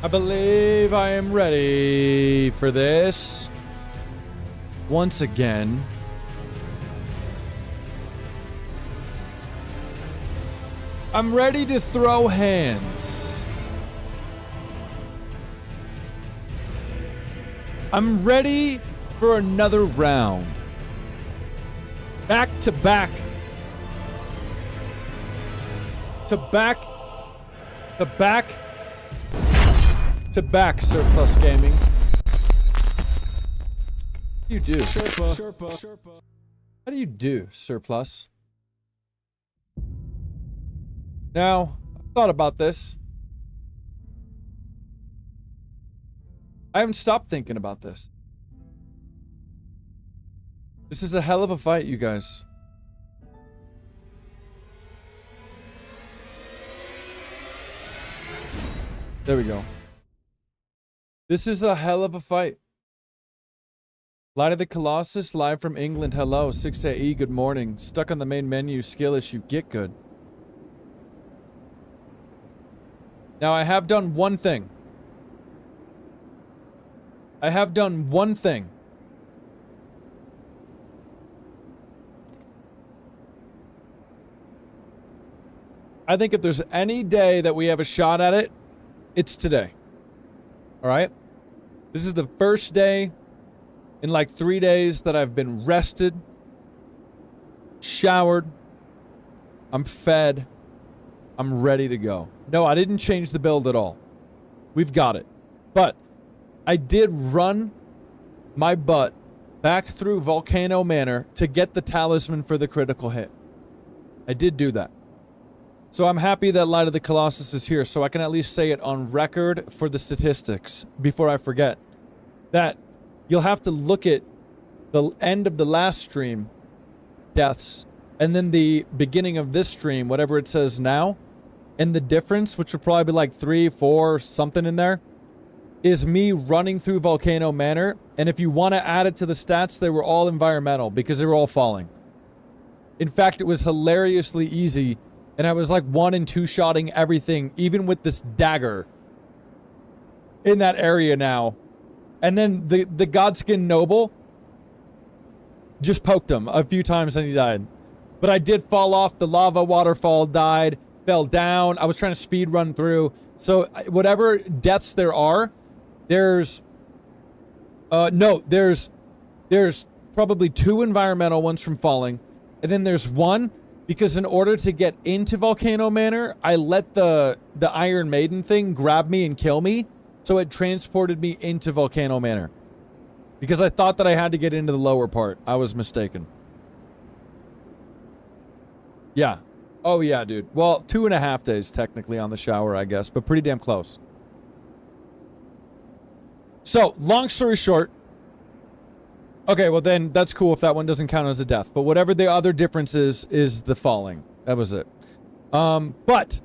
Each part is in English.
I believe I am ready for this. Once again. I'm ready to throw hands. I'm ready for another round. Back to back. To back. To back. To back, Surplus Gaming. What do you do? Sherpa. How do you do, Surplus? Now, I've thought about this. I haven't stopped thinking about this. This is a hell of a fight, you guys. There we go. This is a hell of a fight. Light of the Colossus, live from England. Hello, 6AE, good morning. Stuck on the main menu, skill issue, get good. Now, I have done one thing. I have done one thing. I think if there's any day that we have a shot at it, it's today. Alright? This is the first day in like 3 days that I've been rested, showered, I'm fed, I'm ready to go. No, I didn't change the build at all. We've got it. But I did run my butt back through Volcano Manor to get the talisman for the critical hit. I did do that. So I'm happy that Light of the Colossus is here, so I can at least say it on record for the statistics before I forget. That you'll have to look at the end of the last stream, deaths, and then the beginning of this stream, whatever it says now, and the difference, which will probably be like 3, 4, something in there, is me running through Volcano Manor, and if you want to add it to the stats, they were all environmental, because they were all falling. In fact, it was hilariously easy. And I was like 1 and 2 shotting everything, even with this dagger in that area now. And then the Godskin Noble just poked him a few times and he died. But I did fall off. The lava waterfall died, fell down. I was trying to speed run through. So whatever deaths there are, there's probably 2 environmental ones from falling. And then there's 1. Because in order to get into Volcano Manor, I let the Iron Maiden thing grab me and kill me. So it transported me into Volcano Manor. Because I thought that I had to get into the lower part. I was mistaken. Yeah. Oh yeah, dude. Well, 2.5 days technically on the shower, I guess. But pretty damn close. So, long story short. Okay, well then, that's cool if that one doesn't count as a death. But whatever the other difference is the falling. That was it. But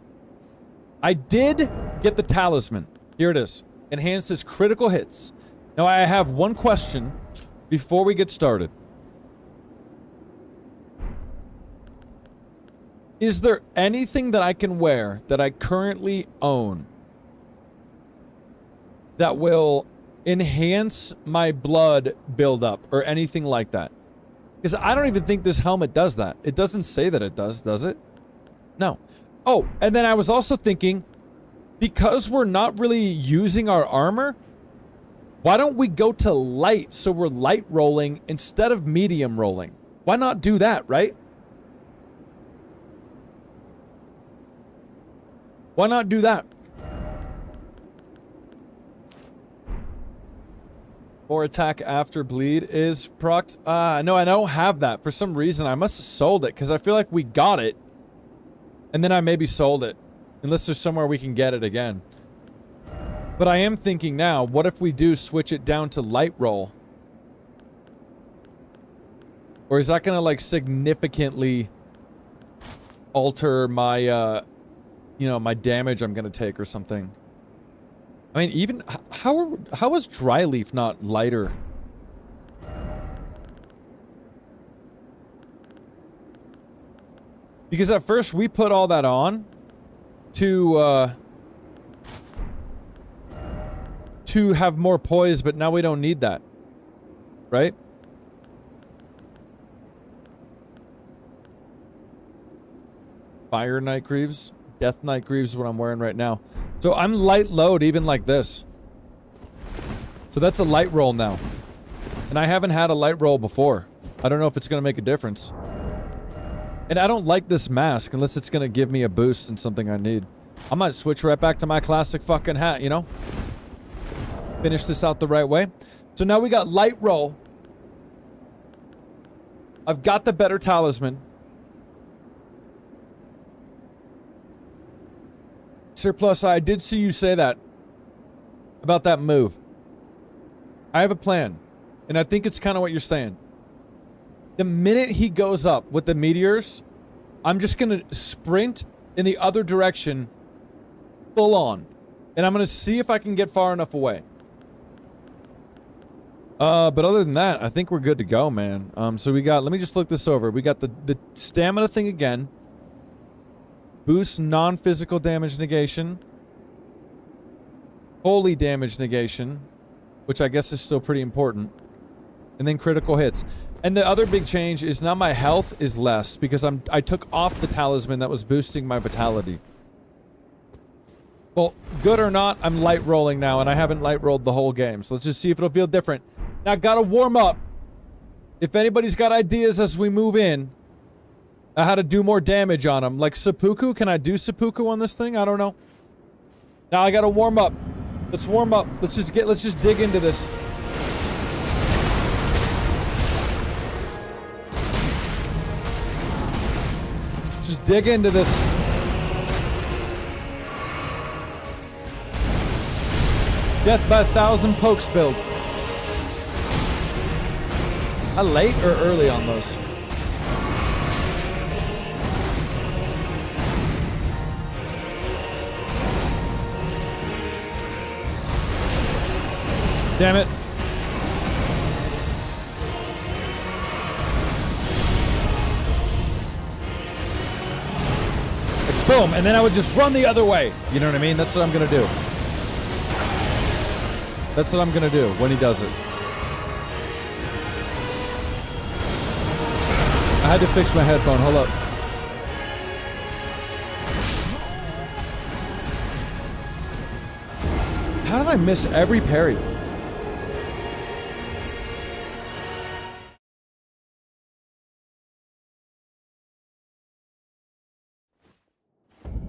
I did get the talisman. Here it is. Enhances critical hits. Now, I have one question before we get started. Is there anything that I can wear that I currently own that will enhance my blood buildup or anything like that? Because I don't even think this helmet does that. It doesn't say that it does it? No. Oh, and then I was also thinking, because we're not really using our armor, why don't we go to light so we're light rolling instead of medium rolling? Why not do that, right? Why not do that? More attack after bleed is procced. No, I don't have that. For some reason, I must have sold it, because I feel like we got it. And then I maybe sold it. Unless there's somewhere we can get it again. But I am thinking now, what if we do switch it down to light roll? Or is that gonna, like, significantly alter my, you know, my damage I'm gonna take or something? I mean, even how is dry leaf not lighter? Because at first we put all that on to to have more poise, but now we don't need that. Right? Fire Night Greaves. Death Night Greaves is what I'm wearing right now. So I'm light load even like this. So that's a light roll now. And I haven't had a light roll before. I don't know if it's going to make a difference. And I don't like this mask unless it's going to give me a boost and something I need. I might switch right back to my classic fucking hat, you know? Finish this out the right way. So now we got light roll. I've got the better talisman. Surplus, I did see you say that. About that move. I have a plan. And I think it's kind of what you're saying. The minute he goes up with the meteors, I'm just gonna sprint in the other direction full on. And I'm gonna see if I can get far enough away. But other than that, I think we're good to go, man. So we got, let me just look this over. We got the stamina thing again. Boost non-physical damage negation. Holy damage negation. Which I guess is still pretty important. And then critical hits. And the other big change is now my health is less because I took off the talisman that was boosting my vitality. Well, good or not, I'm light rolling now and I haven't light rolled the whole game. So let's just see if it'll feel different. Now, gotta warm up. If anybody's got ideas as we move in, how to do more damage on them. Like seppuku, can I do seppuku on this thing? I don't know. Now I gotta warm up. Let's warm up. Let's just dig into this. Just dig into this. Death by 1,000 pokes build. How late or early on those? Damn it. Like, boom, and then I would just run the other way. You know what I mean? That's what I'm gonna do. That's what I'm gonna do when he does it. I had to fix my headphone. Hold up. How did I miss every parry?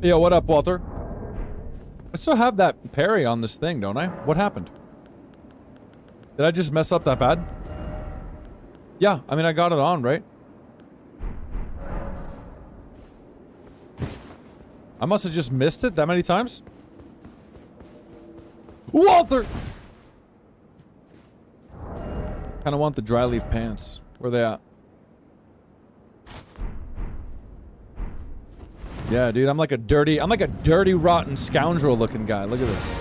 Yo, what up, Walter? I still have that parry on this thing, don't I? What happened? Did I just mess up that bad? Yeah, I mean, I got it on, right? I must have just missed it that many times. Walter! Kinda want the dry leaf pants. Where they at? Yeah, dude, I'm like a dirty, rotten scoundrel looking guy. Look at this.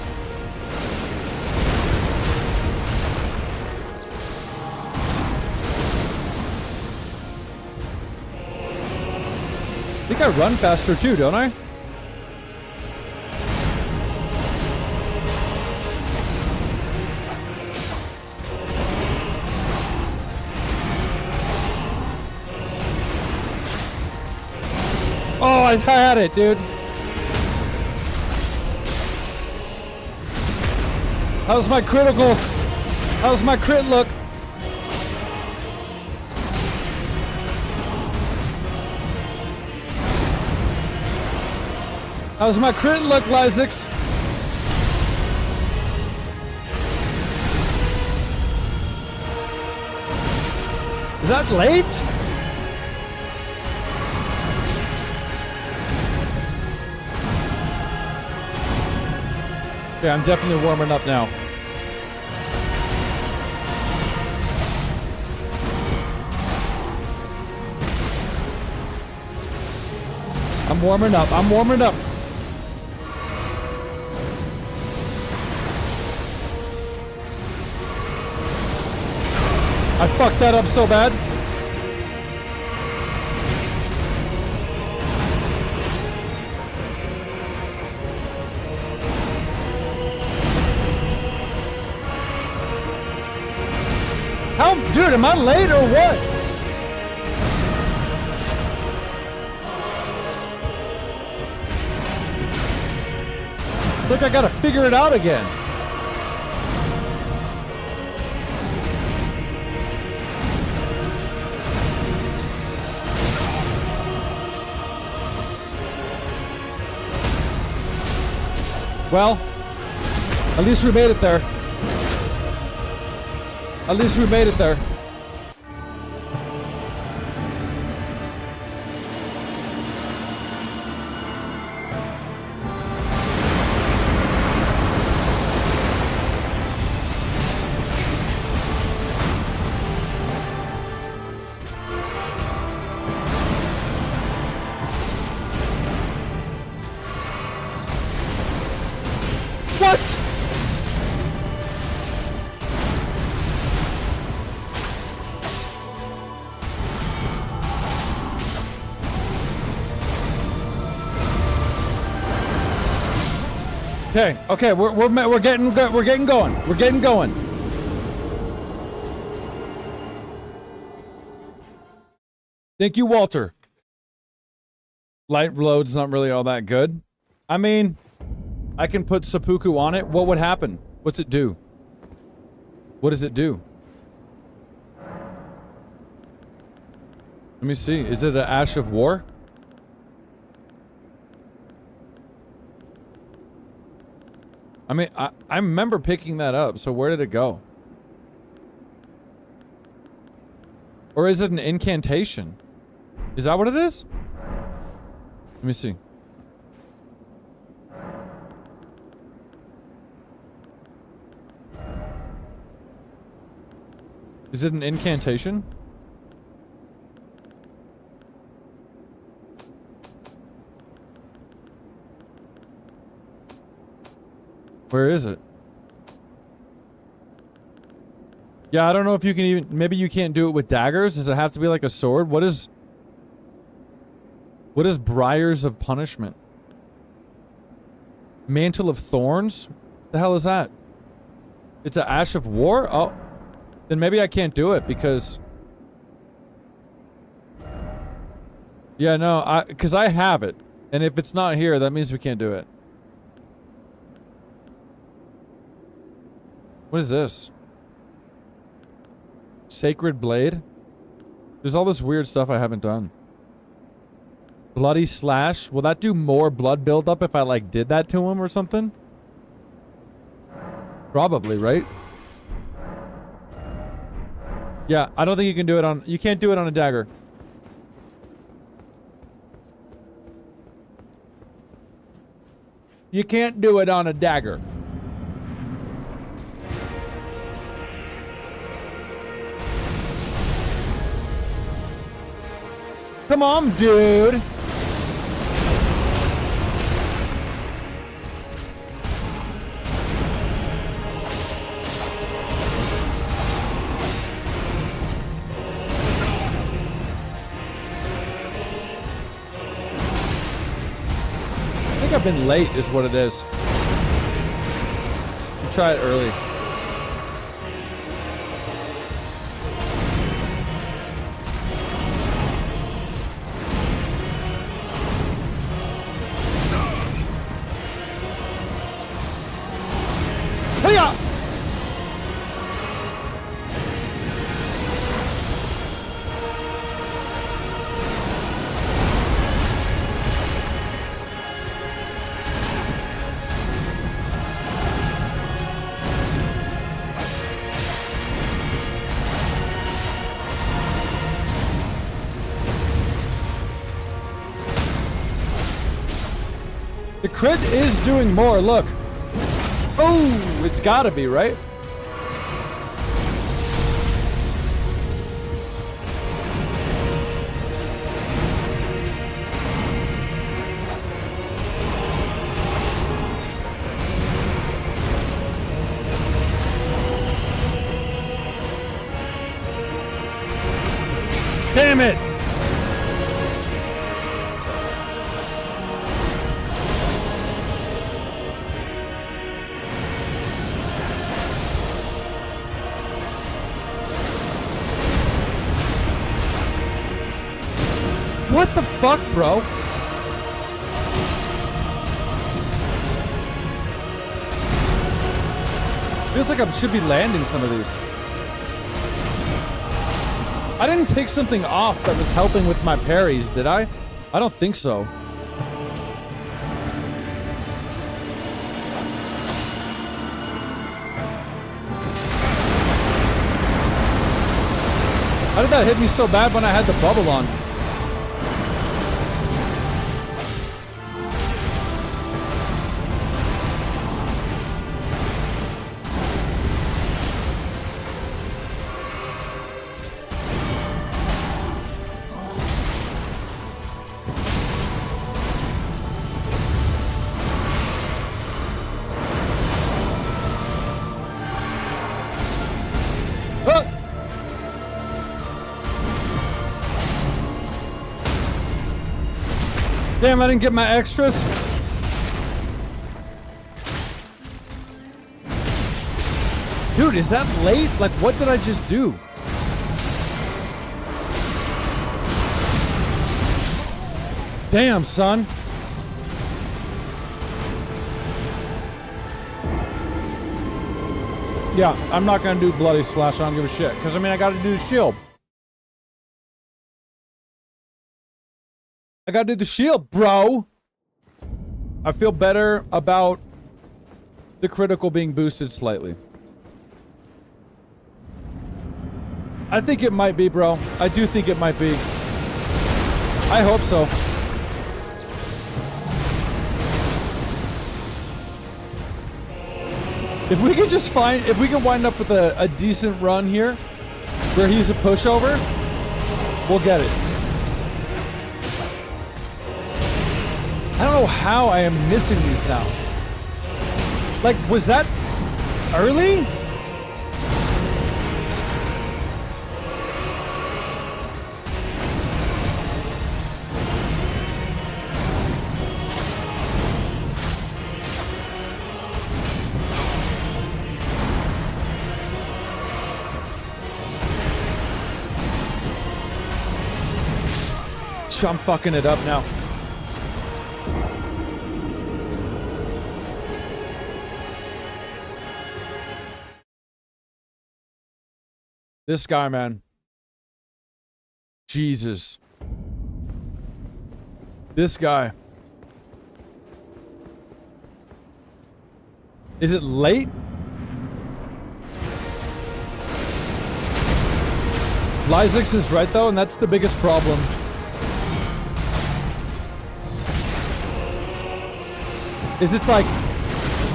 I think I run faster too, don't I? Oh, I had it, dude. How's my critical? How's my crit look? How's my crit look, Lysix? Is that late? Yeah, I'm definitely warming up now. I'm warming up. I'm warming up. I fucked that up so bad. How, dude, am I late or what? It's like I gotta figure it out again. Well, at least we made it there. At least we made it there. What? Okay, we're getting going. We're getting going. Thank you, Walter. Light load's not really all that good. I mean, I can put seppuku on it. What would happen? What's it do? What does it do? Let me see. Is it an Ash of War? I mean, I remember picking that up, so where did it go? Or is it an incantation? Is that what it is? Let me see. Is it an incantation? Where is it? Yeah, I don't know if you can even... Maybe you can't do it with daggers? Does it have to be like a sword? What is... What is Briars of Punishment? Mantle of Thorns? The hell is that? It's an Ash of War? Oh. Then maybe I can't do it because... Yeah, no, because I have it. And if it's not here, that means we can't do it. What is this? Sacred Blade? There's all this weird stuff I haven't done. Bloody Slash? Will that do more blood buildup if I, like, did that to him or something? Probably, right? Yeah, I don't think you can do it on... You can't do it on a dagger. You can't do it on a dagger. Come on, dude! I think I've been late is what it is. We'll try it early. The crit is doing more, look. Oh, it's gotta be, right? Damn it! What the fuck, bro? Feels like I should be landing some of these. I didn't take something off that was helping with my parries, did I? I don't think so. How did that hit me so bad when I had the bubble on? Damn, I didn't get my extras. Dude, is that late? Like, what did I just do? Damn, son. Yeah, I'm not gonna do Bloody Slash. I don't give a shit. Because, I mean, I gotta do shield. I gotta do the shield, bro. I feel better about the critical being boosted slightly. I think it might be, bro. I do think it might be. I hope so. If we could just find, if we can wind up with a decent run here, where he's a pushover, we'll get it. I don't know how I am missing these now. Like, was that early? I'm fucking it up now. This guy, man. Jesus. This guy. Is it late? Lysix is right, though, and that's the biggest problem. Is it's like,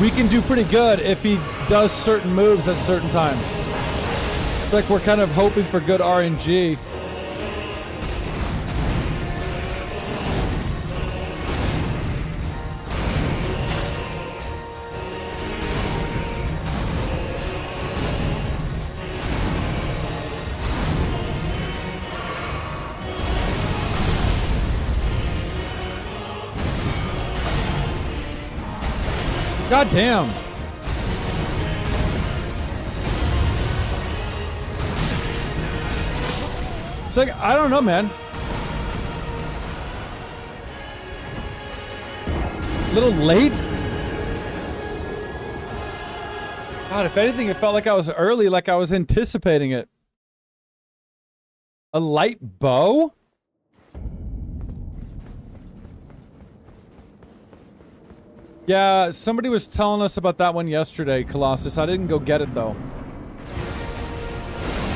we can do pretty good if he does certain moves at certain times. It's like we're kind of hoping for good RNG. God damn. It's like, I don't know, man. A little late? God, if anything, it felt like I was early, like I was anticipating it. A light bow? Yeah, somebody was telling us about that one yesterday, Colossus. I didn't go get it, though.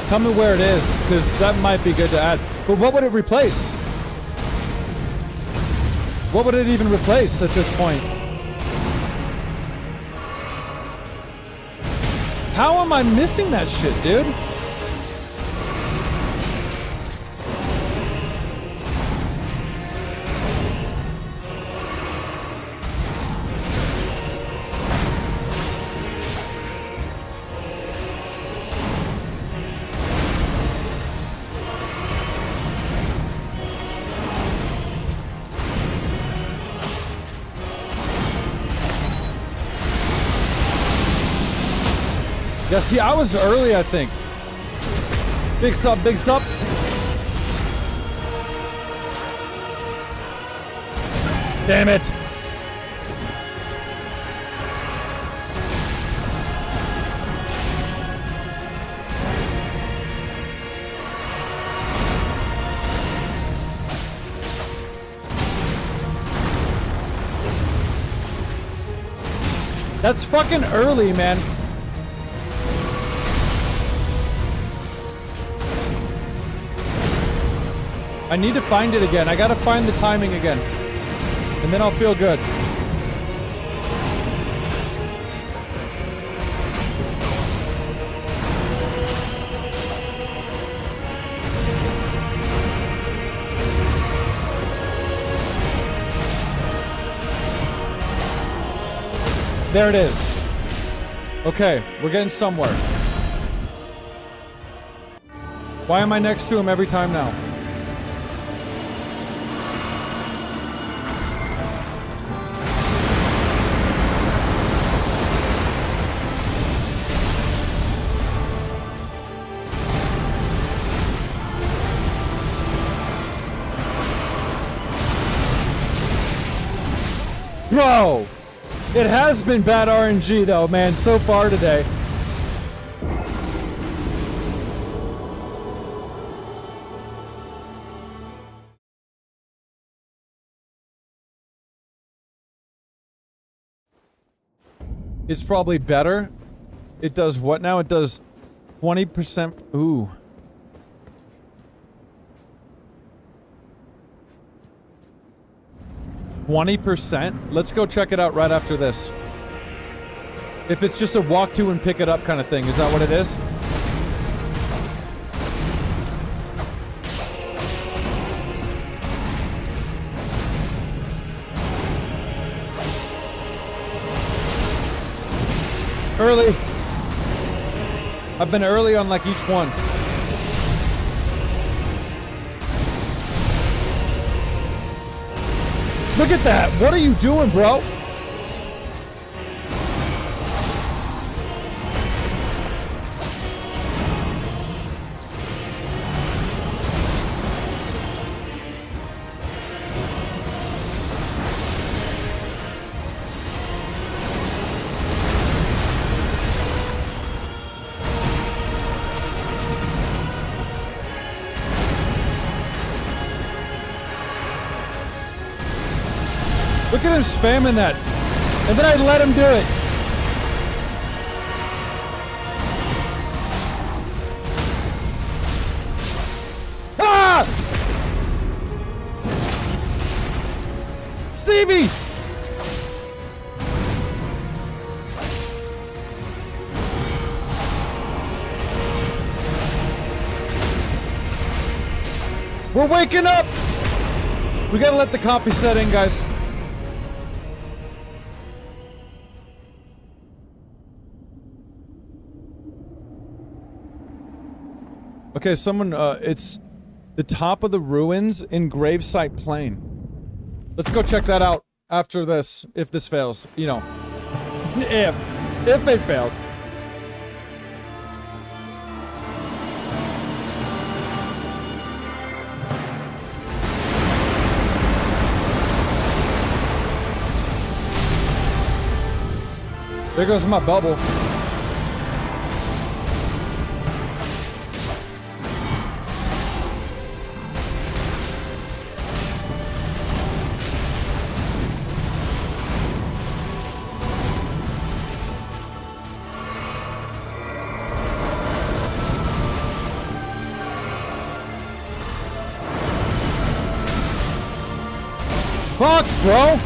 Tell me where it is, because that might be good to add. But what would it replace? What would it even replace at this point? How am I missing that shit, dude? Yeah, see, I was early, I think. Big sub, big sub. Damn it! That's fucking early, man. I need to find it again. I gotta find the timing again. And then I'll feel good. There it is. Okay, we're getting somewhere. Why am I next to him every time now? Bro! It has been bad RNG though, man, so far today. It's probably better. It does what now? It does 20%. Ooh. %? Let's go check it out right after this. If it's just a walk to and pick it up kind of thing, is that what it is? Early. I've been early on like each one. Look at that! What are you doing, bro? Look at him spamming that. And then I let him do it. Ah! Stevie! We're waking up! We gotta let the copy set in, guys. Okay, someone, it's the top of the ruins in Gravesite Plain. Let's go check that out after this, if this fails, you know. If it fails. There goes my bubble. Fuck, bro!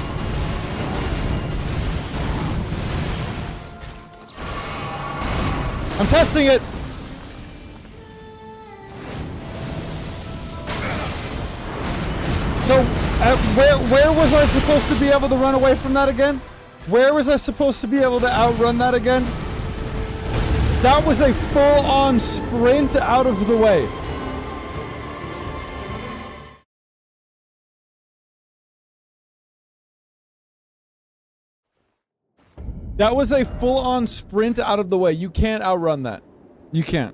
I'm testing it! So, where was I supposed to be able to run away from that again? Where was I supposed to be able to outrun that again? That was a full-on sprint out of the way. That was a full-on sprint out of the way. You can't outrun that. You can't.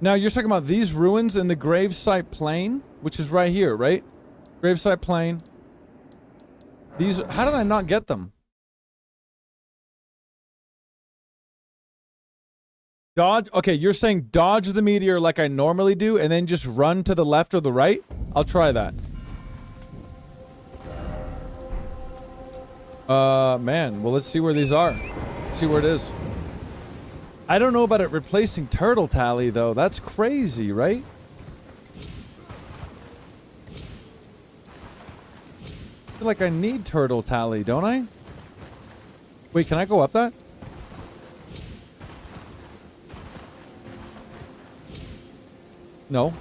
Now, you're talking about these ruins in the Gravesite Plain, which is right here, right? Gravesite Plain. These, how did I not get them? Dodge, okay, you're saying dodge the meteor like I normally do, and then just run to the left or the right? I'll try that. Man, well, let's see where these are. Let's see where it is. I don't know about it replacing turtle tally, though. That's crazy, right? I feel like I need turtle tally, don't I? Wait, can I go up that? No.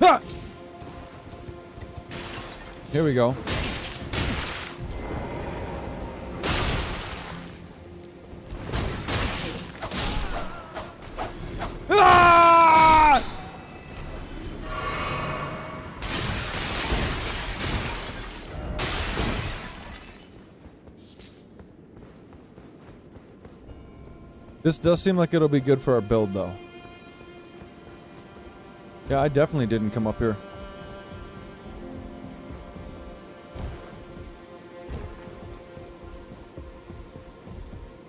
Ah! Here we go. Ah! This does seem like it'll be good for our build, though. Yeah, I definitely didn't come up here.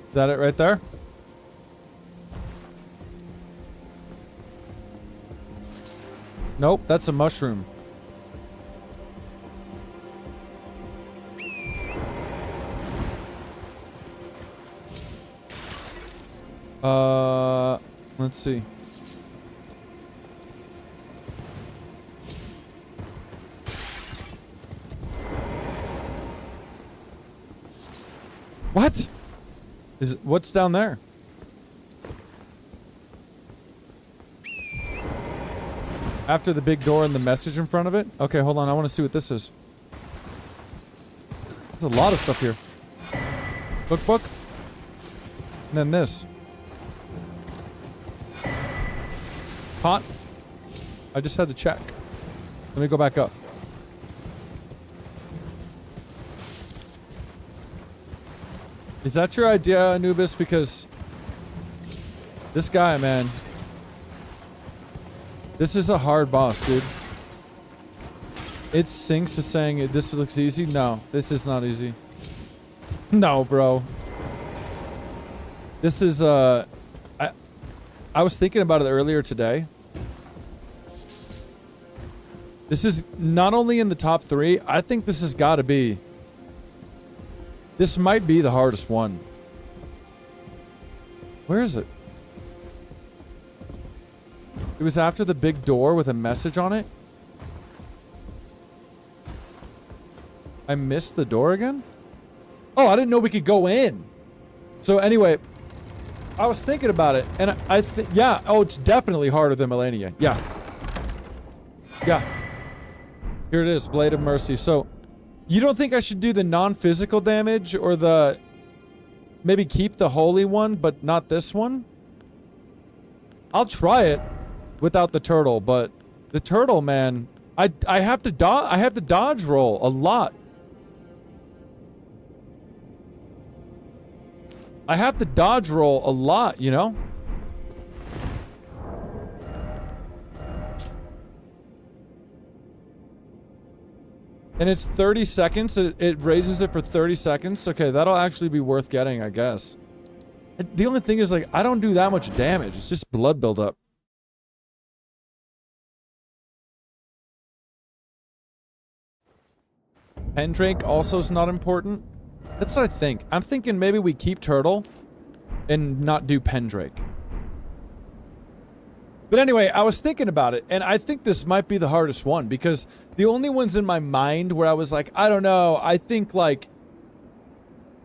Is that it right there? Nope, that's a mushroom. Let's see. What? Is it, what's down there? After the big door and the message in front of it? Okay, hold on. I want to see what this is. There's a lot of stuff here. Cookbook. And then this. Pot. I just had to check. Let me go back up. Is that your idea, Anubis? Because this guy, man. This is a hard boss, dude. It sinks to saying this looks easy. No, this is not easy. No, bro. This is, I was thinking about it earlier today. This is not only in the top 3, I think this has got to be... This might be the hardest one. Where is it? It was after the big door with a message on it. I missed the door again? Oh, I didn't know we could go in. So anyway, I was thinking about it, and I think, yeah, oh, it's definitely harder than Millennia. Yeah. Yeah. Here it is, Blade of Mercy. So, you don't think I should do the non-physical damage or the... Maybe keep the holy one, but not this one? I'll try it without the turtle, but the turtle, man, I have to dodge roll a lot. I have to dodge roll a lot, you know? And it's 30 seconds. It raises it for 30 seconds. Okay, that'll actually be worth getting, I guess. The only thing is, like, I don't do that much damage. It's just blood buildup. Pendrake also is not important. That's what I think. I'm thinking maybe we keep Turtle and not do Pendrake. But anyway, I was thinking about it, and I think this might be the hardest one, because the only ones in my mind where I was like, I don't know, I think, like,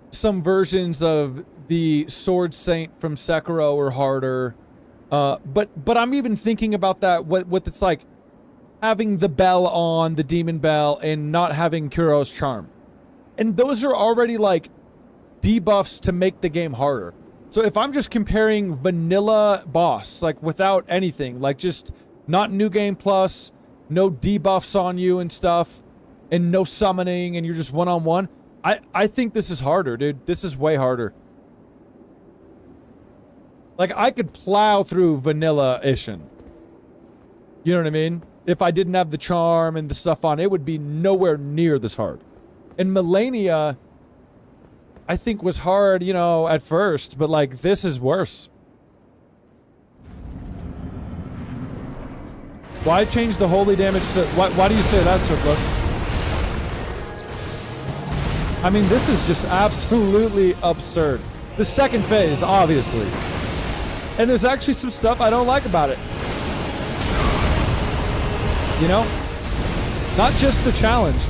some versions of the Sword Saint from Sekiro are harder. But I'm even thinking about that, what it's like, having the bell on, the demon bell, and not having Kuro's charm. And those are already, like, debuffs to make the game harder. So if I'm just comparing vanilla boss, like without anything, like just not new game plus, no debuffs on you and stuff, and no summoning, and you're just one-on-one, I think this is harder, dude. This is way harder. Like, I could plow through vanilla Ishin. You know what I mean? if I didn't have the charm and the stuff on, it would be nowhere near this hard. And Melania, I think, was hard, you know, at first, but like this is worse. Why change the holy damage to... Why do you say that, Surplus? I mean, this is just absolutely absurd. The second phase, obviously. And there's actually some stuff I don't like about it. You know? Not just the challenge.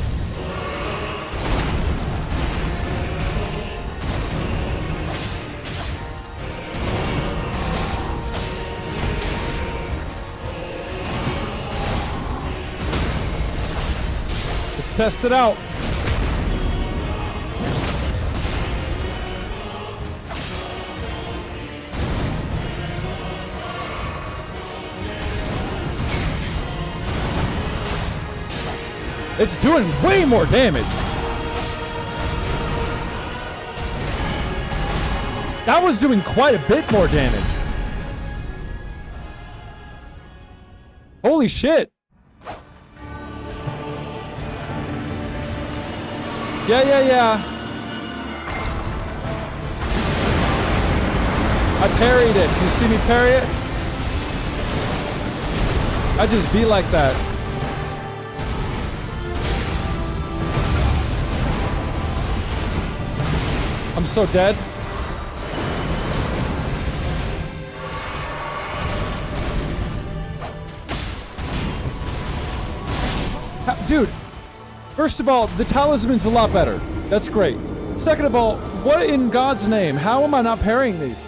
Let's test it out. It's doing way more damage. That was doing quite a bit more damage. Holy shit. Yeah. I parried it. You see me parry it? I just be like that. I'm so dead. Dude, first of all, the talisman's a lot better. That's great. Second of all, what in God's name? How am I not parrying these?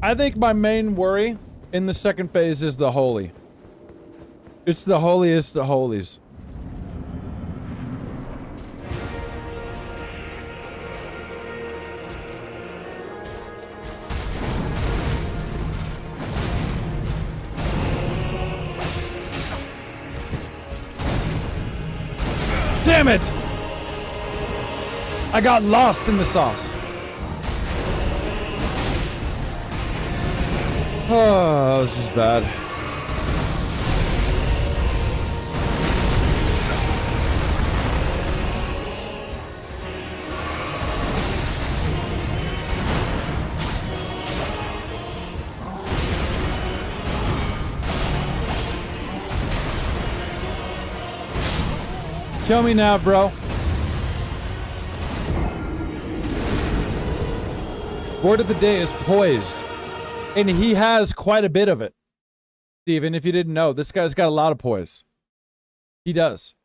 I think my main worry in the second phase is the holy. It's the holiest of holies. Damn it! I got lost in the sauce. Oh, that was just bad. Kill me now, bro. Word of the day is poise. And he has quite a bit of it. Steven, if you didn't know, this guy's got a lot of poise. He does.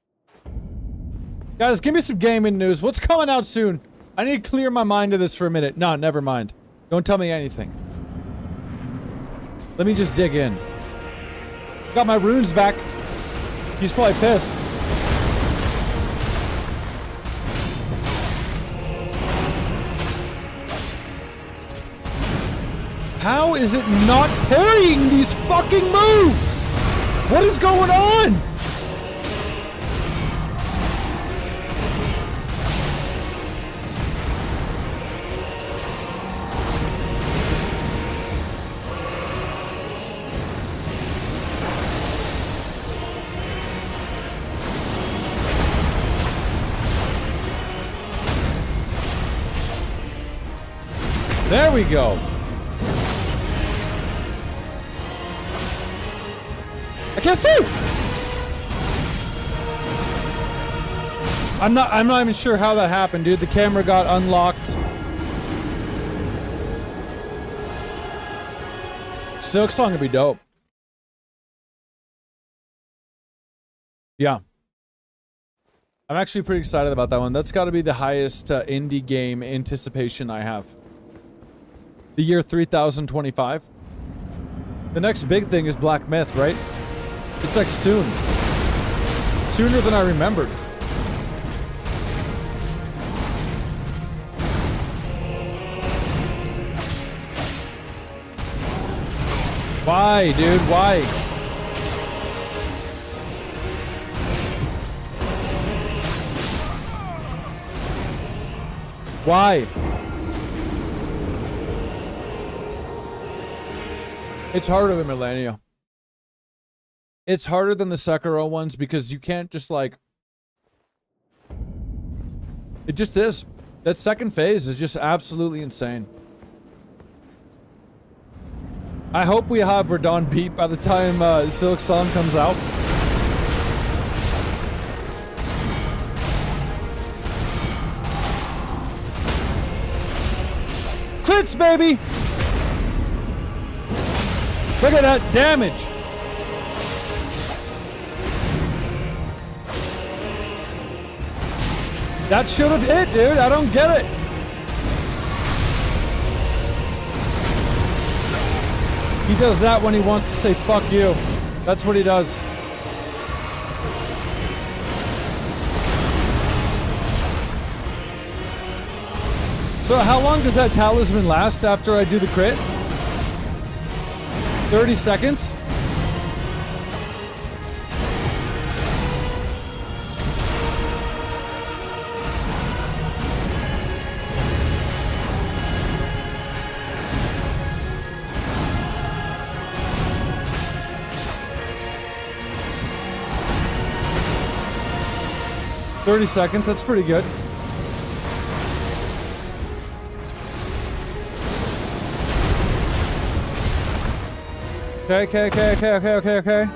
Guys, give me some gaming news. What's coming out soon? I need to clear my mind of this for a minute. No, never mind. Don't tell me anything. Let me just dig in. Got my runes back. He's probably pissed. How is it not parrying these fucking moves? What is going on? There we go. I can't see! I'm not even sure how that happened, dude. The camera got unlocked. Silk Song would be dope. Yeah. I'm actually pretty excited about that one. That's got to be the highest indie game anticipation I have. The year 3025. The next big thing is Black Myth, right? It's like soon. Sooner than I remembered. Why, dude? Why? Why? It's harder than Millennia. It's harder than the Sekiro ones because you can't just like... It just is. That second phase is just absolutely insane. I hope we have Verdun beat by the time Silk Song comes out. Crits, baby! Look at that damage! That should have hit, dude. I don't get it. He does that when he wants to say fuck you. That's what he does. So how long does that talisman last after I do the crit? 30 seconds? $30 seconds, that's pretty good. Okay. 'Kay.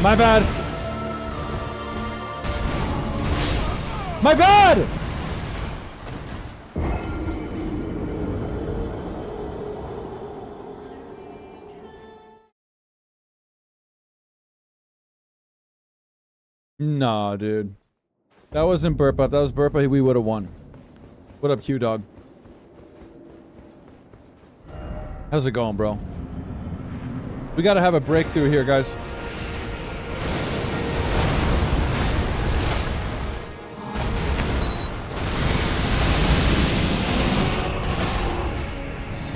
My bad. My bad! Nah, dude. That wasn't burp up. That was burp up. We would have won. What up, Q Dog? How's it going, bro? We gotta have a breakthrough here, guys.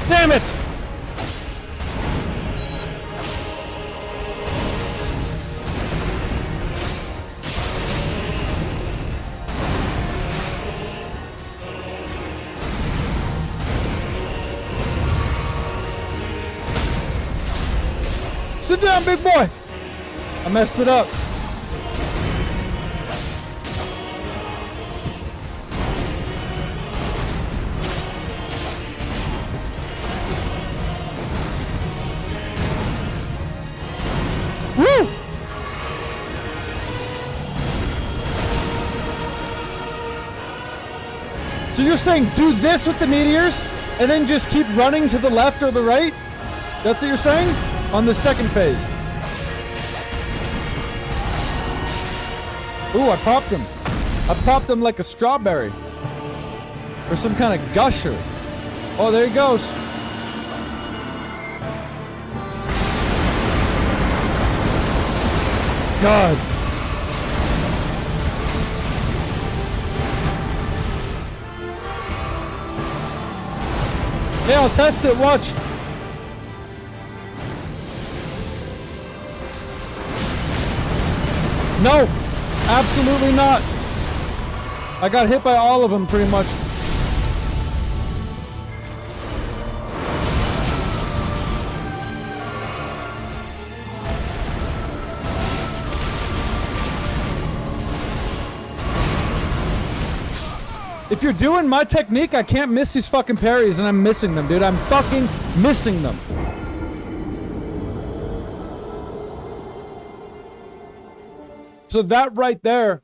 Damn it! Sit down, big boy! I messed it up. Woo! So you're saying do this with the meteors and then just keep running to the left or the right? That's what you're saying? On the second phase. Ooh, I popped him. I popped him like a strawberry. Or some kind of gusher. Oh, there he goes. God. Hey, I'll test it, watch. No, absolutely not. I got hit by all of them pretty much. If you're doing my technique, I can't miss these fucking parries, and I'm missing them, dude. I'm fucking missing them. So that right there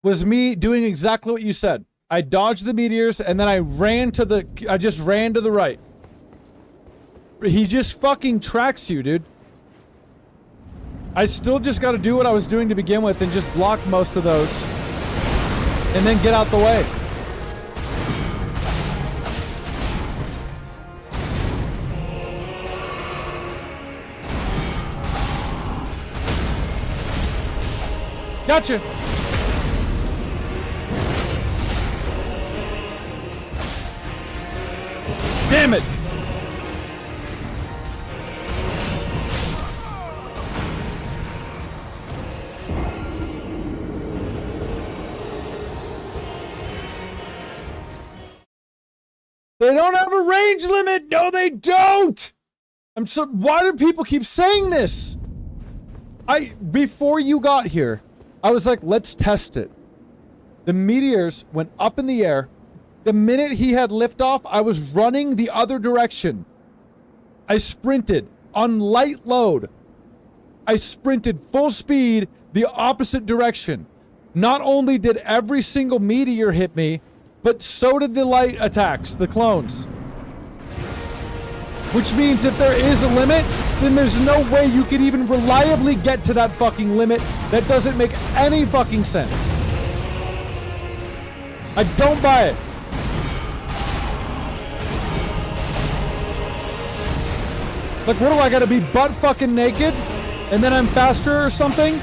was me doing exactly what you said. I dodged the meteors, and then I just ran to the right. He just fucking tracks you, dude. I still just got to do what I was doing to begin with and just block most of those. And then get out the way. Gotcha. Damn it. They don't have a range limit. No, they don't. Why do people keep saying this? Before you got here, I was like, let's test it. The meteors went up in the air. The minute he had liftoff, I was running the other direction. I sprinted on light load. I sprinted full speed the opposite direction. Not only did every single meteor hit me, but so did the light attacks, the clones. Which means if there is a limit, then there's no way you could even reliably get to that fucking limit. That doesn't make any fucking sense. I don't buy it. Like, what do I gotta be butt fucking naked? And then I'm faster or something?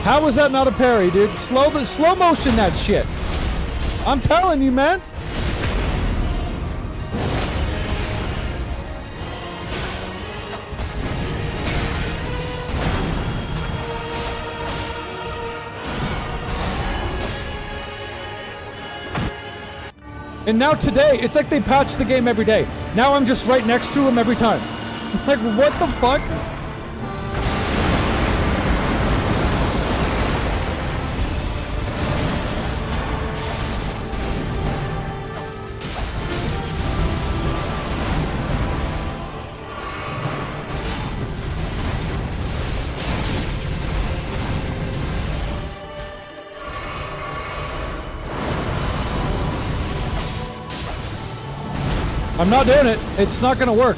How was that not a parry, dude? Slow motion that shit. I'm telling you, man. And now today, it's like they patch the game every day. Now I'm just right next to him every time. Like, what the fuck? I'm not doing it. It's not gonna work.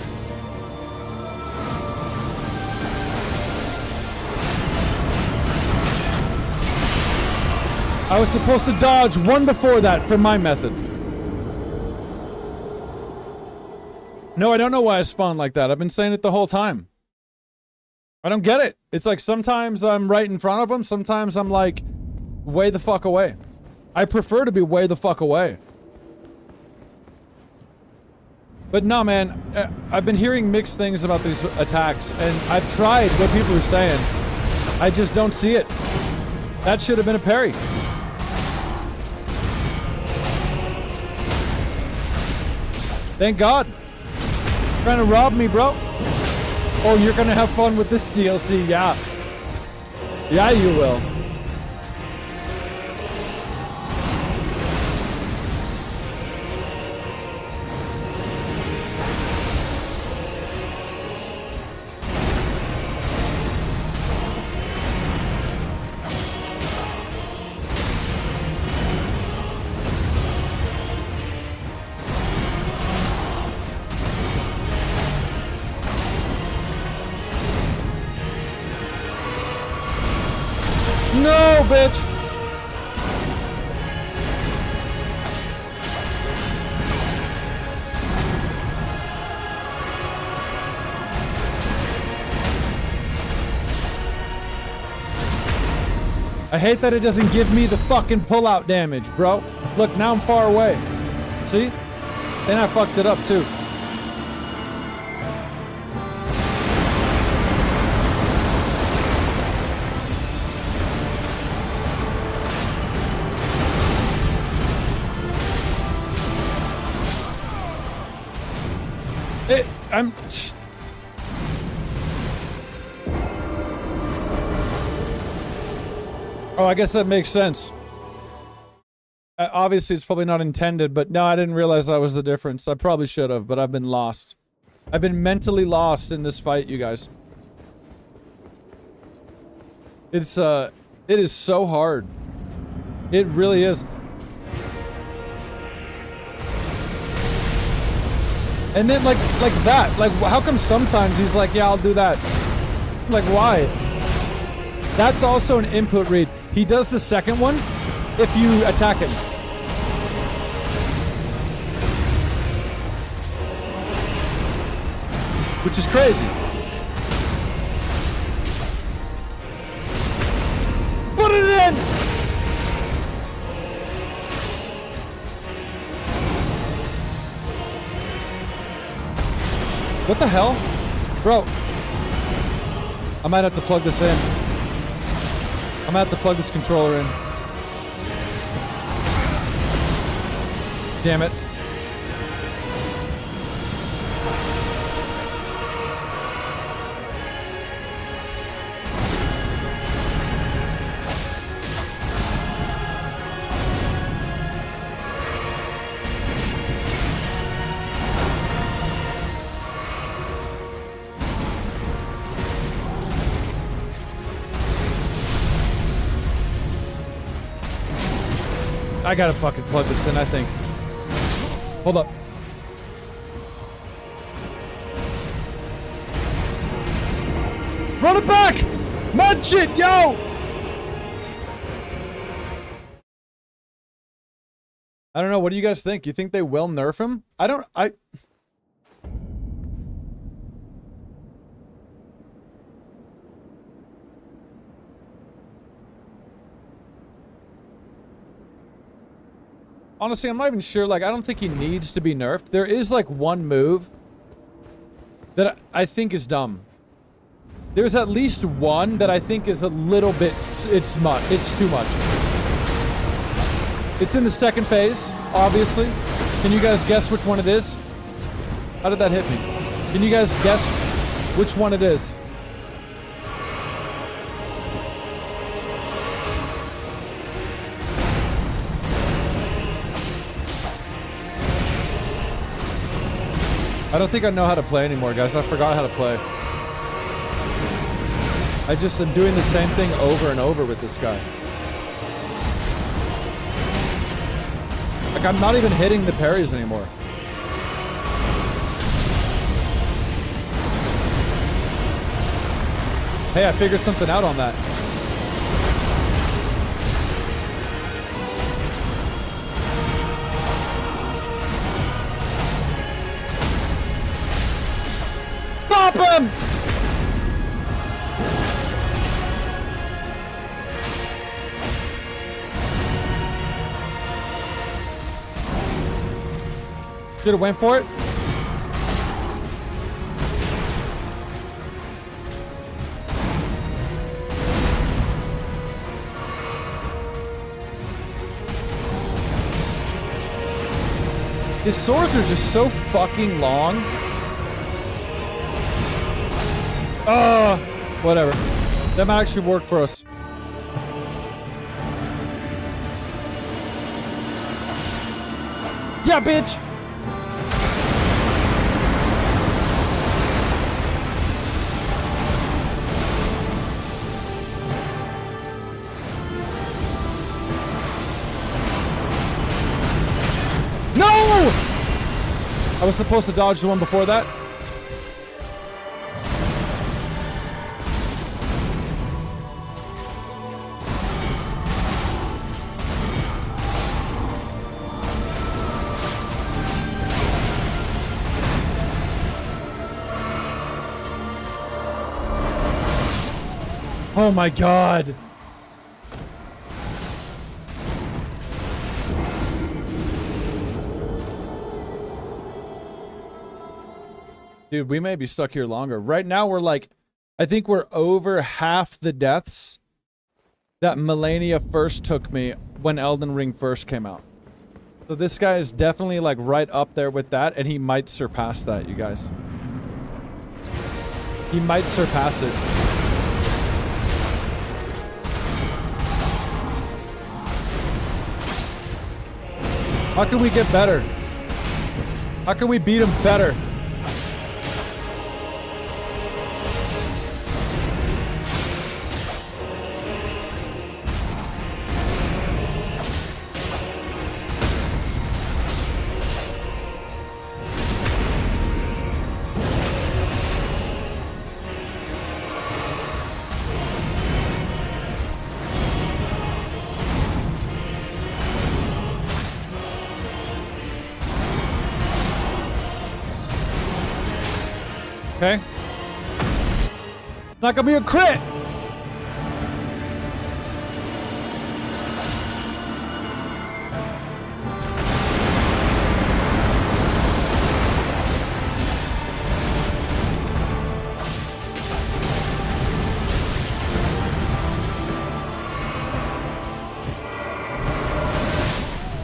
I was supposed to dodge one before that for my method. No, I don't know why I spawned like that. I've been saying it the whole time. I don't get it. It's like sometimes I'm right in front of them, sometimes I'm like way the fuck away. I prefer to be way the fuck away. But no, man, I've been hearing mixed things about these attacks, and I've tried what people are saying. I just don't see it. That should have been a parry. Thank God. Trying to rob me, bro. Oh, you're gonna have fun with this DLC, yeah. Yeah, you will. No, bitch! I hate that it doesn't give me the fucking pull-out damage, bro. Look, now I'm far away. See? Then I fucked it up, too. Oh, I guess that makes sense. Obviously, it's probably not intended, but no, I didn't realize that was the difference. I probably should have, but I've been lost. I've been mentally lost in this fight, you guys. It's, it is so hard. It really is. And then, like that. Like, how come sometimes he's like, yeah, I'll do that? Like, why? That's also an input read. He does the second one if you attack him. Which is crazy. Put it in! What the hell? Bro. I might have to plug this in. I might have to plug this controller in. Damn it. I gotta fucking plug this in, I think. Hold up. Run it back! Mud shit, yo! I don't know, what do you guys think? You think they will nerf him? Honestly, I'm not even sure, like, I don't think he needs to be nerfed. There is, like, one move that I think is dumb. There's at least one that I think is a little bit, it's too much. It's in the second phase, obviously. Can you guys guess which one it is? How did that hit me? Can you guys guess which one it is? I don't think I know how to play anymore, guys. I forgot how to play. I just am doing the same thing over and over with this guy. Like, I'm not even hitting the parries anymore. Hey, I figured something out on that. Stop him! Should have went for it. His swords are just so fucking long. Whatever. That might actually work for us. Yeah, bitch! No! I was supposed to dodge the one before that. Oh my god. Dude, we may be stuck here longer. Right now we're like, I think we're over half the deaths that Melania first took me when Elden Ring first came out. So this guy is definitely like right up there with that, and he might surpass that, you guys. He might surpass it. How can we get better? How can we beat him better? Okay. Not gonna be a crit.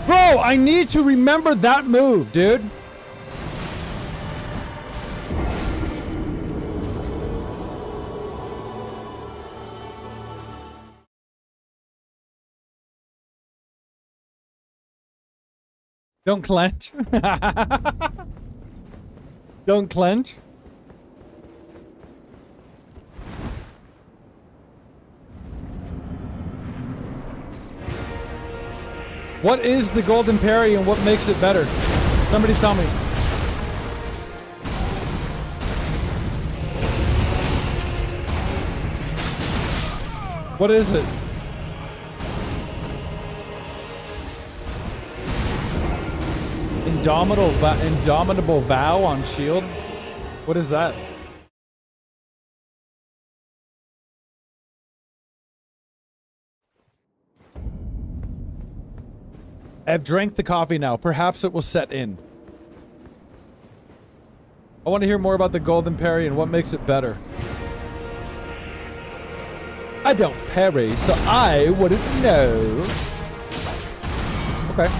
Bro, I need to remember that move, dude. Don't clench. Don't clench. What is the golden parry and what makes it better? Somebody tell me. What is it? Indomitable vow on shield? What is that? I've drank the coffee now. Perhaps it will set in. I want to hear more about the golden parry and what makes it better. I don't parry, so I wouldn't know. Okay.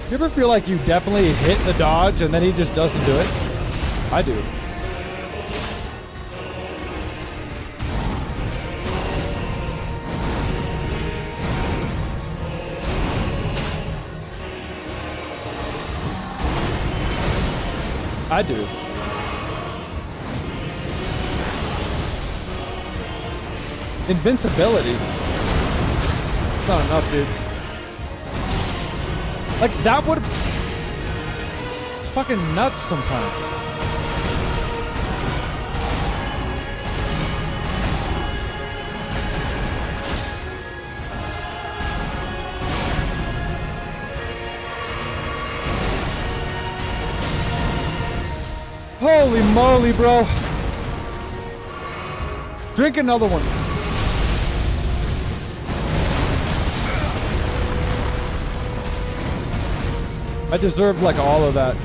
You ever feel like you definitely hit the dodge and then he just doesn't do it? I do. I do. Invincibility? It's not enough, dude. Like, that would... It's fucking nuts sometimes. Holy moly, bro. Drink another one. I deserved like all of that.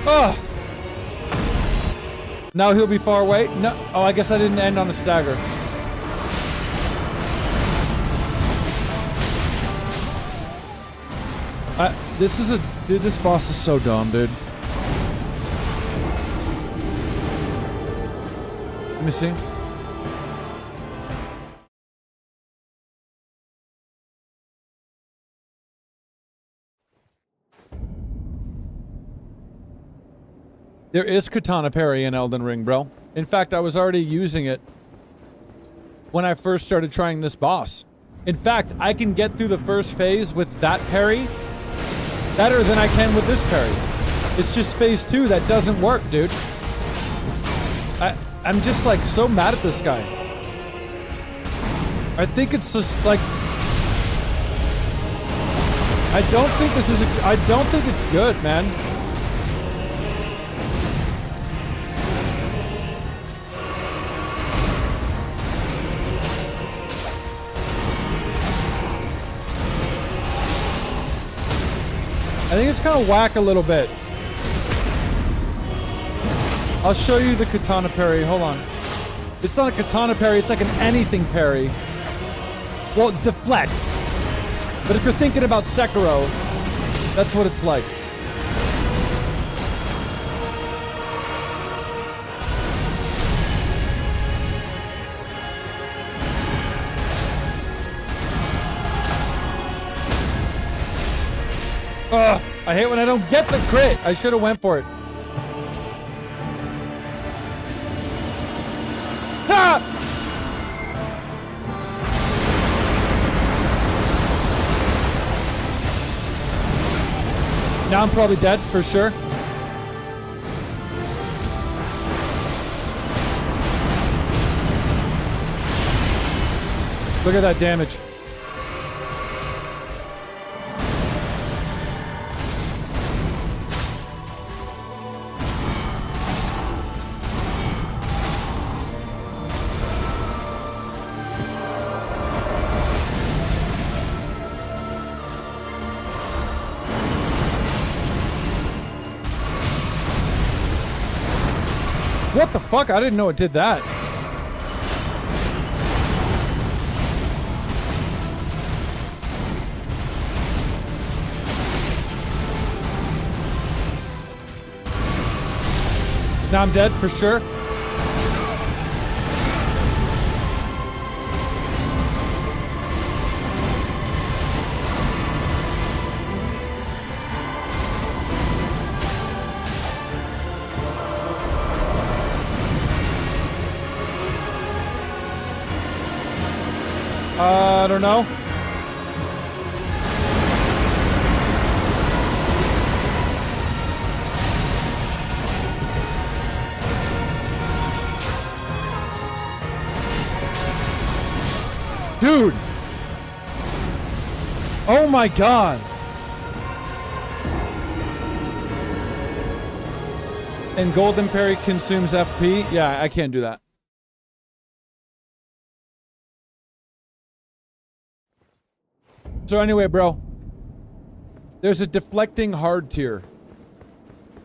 Oh. Now he'll be far away. No. Oh, I guess I didn't end on a stagger. This is a... Dude, this boss is so dumb, dude. Let me see. There is katana parry in Elden Ring, bro. In fact, I was already using it when I first started trying this boss. In fact, I can get through the first phase with that parry better than I can with this parry. It's just phase 2 that doesn't work, dude. I'm just like so mad at this guy. I think it's just like... I don't think this is I don't think it's good, man. I think it's kind of whack a little bit. I'll show you the katana parry. Hold on. It's not a katana parry. It's like an anything parry. Well, deflect. But if you're thinking about Sekiro, that's what it's like. Ugh, I hate when I don't get the crit. I should have went for it. Ah! Now I'm probably dead for sure. Look at that damage. What the fuck? I didn't know it did that. Now I'm dead for sure. I don't know. Dude. Oh my god. And golden parry consumes FP? Yeah, I can't do that. So anyway, bro, there's a deflecting hard tier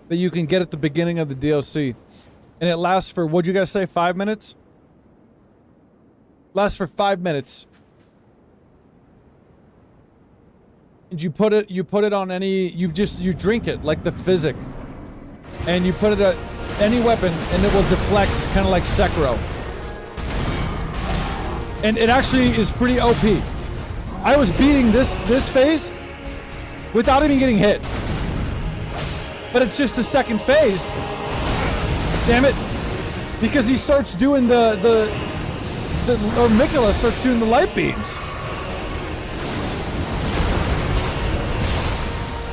that you can get at the beginning of the DLC. And it lasts for, what'd you guys say, 5 minutes? Lasts for 5 minutes. And you put it on any, you drink it, like the physic. And you put it at any weapon, and it will deflect, kind of like Sekiro. And it actually is pretty OP. I was beating this phase without even getting hit. But it's just the second phase. Damn it. Because he starts doing or Mikula starts doing the light beams.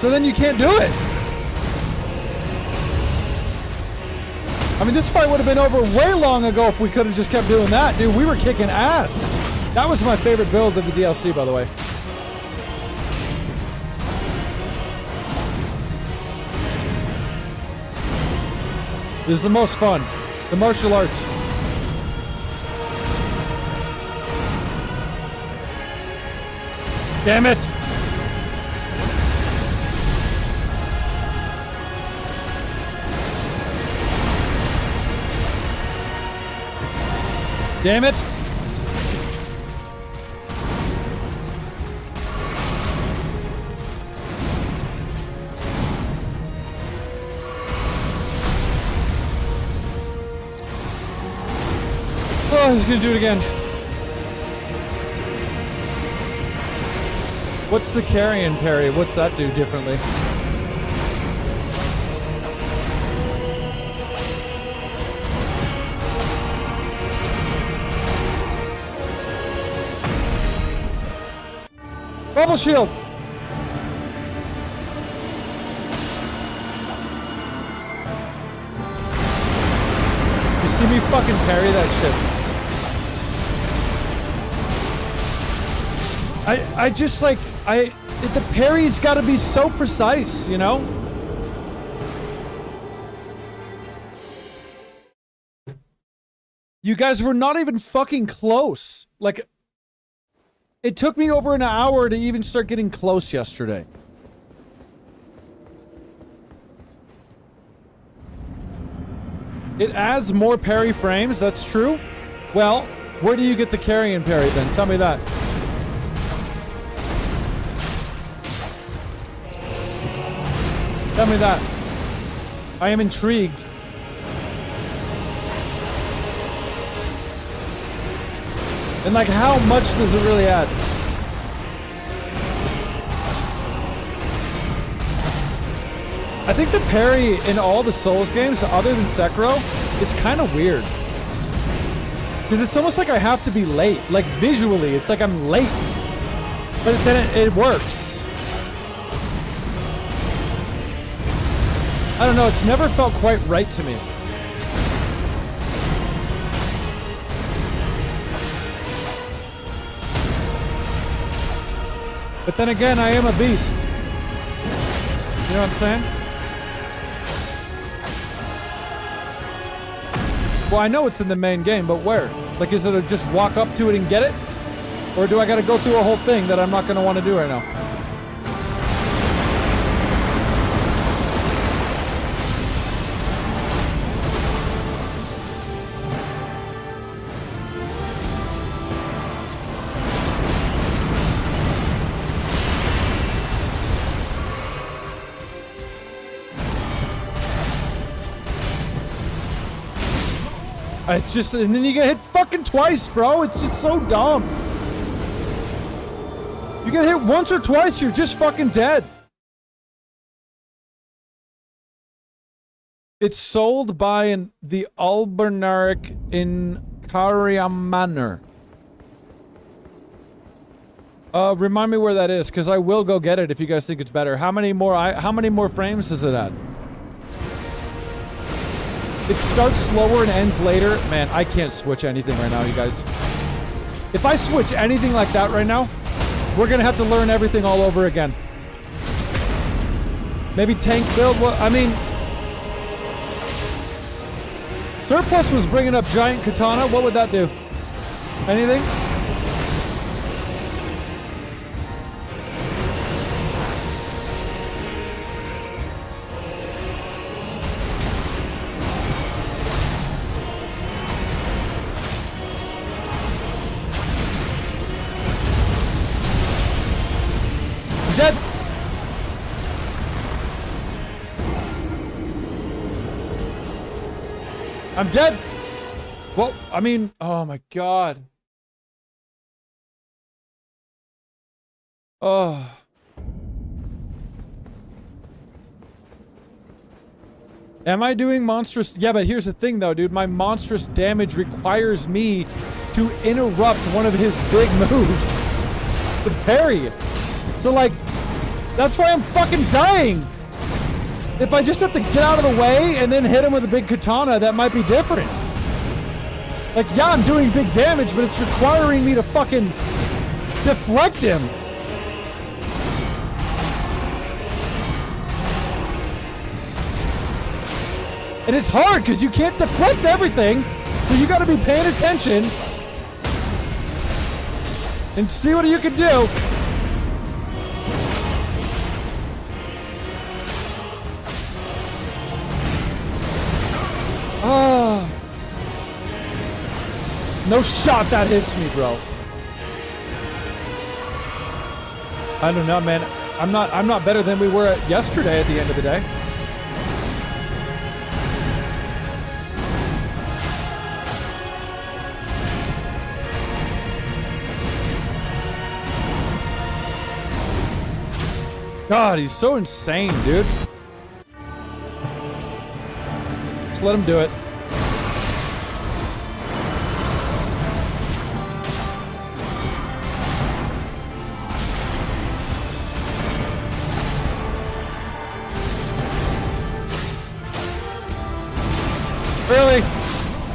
So then you can't do it. I mean, this fight would have been over way long ago if we could have just kept doing that. Dude, we were kicking ass. That was my favorite build of the DLC, by the way. This is the most fun. The martial arts. Damn it! Damn it! Oh, he's gonna do it again. What's the carrion parry? What's that do differently? Bubble shield! You see me fucking parry that shit. I just like, the parry's gotta be so precise, you know? You guys were not even fucking close. Like, it took me over an hour to even start getting close yesterday. It adds more parry frames, that's true. Well, where do you get the carrion parry then? Tell me that. Tell me that. I am intrigued. And like, how much does it really add? I think the parry in all the Souls games, other than Sekiro, is kind of weird. Because it's almost like I have to be late. Like, visually, it's like I'm late. But then it works. I don't know, it's never felt quite right to me. But then again, I am a beast. You know what I'm saying? Well, I know it's in the main game, but where? Like, is it a just walk up to it and get it? Or do I gotta go through a whole thing that I'm not gonna want to do right now? It's just, and then you get hit fucking twice, bro. It's just so dumb. You get hit once or twice, you're just fucking dead. It's sold by the Albernarik in Kariamanor. Remind me where that is, because I will go get it if you guys think it's better. How many more frames does it add? It starts slower and ends later. Man, I can't switch anything right now, you guys. If I switch anything like that right now, we're gonna have to learn everything all over again. Maybe tank build? Well, I mean... Surplus was bringing up giant katana. What would that do? Anything? Dead. I'm dead. Well, I mean, oh my god. Oh. Am I doing monstrous? Yeah, but here's the thing though, dude. My monstrous damage requires me to interrupt one of his big moves. The parry. So like, that's why I'm fucking dying. If I just have to get out of the way and then hit him with a big katana, that might be different. Like, yeah, I'm doing big damage, but it's requiring me to fucking deflect him. And it's hard because you can't deflect everything, so you gotta be paying attention and see what you can do. Oh. No shot that hits me, bro. I don't know, man. I'm not better than we were yesterday at the end of the day. God, he's so insane, dude. Just let him do it.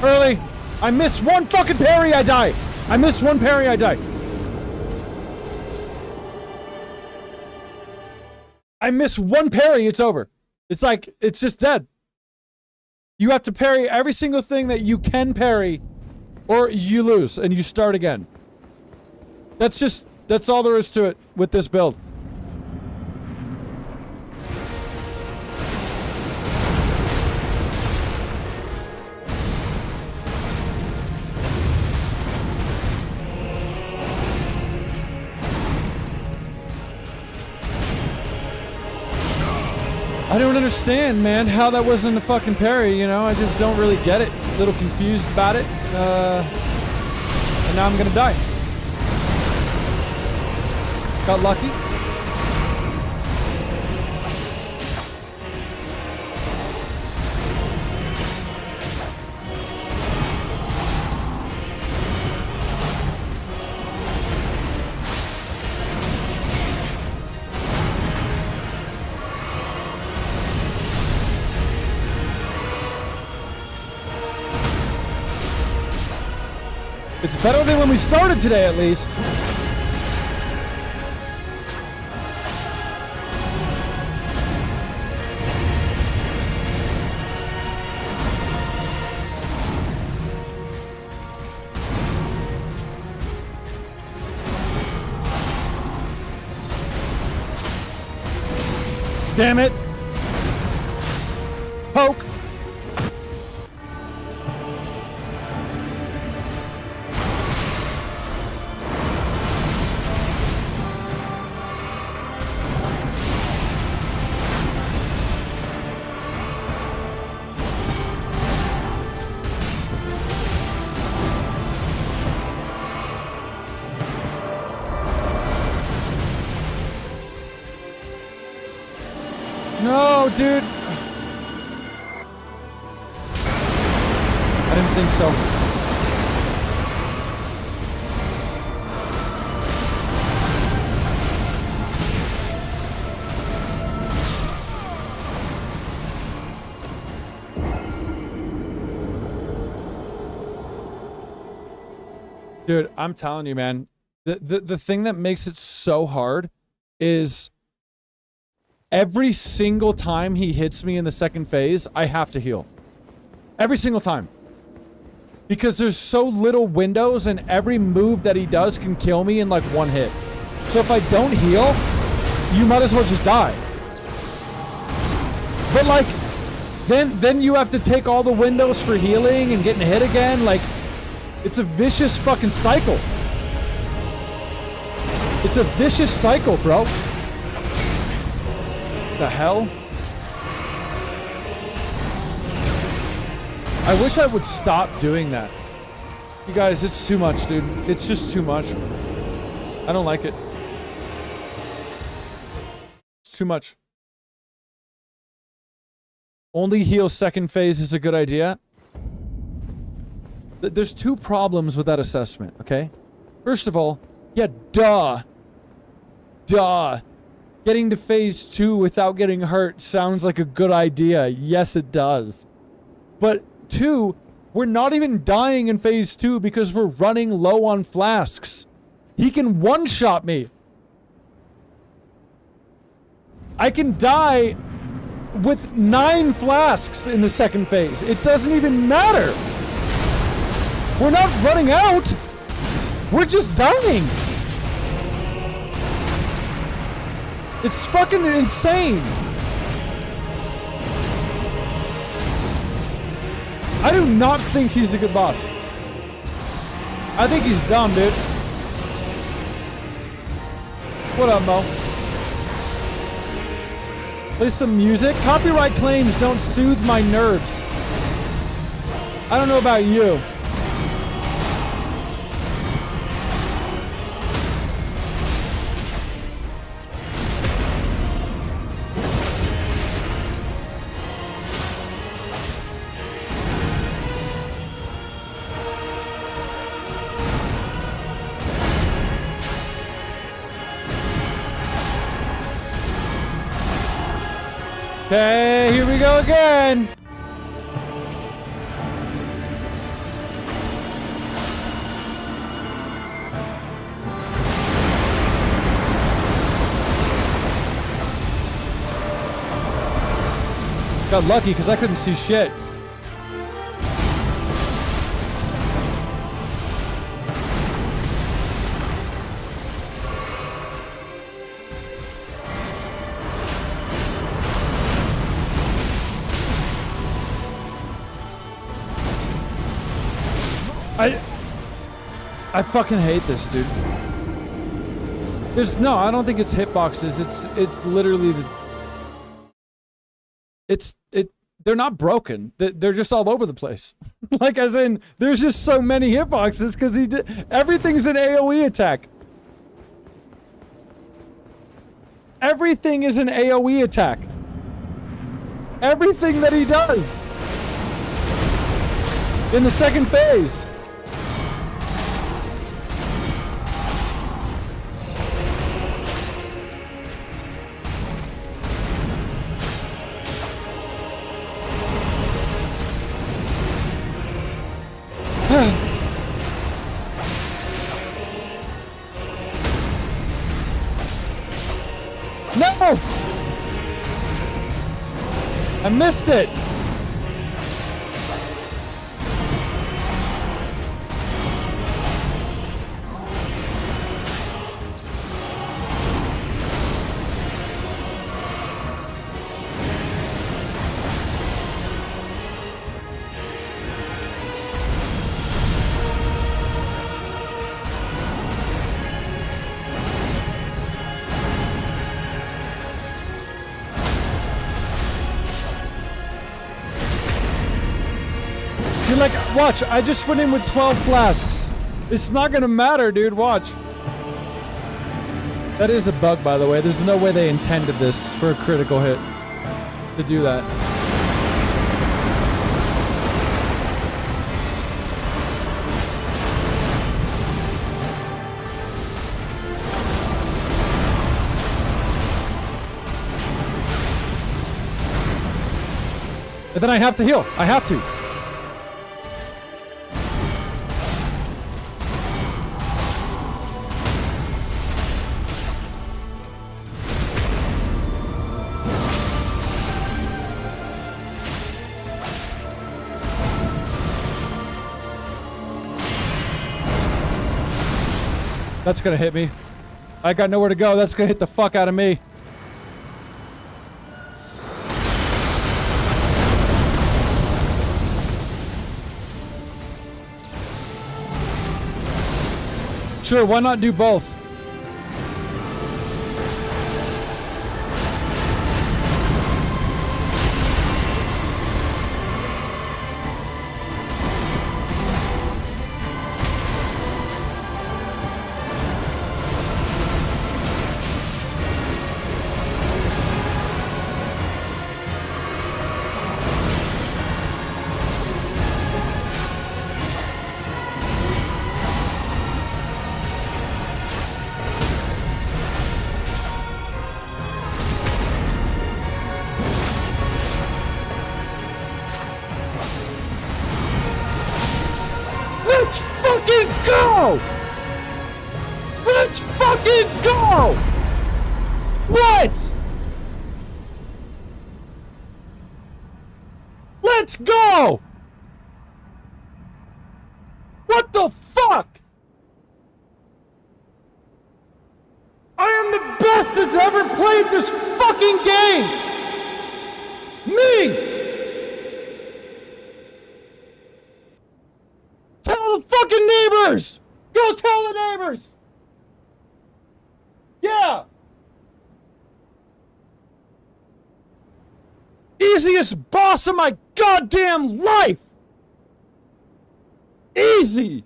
Early. I miss one fucking parry, I die. I miss one parry, I die. I miss one parry, it's over. It's like, it's just dead. You have to parry every single thing that you can parry, or you lose, and you start again. That's all there is to it with this build. I don't understand, man, how that wasn't a fucking parry, you know? I just don't really get it. A little confused about it. And now I'm gonna die. Got lucky. It's better than when we started today, at least. Damn it! Poke! No, dude! I didn't think so. Dude, I'm telling you, man. The thing that makes it so hard is every single time he hits me in the second phase, I have to heal. Every single time. Because there's so little windows and every move that he does can kill me in like one hit. So if I don't heal, you might as well just die. But like, then you have to take all the windows for healing and getting hit again. Like, it's a vicious fucking cycle. It's a vicious cycle, bro. The hell? I wish I would stop doing that. You guys, it's too much, dude. It's just too much. I don't like it. It's too much. Only heal second phase is a good idea. There's two problems with that assessment, okay? First of all, yeah, duh. Getting to phase 2 without getting hurt sounds like a good idea. Yes, it does. But 2, we're not even dying in phase 2 because we're running low on flasks. He can one-shot me. I can die with 9 flasks in the second phase. It doesn't even matter. We're not running out. We're just dying. It's fucking insane. I do not think he's a good boss. I think he's dumb, dude. What up, Mo? Play some music. Copyright claims don't soothe my nerves. I don't know about you. Okay, here we go again. Got lucky because I couldn't see shit. I fucking hate this, dude. I don't think it's hitboxes. It's literally they're not broken. They're just all over the place. Like, as in, there's just so many hitboxes because everything's an AoE attack. Everything is an AoE attack. Everything that he does in the second phase. No! I missed it! Watch, I just went in with 12 flasks. It's not gonna matter, dude. Watch. That is a bug, by the way. There's no way they intended this for a critical hit. To do that. And then I have to heal. I have to. That's gonna hit me. I got nowhere to go. That's gonna hit the fuck out of me. Sure, why not do both? Let's fucking go! Let's fucking go! What? Let's go! What the fuck? I am the best that's ever played this fucking game! Me! Tell the fucking neighbors! Go tell the neighbors! Yeah! Easiest boss of my goddamn life! Easy!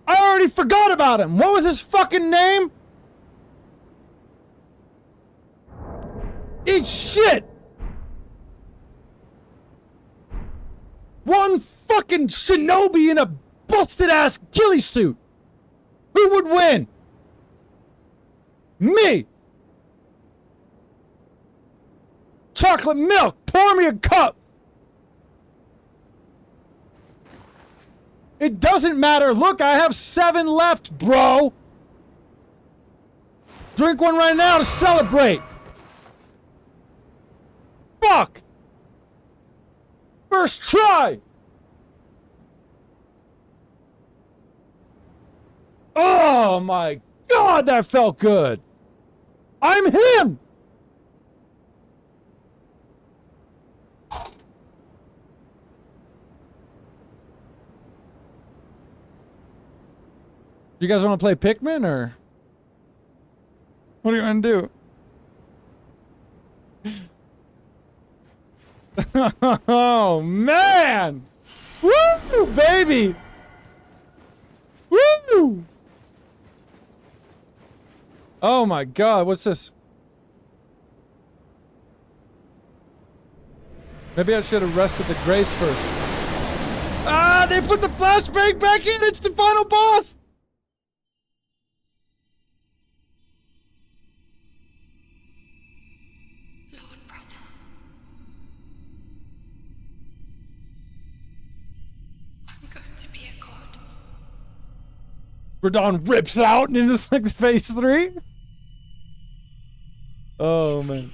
I already forgot about him! What was his fucking name? Eat shit! One fucking shinobi in a busted-ass ghillie suit! Who would win? Me! Chocolate milk! Pour me a cup! It doesn't matter. Look, I have 7 left, bro! Drink one right now to celebrate! Fuck! First try! Oh my god, that felt good! I'm him! You guys want to play Pikmin, or what are you gonna do? Oh man! Woo, baby! Woo! Oh my god, what's this? Maybe I should have rested the Grace first. Ah, they put the flashbang back in! It's the final boss! Radon rips out and it's like phase 3. Oh man.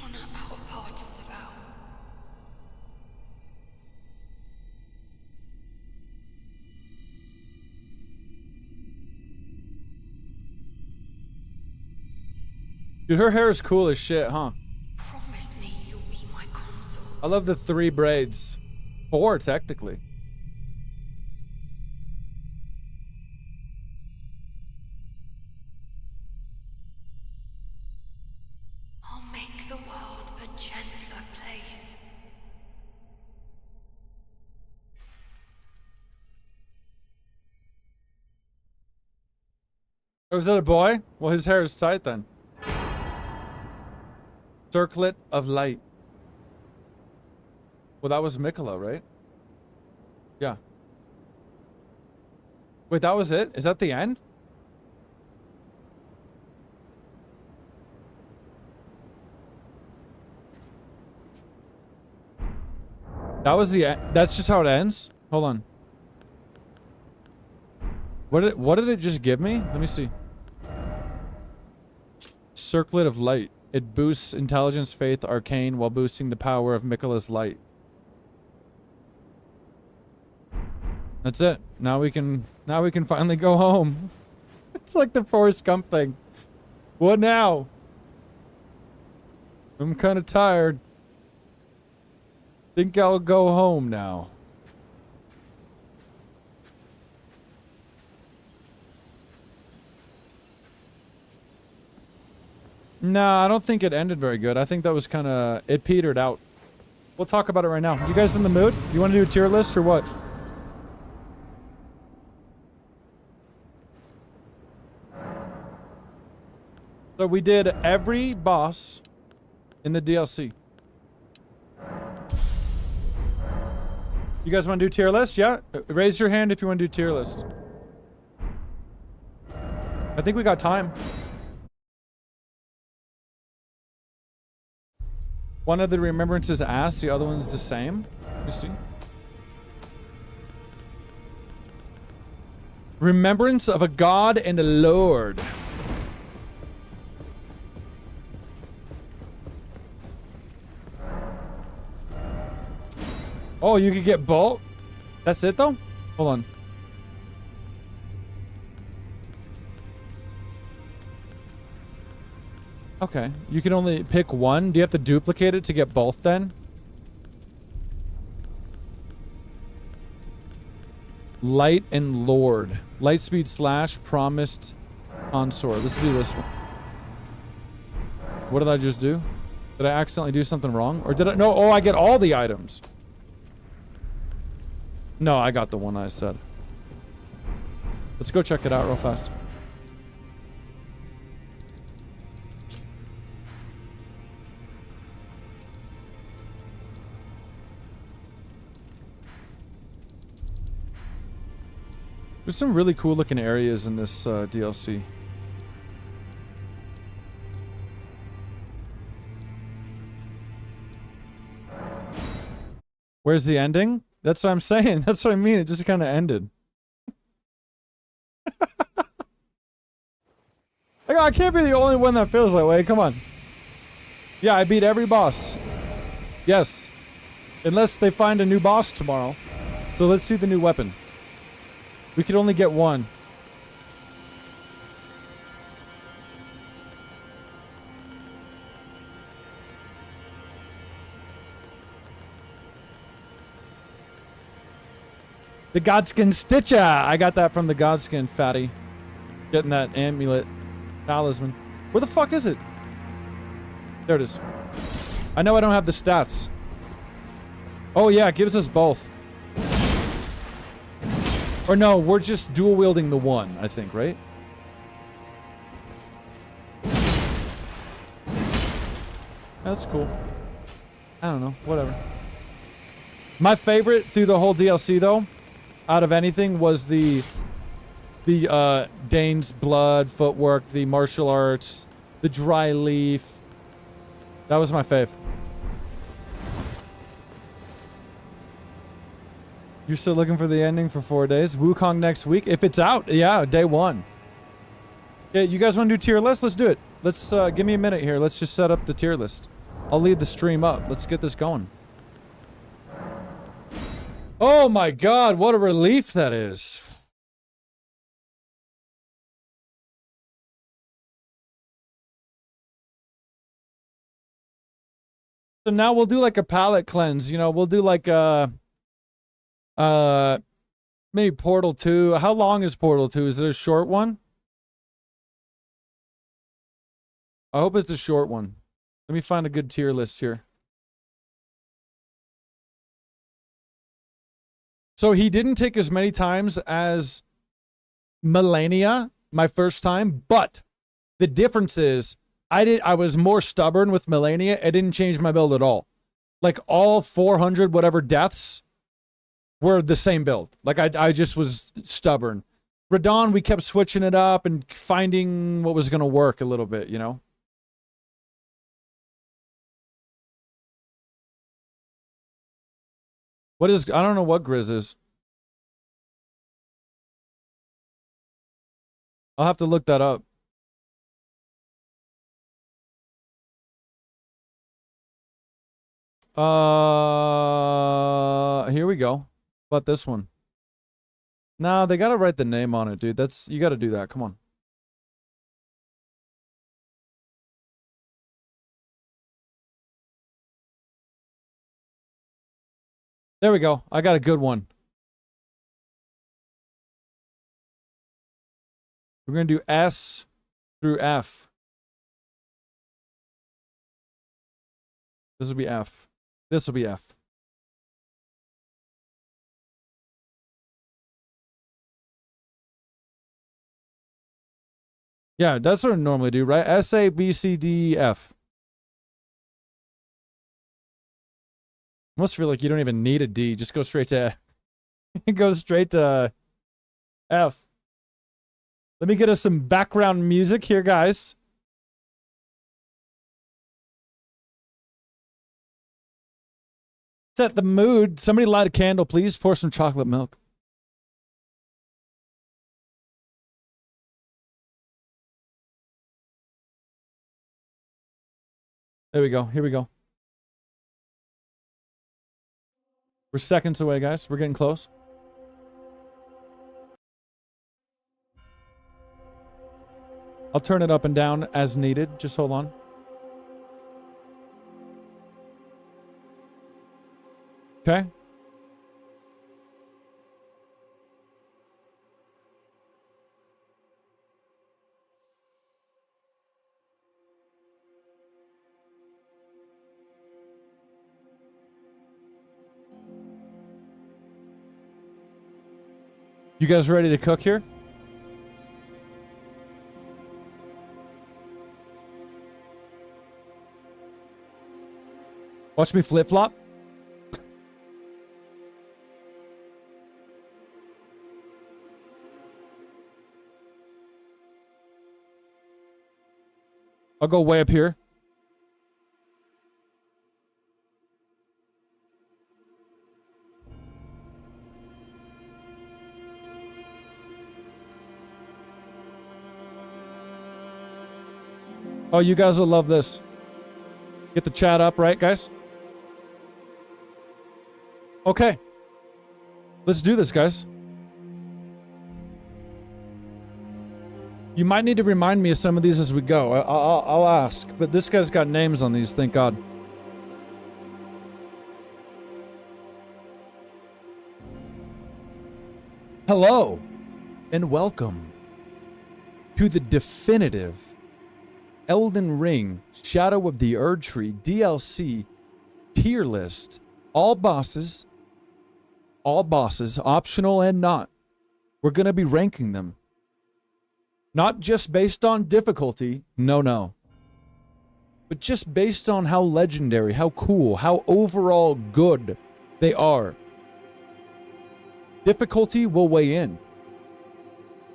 Dude, her hair is cool as shit, huh? Promise me you'll be my consort. I love the 3 braids. 4, technically. I'll make the world a gentler place. Oh, is that a boy? Well, his hair is tight then. Circlet of light. Well, that was Mikola, right? Yeah. Wait, that was it? Is that the end? That was the end. That's just how it ends? Hold on. What did it just give me? Let me see. Circlet of light. It boosts intelligence, faith, arcane while boosting the power of Mikola's light. That's it. Now we can finally go home. It's like the Forrest Gump thing. What now? I'm kind of tired. Think I'll go home now. Nah, I don't think it ended very good. I think that was kind of... It petered out. We'll talk about it right now. You guys in the mood? You want to do a tier list or what? So we did every boss in the DLC. You guys want to do tier list? Yeah? Raise your hand if you want to do tier list. I think we got time. One of the remembrances ass, the other one's the same. You see? Remembrance of a god and a lord. Oh, you could get bolt? That's it though? Hold on. Okay, you can only pick one. Do you have to duplicate it to get both then? Light and Lord. Lightspeed slash promised consort. Let's do this one. What did I just do? Did I accidentally do something wrong? Or did I? No, oh, I get all the items. No, I got the one I said. Let's go check it out real fast. There's some really cool looking areas in this DLC. Where's the ending? That's what I'm saying. That's what I mean. It just kind of ended. I can't be the only one that feels that way. Come on. Yeah, I beat every boss. Yes. Unless they find a new boss tomorrow. So let's see the new weapon. We could only get one. The Godskin Stitcher! I got that from the Godskin fatty. Getting that amulet talisman. Where the fuck is it? There it is. I know I don't have the stats. Oh yeah, it gives us both. Or no, we're just dual wielding the one, I think, right? That's cool. I don't know, whatever. My favorite through the whole DLC though, out of anything, was the Dane's blood, footwork, the martial arts, the dry leaf. That was my fave. You're still looking for the ending for 4 days? Wukong next week? If it's out, yeah, day one. Yeah, you guys want to do tier list? Let's do it. Let's, give me a minute here. Let's just set up the tier list. I'll leave the stream up. Let's get this going. Oh my god, what a relief that is. So now we'll do like a palate cleanse, you know, we'll do like maybe Portal 2. How long is Portal 2? Is it a short one? I hope it's a short one. Let me find a good tier list here. So he didn't take as many times as Melania my first time, but the difference is I was more stubborn with Melania. It didn't change my build at all. Like all 400 whatever deaths were the same build. Like I just was stubborn. Radon, we kept switching it up and finding what was going to work a little bit, you know? What is, I don't know what Grizz is. I'll have to look that up. Here we go. How about this one? Nah, they gotta write the name on it, dude. That's, you gotta do that. Come on. There we go. I got a good one. We're gonna do S through F. This will be F. This will be F. Yeah, that's what I normally do, right? S, A, B, C, D, E, F. Almost feel like you don't even need a D. Just go straight to go straight to F. Let me get us some background music here, guys. Set the mood. Somebody light a candle, please. Pour some chocolate milk. There we go. Here we go. We're seconds away, guys. We're getting close. I'll turn it up and down as needed. Just hold on. Okay. You guys ready to cook here? Watch me flip-flop. I'll go way up here. Oh, you guys will love this. Get the chat up, right, guys? Okay. Let's do this, guys. You might need to remind me of some of these as we go. I'll ask. But this guy's got names on these, thank God. Hello, and welcome to the definitive Elden Ring Shadow of the Erdtree DLC tier list. All bosses, optional and not. We're going to be ranking them. Not just based on difficulty, no. But just based on how legendary, how cool, how overall good they are. Difficulty will weigh in.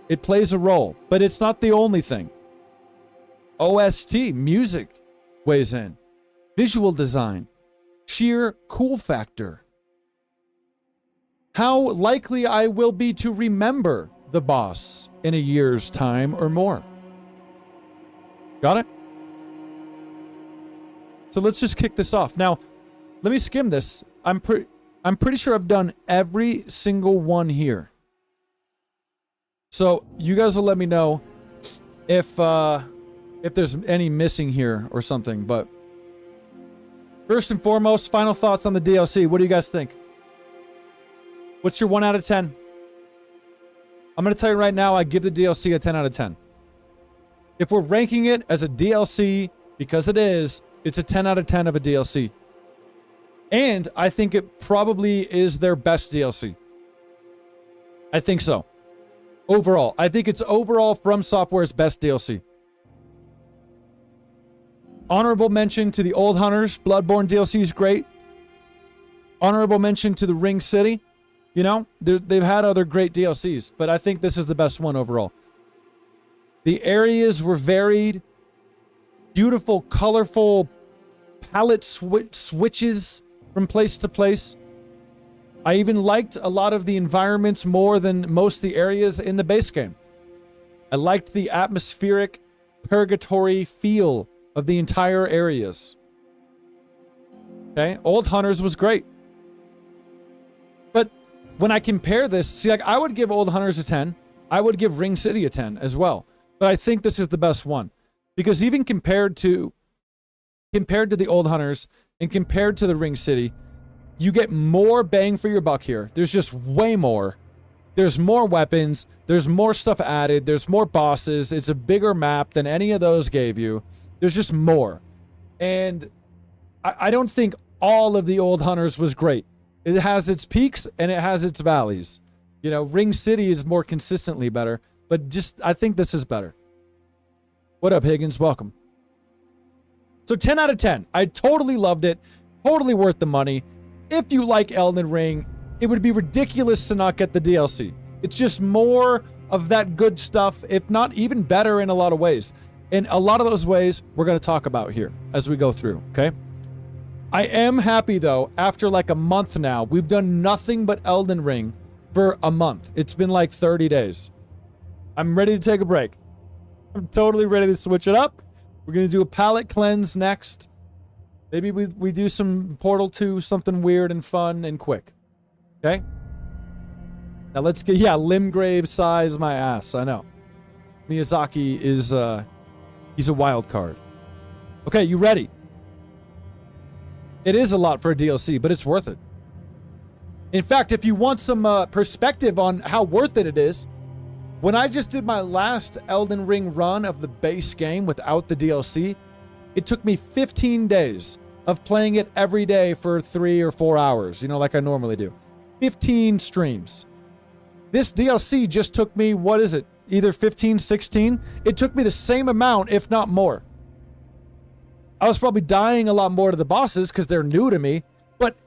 It plays a role, but it's not the only thing. OST, music, weighs in. Visual design, sheer cool factor. How likely I will be to remember the boss in a year's time or more. Got it? So let's just kick this off. Now, let me skim this. I'm pretty sure I've done every single one here. So you guys will let me know if there's any missing here or something. But first and foremost, final thoughts on the DLC. What do you guys think? What's your 1 out of 10? I'm going to tell you right now, I give the DLC a 10 out of 10. If we're ranking it as a DLC, because it is, it's a 10 out of 10 of a DLC. And I think it probably is their best DLC. I think so. Overall. I think it's overall From Software's best DLC. Honorable mention to the Old Hunters. Bloodborne DLC is great. Honorable mention to the Ring City. You know, they've had other great DLCs, but I think this is the best one overall. The areas were varied. Beautiful, colorful palette switches from place to place. I even liked a lot of the environments more than most of the areas in the base game. I liked the atmospheric purgatory feel of the entire areas. Okay, Old Hunters was great. But when I compare this, see, like, I would give Old Hunters a 10. I would give Ring City a 10 as well. But I think this is the best one. Because even compared to the Old Hunters and compared to the Ring City, you get more bang for your buck here. There's just way more. There's more weapons. There's more stuff added. There's more bosses. It's a bigger map than any of those gave you. There's just more. And I don't think all of the Old Hunters was great. It has its peaks and it has its valleys. You know, Ring City is more consistently better. But just, I think this is better. What up, Higgins? Welcome. So 10 out of 10. I totally loved it. Totally worth the money. If you like Elden Ring, it would be ridiculous to not get the DLC. It's just more of that good stuff, if not even better in a lot of ways. And a lot of those ways we're going to talk about here as we go through, okay? I am happy, though, after like a month now, we've done nothing but Elden Ring for a month. It's been like 30 days. I'm ready to take a break. I'm totally ready to switch it up. We're going to do a palate cleanse next. Maybe we do some Portal 2, something weird and fun and quick. Okay? Now let's get, yeah, Limgrave size my ass. I know. Miyazaki is, he's a wild card. Okay, you ready? It is a lot for a DLC, but it's worth it. In fact, if you want some perspective on how worth it is, when I just did my last Elden Ring run of the base game without the DLC, it took me 15 days of playing it every day for 3 or 4 hours, you know, like I normally do. 15 streams. This DLC just took me, what is it? Either 15, 16? It took me the same amount, if not more. I was probably dying a lot more to the bosses because they're new to me, but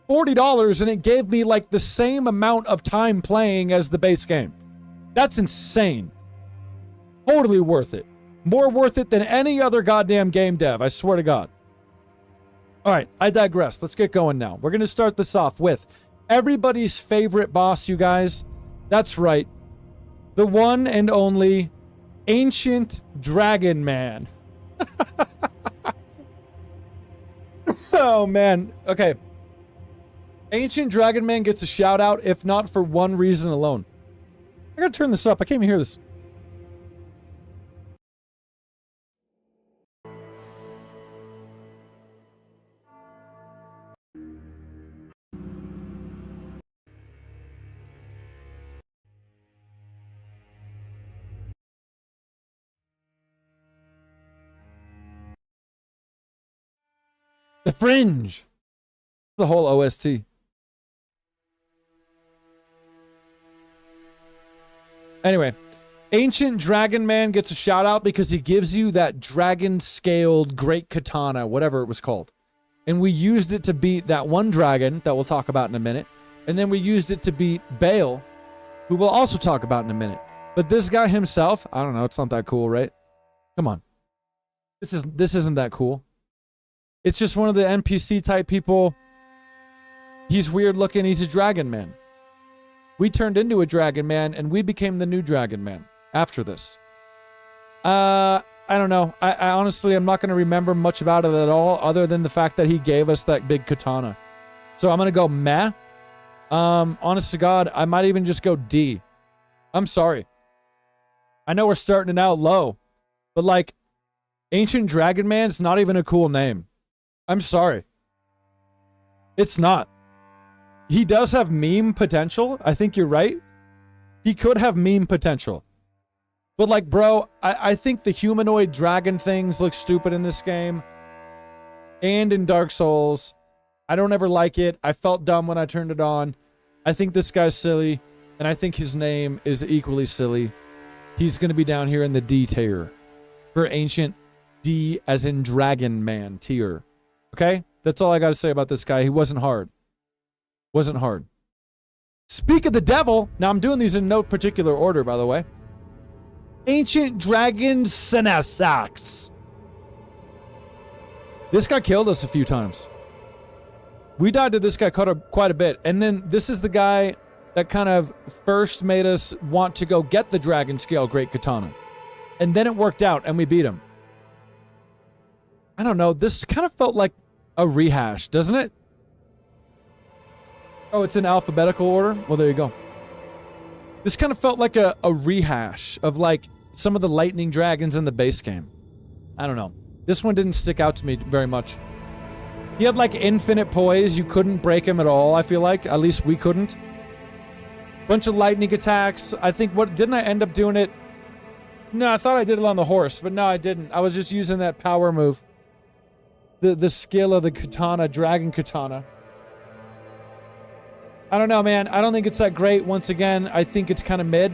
$40 and it gave me like the same amount of time playing as the base game. That's insane. Totally worth it. More worth it than any other goddamn game dev, I swear to God. Alright, I digress. Let's get going now. We're going to start this off with everybody's favorite boss, you guys. That's right. The one and only Ancient Dragon Man. Oh, man. Okay. Ancient Dragon Man gets a shout out, if not for one reason alone. I gotta turn this up. I can't even hear this. The Fringe. The whole OST. Anyway, Ancient Dragon Man gets a shout out because he gives you that dragon-scaled great katana, whatever it was called. And we used it to beat that one dragon that we'll talk about in a minute. And then we used it to beat Bale, who we'll also talk about in a minute. But this guy himself, I don't know, it's not that cool, right? Come on. This isn't that cool. It's just one of the NPC type people. He's weird looking, he's a dragon man. We turned into a dragon man and we became the new dragon man after this. I don't know. I honestly, I'm not going to remember much about it at all other than the fact that he gave us that big katana. So I'm going to go meh. Honest to God, I might even just go D. I'm sorry. I know we're starting it out low, but like Ancient Dragon Man is not even a cool name. I'm sorry. It's not. He does have meme potential. I think you're right. He could have meme potential. But like, bro, I think the humanoid dragon things look stupid in this game. And in Dark Souls. I don't ever like it. I felt dumb when I turned it on. I think this guy's silly. And I think his name is equally silly. He's going to be down here in the D tier. For ancient D as in Dragon Man tier. Okay? That's all I got to say about this guy. He wasn't hard. Wasn't hard. Speak of the devil. Now, I'm doing these in no particular order, by the way. Ancient Dragon Senesax. This guy killed us a few times. We died to this guy quite a bit. And then this is the guy that kind of first made us want to go get the Dragon Scale Great Katana. And then it worked out and we beat him. I don't know. This kind of felt like a rehash, doesn't it? Oh, it's in alphabetical order? Well, there you go. This kind of felt like a rehash of like some of the lightning dragons in the base game. I don't know. This one didn't stick out to me very much. He had like infinite poise. You couldn't break him at all, I feel like. At least we couldn't. Bunch of lightning attacks. I think didn't I end up doing it? No, I thought I did it on the horse, but no, I didn't. I was just using that power move. The skill of the katana, dragon katana. I don't know, man. I don't think it's that great. Once again, I think it's kind of mid.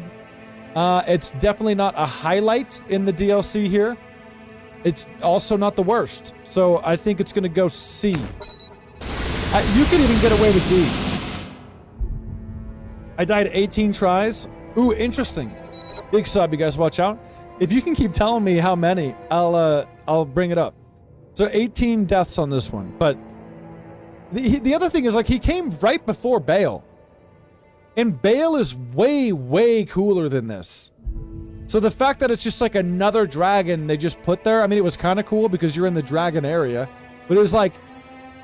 It's definitely not a highlight in the DLC here. It's also not the worst. So I think it's going to go C. You can even get away with D. I died 18 tries. Ooh, interesting. Big sub, you guys watch out. If you can keep telling me how many, I'll bring it up. So 18 deaths on this one. But the other thing is, like, he came right before Bale. And Bale is way, way cooler than this. So the fact that it's just like another dragon they just put there, I mean, it was kind of cool because you're in the dragon area. But it was like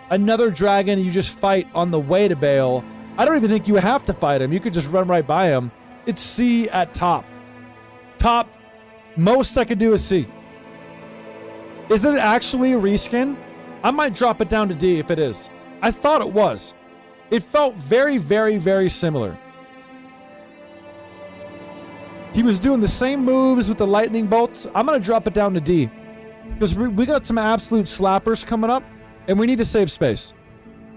another dragon you just fight on the way to Bale. I don't even think you have to fight him. You could just run right by him. It's C at top. Top. Most I could do is C. Is it actually a reskin? I might drop it down to D if it is. I thought it was. It felt very, very, very similar. He was doing the same moves with the lightning bolts. I'm going to drop it down to D. Because we got some absolute slappers coming up. And we need to save space.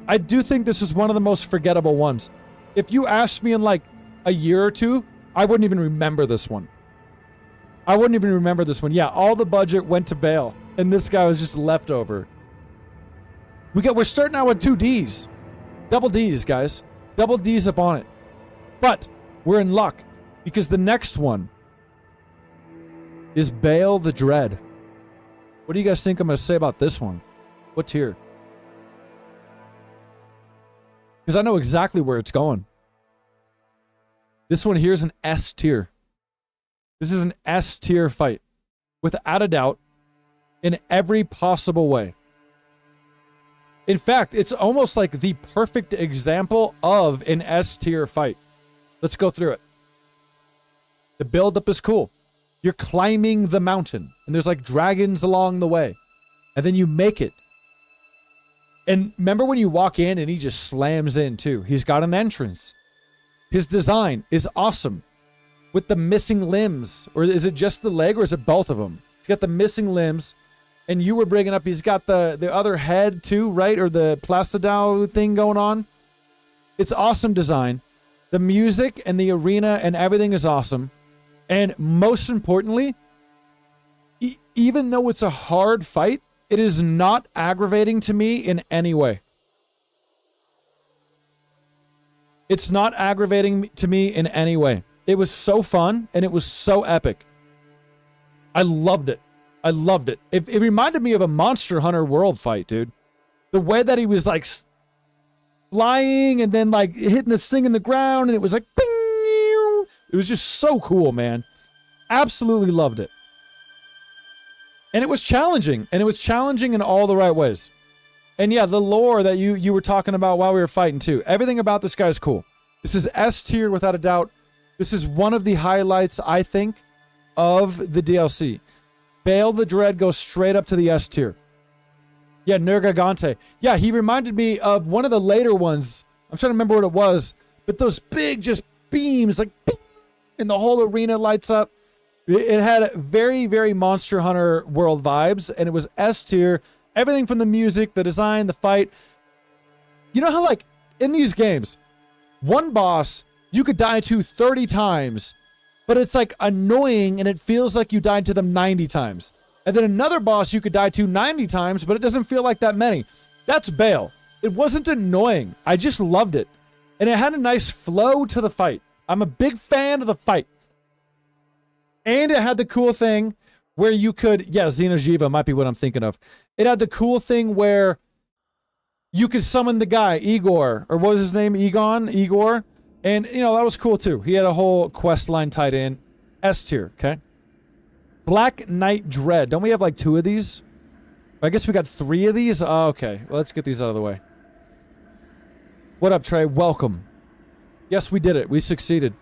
I do think this is one of the most forgettable ones. If you asked me in like a year or two, I wouldn't even remember this one. I wouldn't even remember this one. Yeah, all the budget went to Bale. And this guy was just leftover. We're starting out with 2 Ds. Double Ds, guys. Double Ds up on it. But we're in luck. Because the next one is Bale the Dread. What do you guys think I'm going to say about this one? What tier? Because I know exactly where it's going. This one here is an S tier. This is an S tier fight. Without a doubt. In every possible way. In fact, it's almost like the perfect example of an S tier fight. Let's go through it. The build-up is cool. You're climbing the mountain. And there's like dragons along the way. And then you make it. And remember when you walk in and he just slams in too. He's got an entrance. His design is awesome. With the missing limbs. Or is it just the leg or is it both of them? He's got the missing limbs. And you were bringing up, he's got the other head too, right? Or the Placido thing going on. It's awesome design. The music and the arena and everything is awesome. And most importantly, even though it's a hard fight, it is not aggravating to me in any way. It's not aggravating to me in any way. It was so fun and it was so epic. I loved it. I loved it. It reminded me of a Monster Hunter World fight, dude. The way that he was like flying and then like hitting this thing in the ground and it was like bing. It was just so cool, man. Absolutely loved it. And it was challenging. And it was challenging in all the right ways. And yeah, the lore that you were talking about while we were fighting too. Everything about this guy is cool. This is S tier without a doubt. This is one of the highlights, I think, of the DLC. Bale the Dread goes straight up to the S tier. Yeah, Nergigante. Yeah, he reminded me of one of the later ones. I'm trying to remember what it was. But those big just beams, like, and the whole arena lights up. It had very, very Monster Hunter World vibes, and it was S tier. Everything from the music, the design, the fight. You know how, like, in these games, one boss you could die to 30 times, but it's like annoying and it feels like you died to them 90 times. And then another boss you could die to 90 times, but it doesn't feel like that many. That's Bale. It wasn't annoying. I just loved it. And it had a nice flow to the fight. I'm a big fan of the fight. And it had the cool thing where you could, yeah, Xeno'jiva might be what I'm thinking of. It had the cool thing where you could summon the guy, Igor, or what was his name? Igor. And, you know, that was cool too. He had a whole quest line tied in. S tier, okay? Black Knight Dread. Don't we have like 2 of these? I guess we got 3 of these? Oh, okay. Well, let's get these out of the way. What up, Trey? Welcome. Yes, we did it. We succeeded.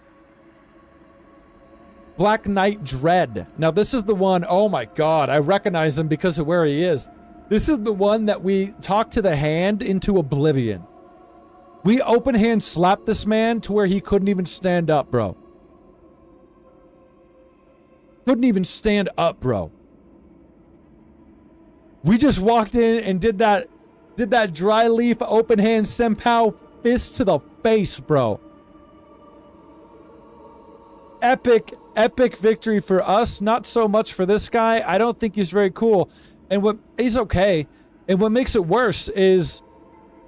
Black Knight Dread. Now, this is the one, oh my god, I recognize him because of where he is. This is the one that we talked to the hand into oblivion. We open hand slapped this man to where he couldn't even stand up, bro. Couldn't even stand up, bro. We just walked in and did that dry leaf open hand senpou fist to the face, bro. Epic victory for us. Not so much for this guy. I don't think he's very cool. And he's okay. And what makes it worse is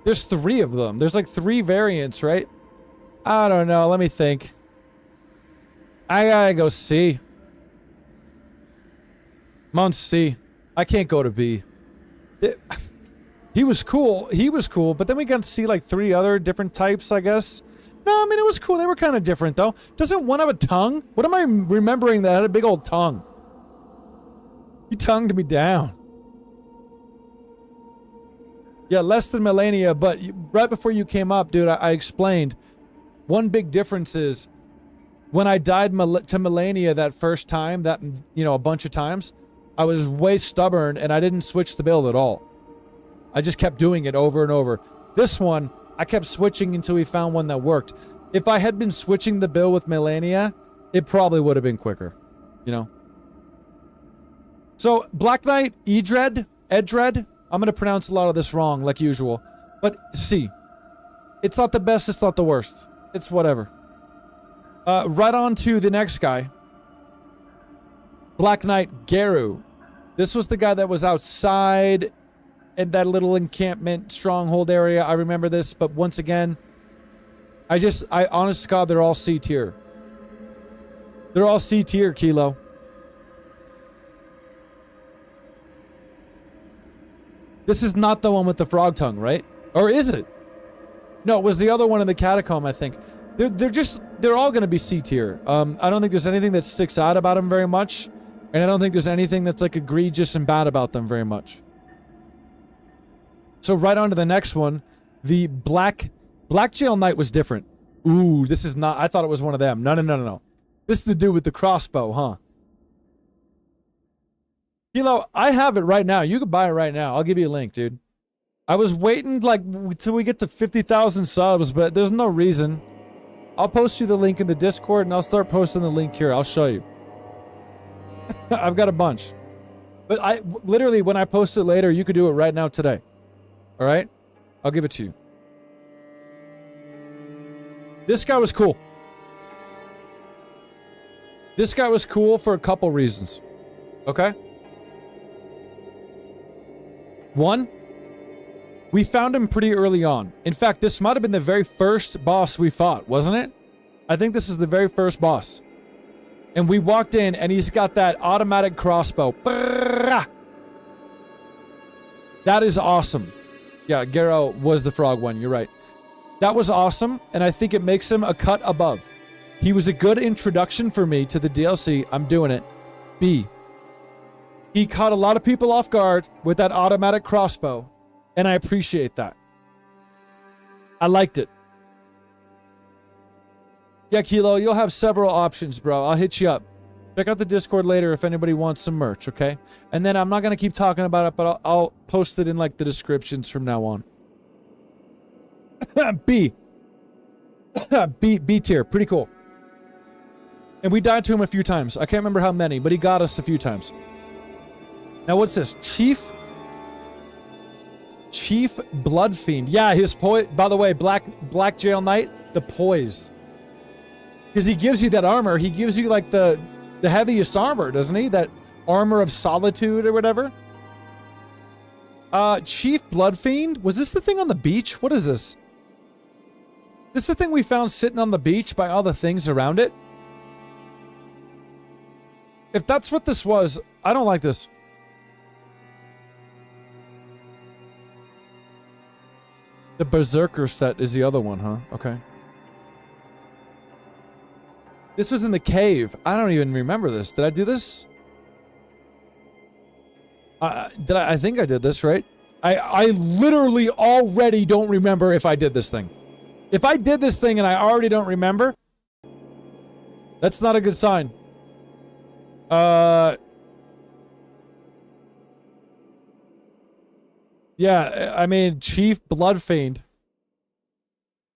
there's 3 of them. There's like 3 variants, right? I don't know. Let me think. I gotta go C. I'm on C. I can't go to B. He was cool. He was cool. But then we got to see like 3 other different types, I guess. No, I mean, it was cool. They were kind of different, though. Doesn't one have a tongue? What am I remembering that had a big old tongue? He tongued me down. Yeah, less than millennia, but right before you came up, dude, I explained. One big difference is when I died to millennia that first time, that, you know, a bunch of times, I was way stubborn and I didn't switch the build at all. I just kept doing it over and over. This one, I kept switching until we found one that worked. If I had been switching the build with millennia, it probably would have been quicker, you know? So, Black Knight, Edred, I'm going to pronounce a lot of this wrong, like usual. But, C. It's not the best, it's not the worst. It's whatever. Right on to the next guy. Black Knight, Geru. This was the guy that was outside in that little encampment stronghold area. I remember this, but once again, I honest to God, they're all C tier. They're all C tier, Kilo. This is not the one with the frog tongue, right? Or is it? No, it was the other one in the catacomb, I think. They're all gonna be C tier. I don't think there's anything that sticks out about them very much. And I don't think there's anything that's like egregious and bad about them very much. So right on to the next one. The Black Jail Knight was different. Ooh, this is not... I thought it was one of them. No. This is the dude with the crossbow, huh? Kilo, I have it right now. You can buy it right now. I'll give you a link, dude. I was waiting like till we get to 50,000 subs, but there's no reason. I'll post you the link in the Discord and I'll start posting the link here. I'll show you. I've got a bunch. But literally, when I post it later, you could do it right now today. All right? I'll give it to you. This guy was cool. This guy was cool for a couple reasons. Okay? One, we found him pretty early on. In fact, this might have been the very first boss we fought, wasn't it? I think this is the very first boss. And we walked in, and he's got that automatic crossbow. That is awesome. Yeah, Garo was the frog one. You're right. That was awesome, and I think it makes him a cut above. He was a good introduction for me to the DLC. I'm doing it. B. He caught a lot of people off guard with that automatic crossbow, and I appreciate that. I liked it. Yeah, Kilo, you'll have several options, bro. I'll hit you up. Check out the Discord later if anybody wants some merch, okay? And then I'm not going to keep talking about it, but I'll post it in, like, the descriptions from now on. B. B tier. Pretty cool. And we died to him a few times. I can't remember how many, but he got us a few times. Now, what's this? Chief Blood Fiend. Yeah, his by the way, Black Jail Knight, the poise. Because he gives you that armor. He gives you like the heaviest armor, doesn't he? That armor of solitude or whatever. Chief Bloodfiend? Was this the thing on the beach? What is this? This is the thing we found sitting on the beach by all the things around it? If that's what this was, I don't like this. The Berserker set is the other one, huh? Okay. This was in the cave. I don't even remember this. Did I do this? I think I did this, right? I literally already don't remember if I did this thing. If I did this thing and I already don't remember, that's not a good sign. Yeah, I mean, Chief Bloodfiend.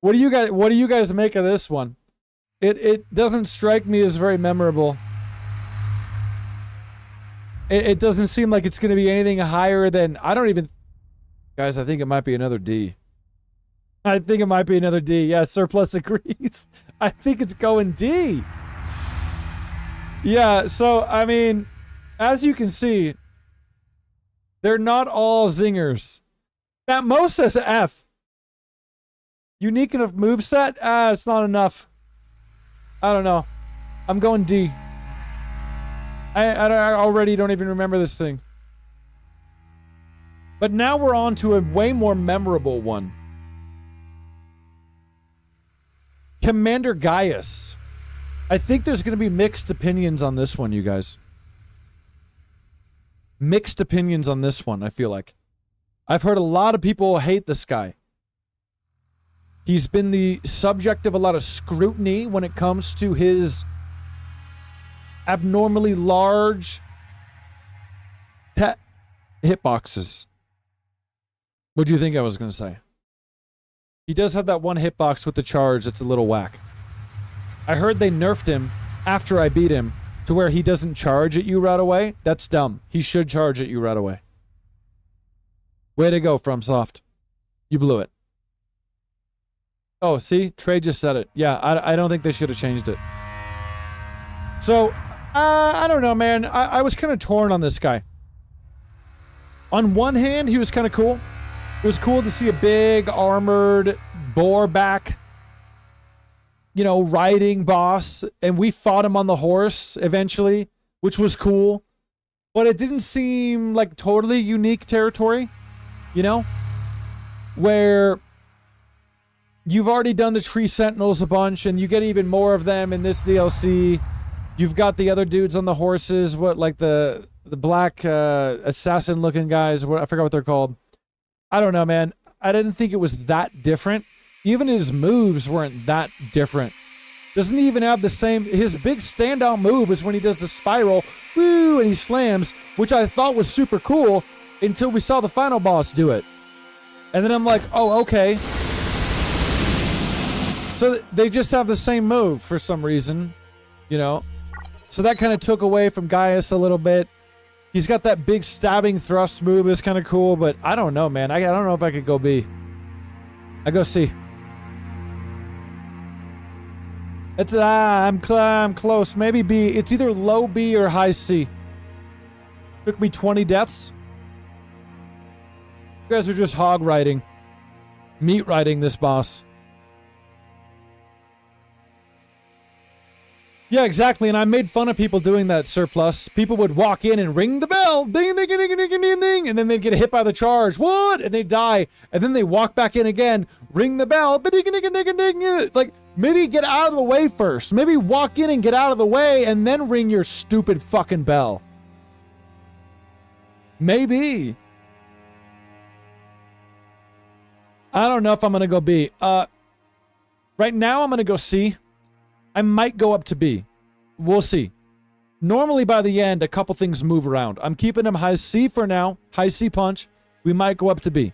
What do you guys make of this one? It doesn't strike me as very memorable. It doesn't seem like it's going to be anything higher than, I don't even, guys, I think it might be another D. I think it might be another D. Yeah, Surplus agrees. I think it's going D. Yeah, so, I mean, as you can see, they're not all zingers. That Mo says F. Unique enough moveset? It's not enough. I don't know. I'm going D. I already don't even remember this thing. But now we're on to a way more memorable one. Commander Gaius. I think there's going to be mixed opinions on this one, you guys. Mixed opinions on this one, I feel like. I've heard a lot of people hate this guy. He's been the subject of a lot of scrutiny when it comes to his abnormally large hitboxes. What do you think I was going to say? He does have that one hitbox with the charge that's a little whack. I heard they nerfed him after I beat him to where he doesn't charge at you right away. That's dumb. He should charge at you right away. Way to go, FromSoft. You blew it. Oh, see? Trey just said it. Yeah, I don't think they should have changed it. So, I don't know, man. I was kind of torn on this guy. On one hand, he was kind of cool. It was cool to see a big, armored, boar-back, you know, riding boss. And we fought him on the horse, eventually, which was cool. But it didn't seem like totally unique territory, you know? Where you've already done the Tree Sentinels a bunch, and you get even more of them in this DLC. You've got the other dudes on the horses, what, like the black assassin-looking guys. I forgot what they're called. I don't know, man. I didn't think it was that different. Even his moves weren't that different. Doesn't he even have the same... His big standout move is when he does the spiral, woo, and he slams, which I thought was super cool until we saw the final boss do it. And then I'm like, oh, okay. So they just have the same move for some reason, you know? So that kind of took away from Gaius a little bit. He's got that big stabbing thrust move. It's kind of cool, but I don't know, man. I don't know if I could go B. I go C. It's I'm close. Maybe B. It's either low B or high C. Took me 20 deaths. You guys are just hog riding. Meat riding this boss. Yeah, exactly, and I made fun of people doing that, Surplus. People would walk in and ring the bell, ding, ding, ding, ding, ding, ding, ding, and then they'd get hit by the charge, what? And they'd die, and then they walk back in again, ring the bell, ding, ding, ding, ding, ding. Like, maybe get out of the way first. Maybe walk in and get out of the way, and then ring your stupid fucking bell. Maybe. I don't know if I'm gonna go B. Right now, I'm gonna go C. I might go up to B. We'll see. Normally by the end, a couple things move around. I'm keeping him high C for now. High C punch. We might go up to B.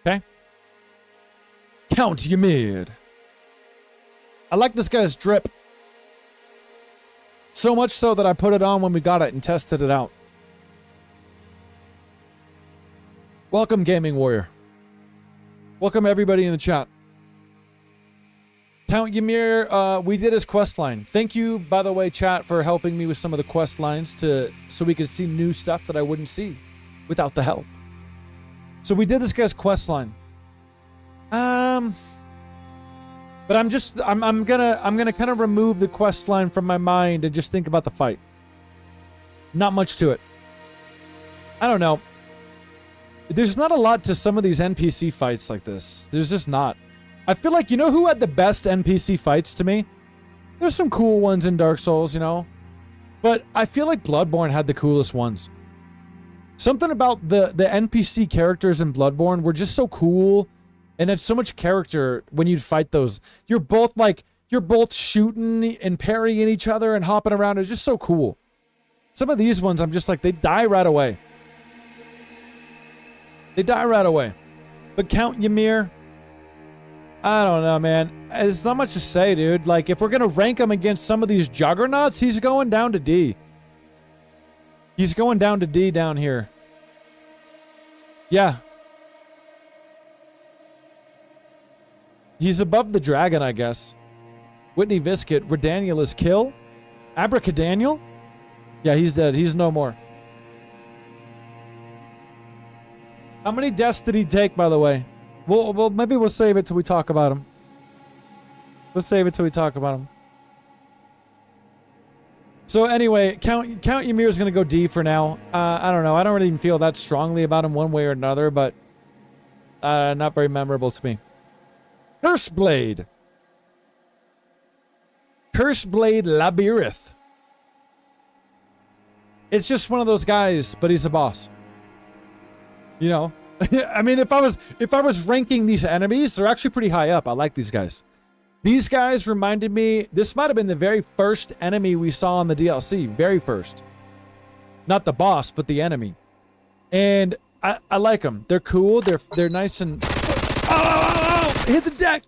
Okay? Count Ymir. I like this guy's drip. So much so that I put it on when we got it and tested it out. Welcome, Gaming Warrior. Welcome everybody in the chat. Count Ymir, we did his quest line. Thank you, by the way, chat, for helping me with some of the quest lines so we could see new stuff that I wouldn't see without the help. So we did this guy's quest line. But I'm gonna kind of remove the quest line from my mind and just think about the fight. Not much to it. I don't know. There's not a lot to some of these NPC fights like this. There's just not. I feel like, you know who had the best NPC fights to me? There's some cool ones in Dark Souls, you know? But I feel like Bloodborne had the coolest ones. Something about the NPC characters in Bloodborne were just so cool. And had so much character when you'd fight those. You're both shooting and parrying each other and hopping around. It's just so cool. Some of these ones, I'm just like, they die right away. They die right away. But Count Ymir, I don't know, man. There's not much to say, dude. Like, if we're going to rank him against some of these juggernauts, he's going down to D. He's going down to D down here. Yeah. He's above the dragon, I guess. Whitney Viscott, Redaniel kill. Abracadaniel? Yeah, he's dead. He's no more. How many deaths did he take, by the way? Well, maybe we'll save it till we talk about him. We'll save it till we talk about him. So anyway, Count Ymir is going to go D for now. I don't know. I don't really even feel that strongly about him one way or another, but not very memorable to me. Curseblade. Curseblade Labyrinth. It's just one of those guys, but he's a boss. You know? I mean, if I was ranking these enemies, they're actually pretty high up. I like these guys. These guys reminded me, this might have been the very first enemy we saw on the DLC. Very first. Not the boss, but the enemy. And I like them. They're cool. They're nice and... Oh! Hit the deck!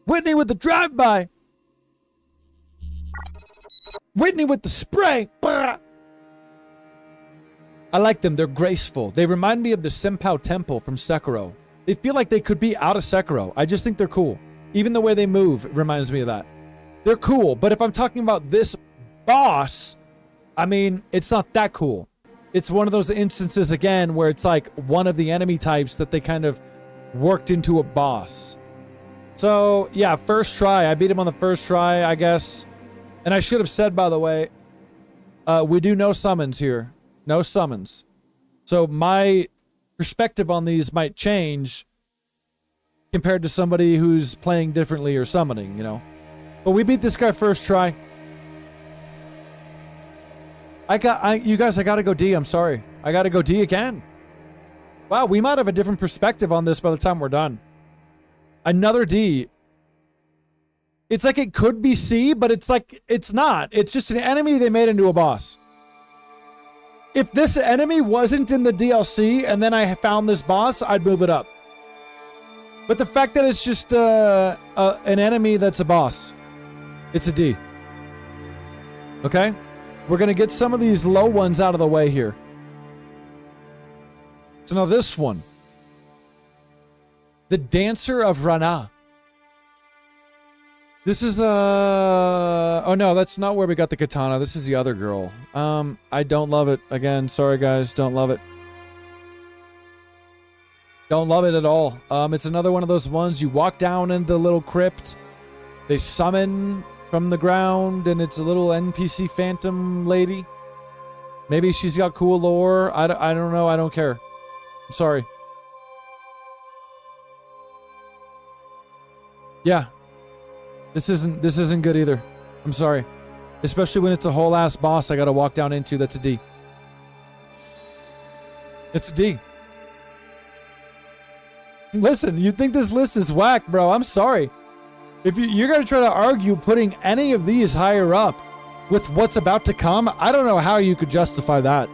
Whitney with the drive-by! Whitney with the spray! Bah! I like them. They're graceful. They remind me of the Senpou Temple from Sekiro. They feel like they could be out of Sekiro. I just think they're cool. Even the way they move reminds me of that. They're cool, but if I'm talking about this boss, I mean, it's not that cool. It's one of those instances, again, where it's like one of the enemy types that they kind of worked into a boss. So, yeah, first try. I beat him on the first try, I guess. And I should have said, by the way, we do no summons here. No summons. So my perspective on these might change compared to somebody who's playing differently or summoning, you know. But we beat this guy first try. You guys, I gotta go D. I'm sorry. I gotta go D again. Wow, we might have a different perspective on this by the time we're done. Another D. It's like it could be C, but it's like, it's not. It's just an enemy they made into a boss. If this enemy wasn't in the DLC and then I found this boss, I'd move it up. But the fact that it's just an enemy that's a boss, it's a D. Okay? We're going to get some of these low ones out of the way here. So now this one. The Dancer of Rana. This is the... Oh no, that's not where we got the katana. This is the other girl. I don't love it. Again, sorry guys, don't love it. Don't love it at all. It's another one of those ones you walk down into the little crypt. They summon from the ground, and it's a little NPC phantom lady. Maybe she's got cool lore. I don't know. I don't care. I'm sorry. Yeah. This isn't good either. I'm sorry. Especially when it's a whole ass boss I gotta walk down into. That's a D. It's a D. Listen, you think this list is whack, bro. I'm sorry. If you're gonna try to argue putting any of these higher up with what's about to come, I don't know how you could justify that.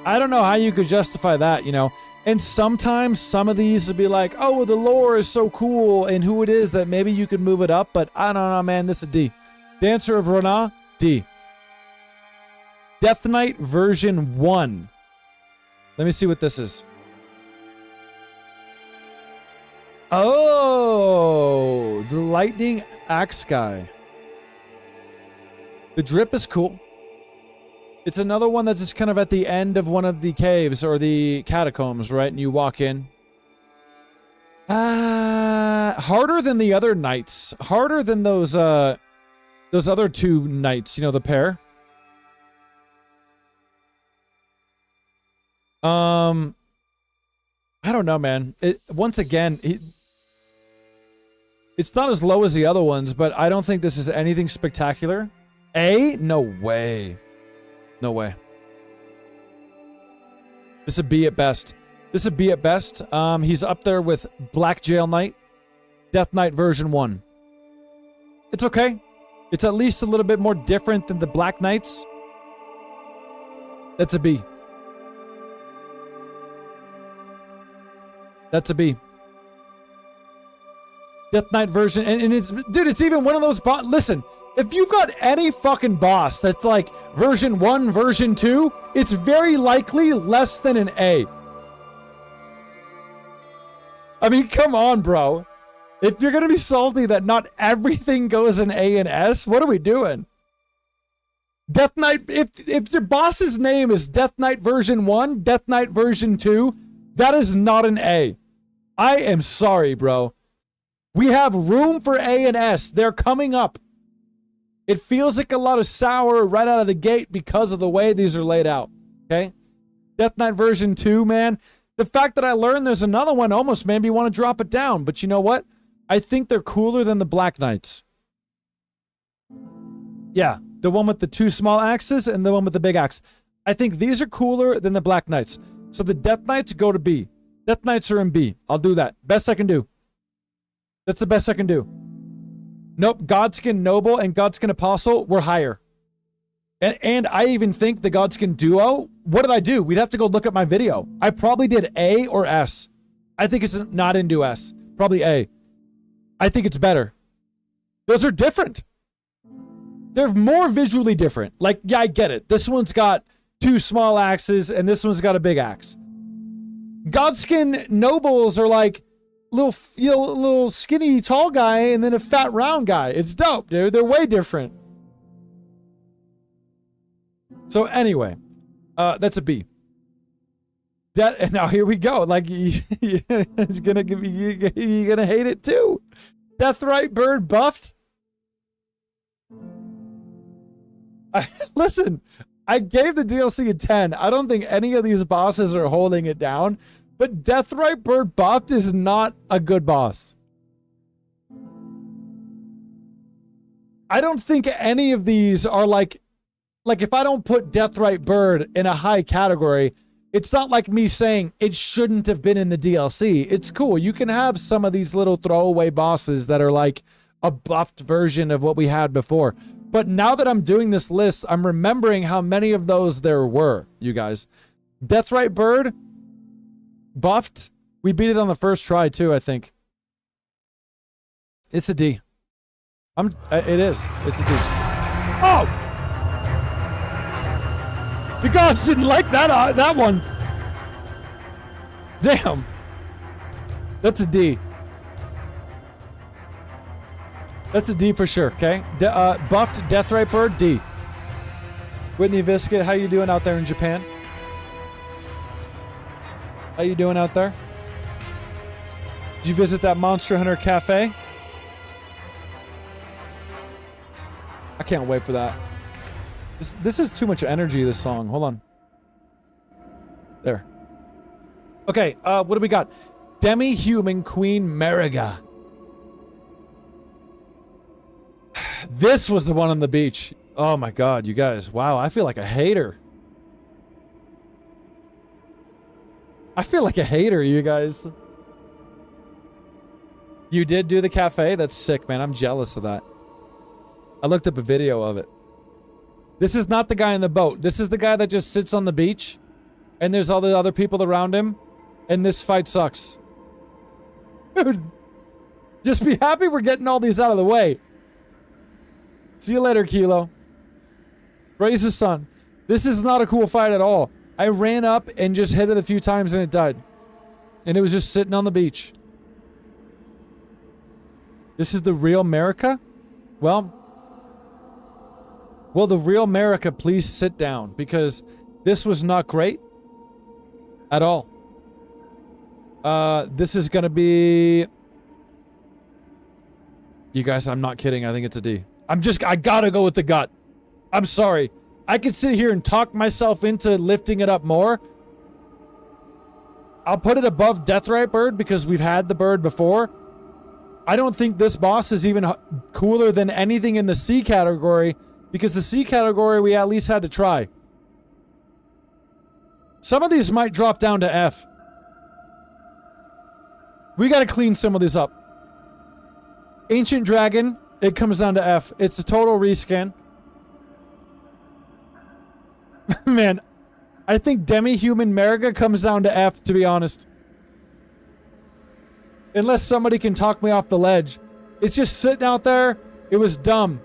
I don't know how you could justify that, you know. And sometimes some of these would be like, oh, the lore is so cool and who it is that maybe you could move it up, but I don't know, man. This is a D. Dancer of Rana, D. Death Knight version 1. Let me see what this is. Oh, the lightning axe guy. The drip is cool. It's another one that's just kind of at the end of one of the caves or the catacombs, right? And you walk in. Harder than the other knights. Harder than those other two knights, you know, the pair. I don't know, man. Once again, it's not as low as the other ones, but I don't think this is anything spectacular. A? No way. No way. This would be at best. This would be at best. He's up there with Black Jail Knight, Death Knight version 1. It's okay. It's at least a little bit more different than the Black Knights. That's a B. That's a B. Death Knight version, and it's, dude, it's even one of those listen, if you've got any fucking boss that's like version 1, version 2, it's very likely less than an A. I mean, come on, bro. If you're gonna be salty that not everything goes in A and S, what are we doing? Death Knight, if your boss's name is Death Knight version 1, Death Knight version 2, that is not an A. I am sorry, bro. We have room for A and S. They're coming up. It feels like a lot of sour right out of the gate because of the way these are laid out. Okay? Death Knight version 2, man. The fact that I learned there's another one almost made me want to drop it down. But you know what? I think they're cooler than the Black Knights. Yeah, the one with the 2 small axes and the one with the big axe. I think these are cooler than the Black Knights. So the Death Knights go to B. Death Knights are in B. I'll do that. Best I can do. That's the best I can do. Nope, Godskin Noble and Godskin Apostle were higher. And I even think the Godskin Duo, what did I do? We'd have to go look at my video. I probably did A or S. I think it's not into S. Probably A. I think it's better. Those are different. They're more visually different. Like, yeah, I get it. This one's got 2 small axes and this one's got a big axe. Godskin Nobles are like little skinny tall guy and then a fat round guy. It's dope, dude. They're way different. So anyway, that's a B. And now here we go. Like, it's gonna give you're gonna hate it too. Deathrite Bird buffed. Listen, I gave the DLC a 10. I don't think any of these bosses are holding it down, but Deathrite Bird buffed is not a good boss. I don't think any of these are like if I don't put Deathrite Bird in a high category, it's not like me saying it shouldn't have been in the DLC. It's cool. You can have some of these little throwaway bosses that are like a buffed version of what we had before. But now that I'm doing this list, I'm remembering how many of those there were, you guys. Deathrite Bird, buffed. We beat it on the first try too, I think. It's a D. It is. It's a D. Oh! The gods didn't like that one. Damn. That's a D. That's a D for sure, okay? Buffed Deathrite Bird, D. Whitney Viscott, how you doing out there in Japan? How you doing out there? Did you visit that Monster Hunter Cafe? I can't wait for that. This is too much energy, this song. Hold on. There. Okay, what do we got? Demi-Human Queen Mariga. This was the one on the beach. Oh my god, you guys. Wow, I feel like a hater. I feel like a hater, you guys. You did do the cafe? That's sick, man. I'm jealous of that. I looked up a video of it. This is not the guy in the boat. This is the guy that just sits on the beach, and there's all the other people around him, and this fight sucks. Dude, just be happy we're getting all these out of the way. See you later, Kilo. Praise the sun. This is not a cool fight at all. I ran up and just hit it a few times and it died. And it was just sitting on the beach. This is the real America? Well, the real America, please sit down, because this was not great at all. This is gonna be... You guys, I'm not kidding. I think it's a D. I gotta go with the gut. I'm sorry. I could sit here and talk myself into lifting it up more. I'll put it above Deathrite Bird because we've had the bird before. I don't think this boss is even cooler than anything in the C category, because the C category we at least had to try. Some of these might drop down to F. We gotta clean some of these up. Ancient Dragon, it comes down to F. It's a total rescan. Man, I think Demi-Human Merga comes down to F, to be honest. Unless somebody can talk me off the ledge. It's just sitting out there. It was dumb.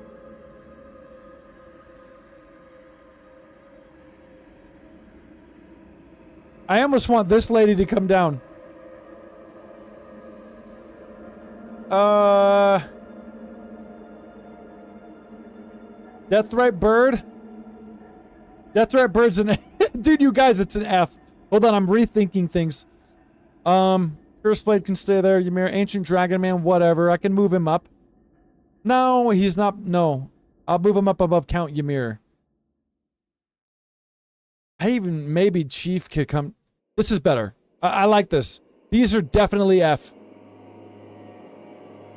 I almost want this lady to come down. Deathrite Bird? Deathrite Bird's an... Dude, you guys, it's an F. Hold on, I'm rethinking things. Curse Blade can stay there. Ymir, Ancient Dragon Man, whatever. I can move him up. No, he's not... No. I'll move him up above Count Ymir. I even... Maybe Chief could come... This is better. I like this. These are definitely F.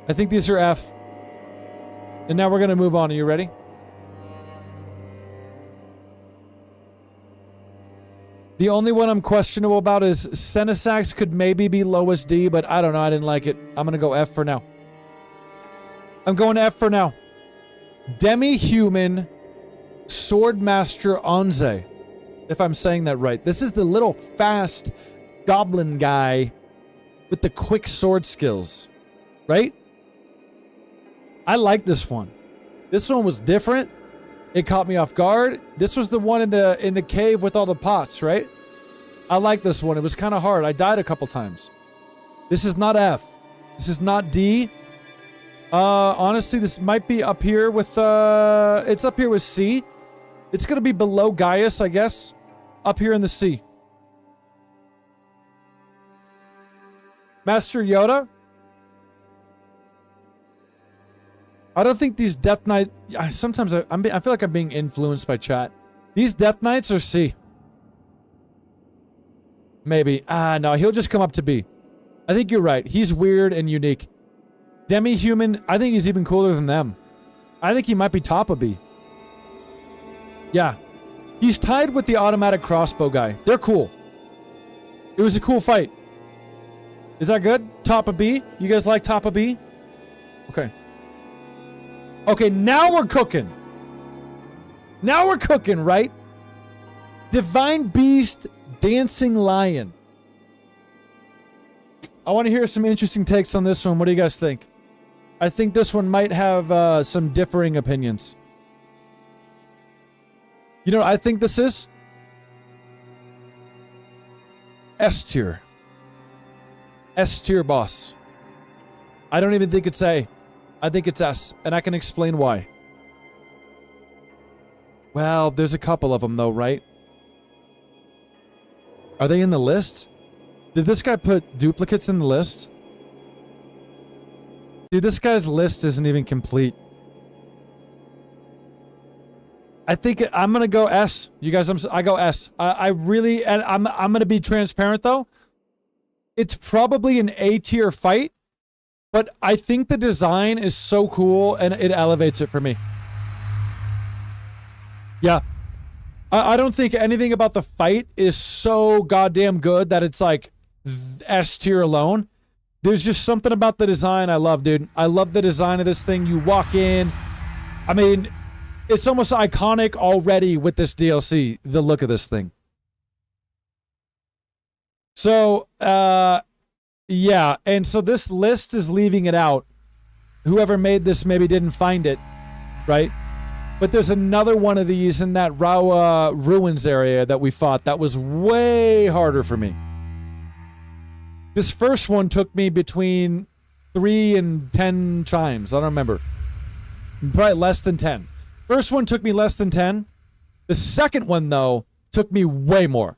I think these are F. And now we're gonna move on. Are you ready? The only one I'm questionable about is Senesax could maybe be lowest D, but I don't know. I didn't like it. I'm gonna go F for now. I'm going F for now. Demi-Human Swordmaster Onze. If I'm saying that right. This is the little fast goblin guy with the quick sword skills. Right? I like this one. This one was different. It caught me off guard. This was the one in the cave with all the pots, right? I like this one. It was kind of hard. I died a couple times. This is not F. This is not D. Honestly, this might be up here with it's up here with C. It's gonna be below Gaius, I guess. Up here in the C. Master Yoda? I don't think these Death Knight... Sometimes I feel like I'm being influenced by chat. These Death Knights are C. Maybe. No, he'll just come up to B. I think you're right. He's weird and unique. Demi-Human, I think he's even cooler than them. I think he might be top of B. Yeah. He's tied with the automatic crossbow guy. They're cool. It was a cool fight. Is that good? Top of B? You guys like top of B? Okay. Okay, now we're cooking. Now we're cooking, right? Divine Beast, Dancing Lion. I want to hear some interesting takes on this one. What do you guys think? I think this one might have some differing opinions. You know what I think this is? S tier. S tier boss. I don't even think it's A. I think it's S, and I can explain why. Well, there's a couple of them though, right? Are they in the list? Did this guy put duplicates in the list? Dude, this guy's list isn't even complete. I think I'm gonna go S. You guys, I go S. I really, and I'm gonna be transparent though. It's probably an A tier fight, but I think the design is so cool and it elevates it for me. Yeah. I don't think anything about the fight is so goddamn good that it's like S tier alone. There's just something about the design I love, dude. I love the design of this thing. You walk in. I mean, it's almost iconic already with this DLC, the look of this thing. So, yeah. And so this list is leaving it out. Whoever made this maybe didn't find it, right? But there's another one of these in that Rawa Ruins area that we fought that was way harder for me. This first one took me between 3 and 10 times. I don't remember. Probably less than 10. First one took me less than 10. The second one, though, took me way more.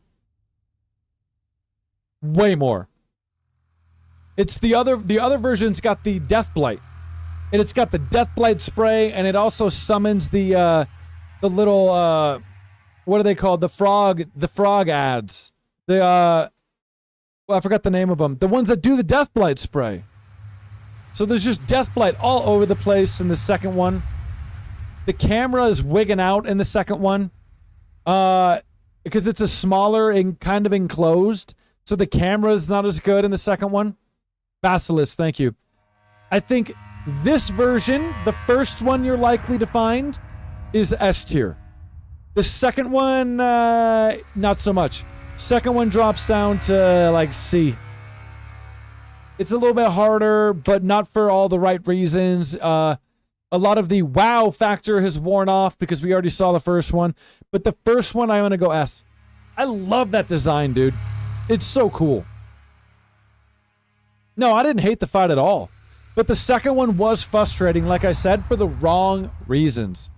Way more. It's the other version's got the Death Blight. And it's got the Death Blight spray, and it also summons the little, what are they called? The frog ads. Well, I forgot the name of them. The ones that do the Death Blight spray. So there's just Death Blight all over the place in the second one. The camera is wigging out in the second one. Because it's a smaller and kind of enclosed. So the camera is not as good in the second one. Basilisk, thank you. I think this version, the first one you're likely to find, is S tier. The second one, not so much. Second one drops down to, like, C. It's a little bit harder, but not for all the right reasons. A lot of the wow factor has worn off because we already saw the first one. But the first one, I'm going to go S. I love that design, dude. It's so cool. No, I didn't hate the fight at all. But the second one was frustrating, like I said, for the wrong reasons.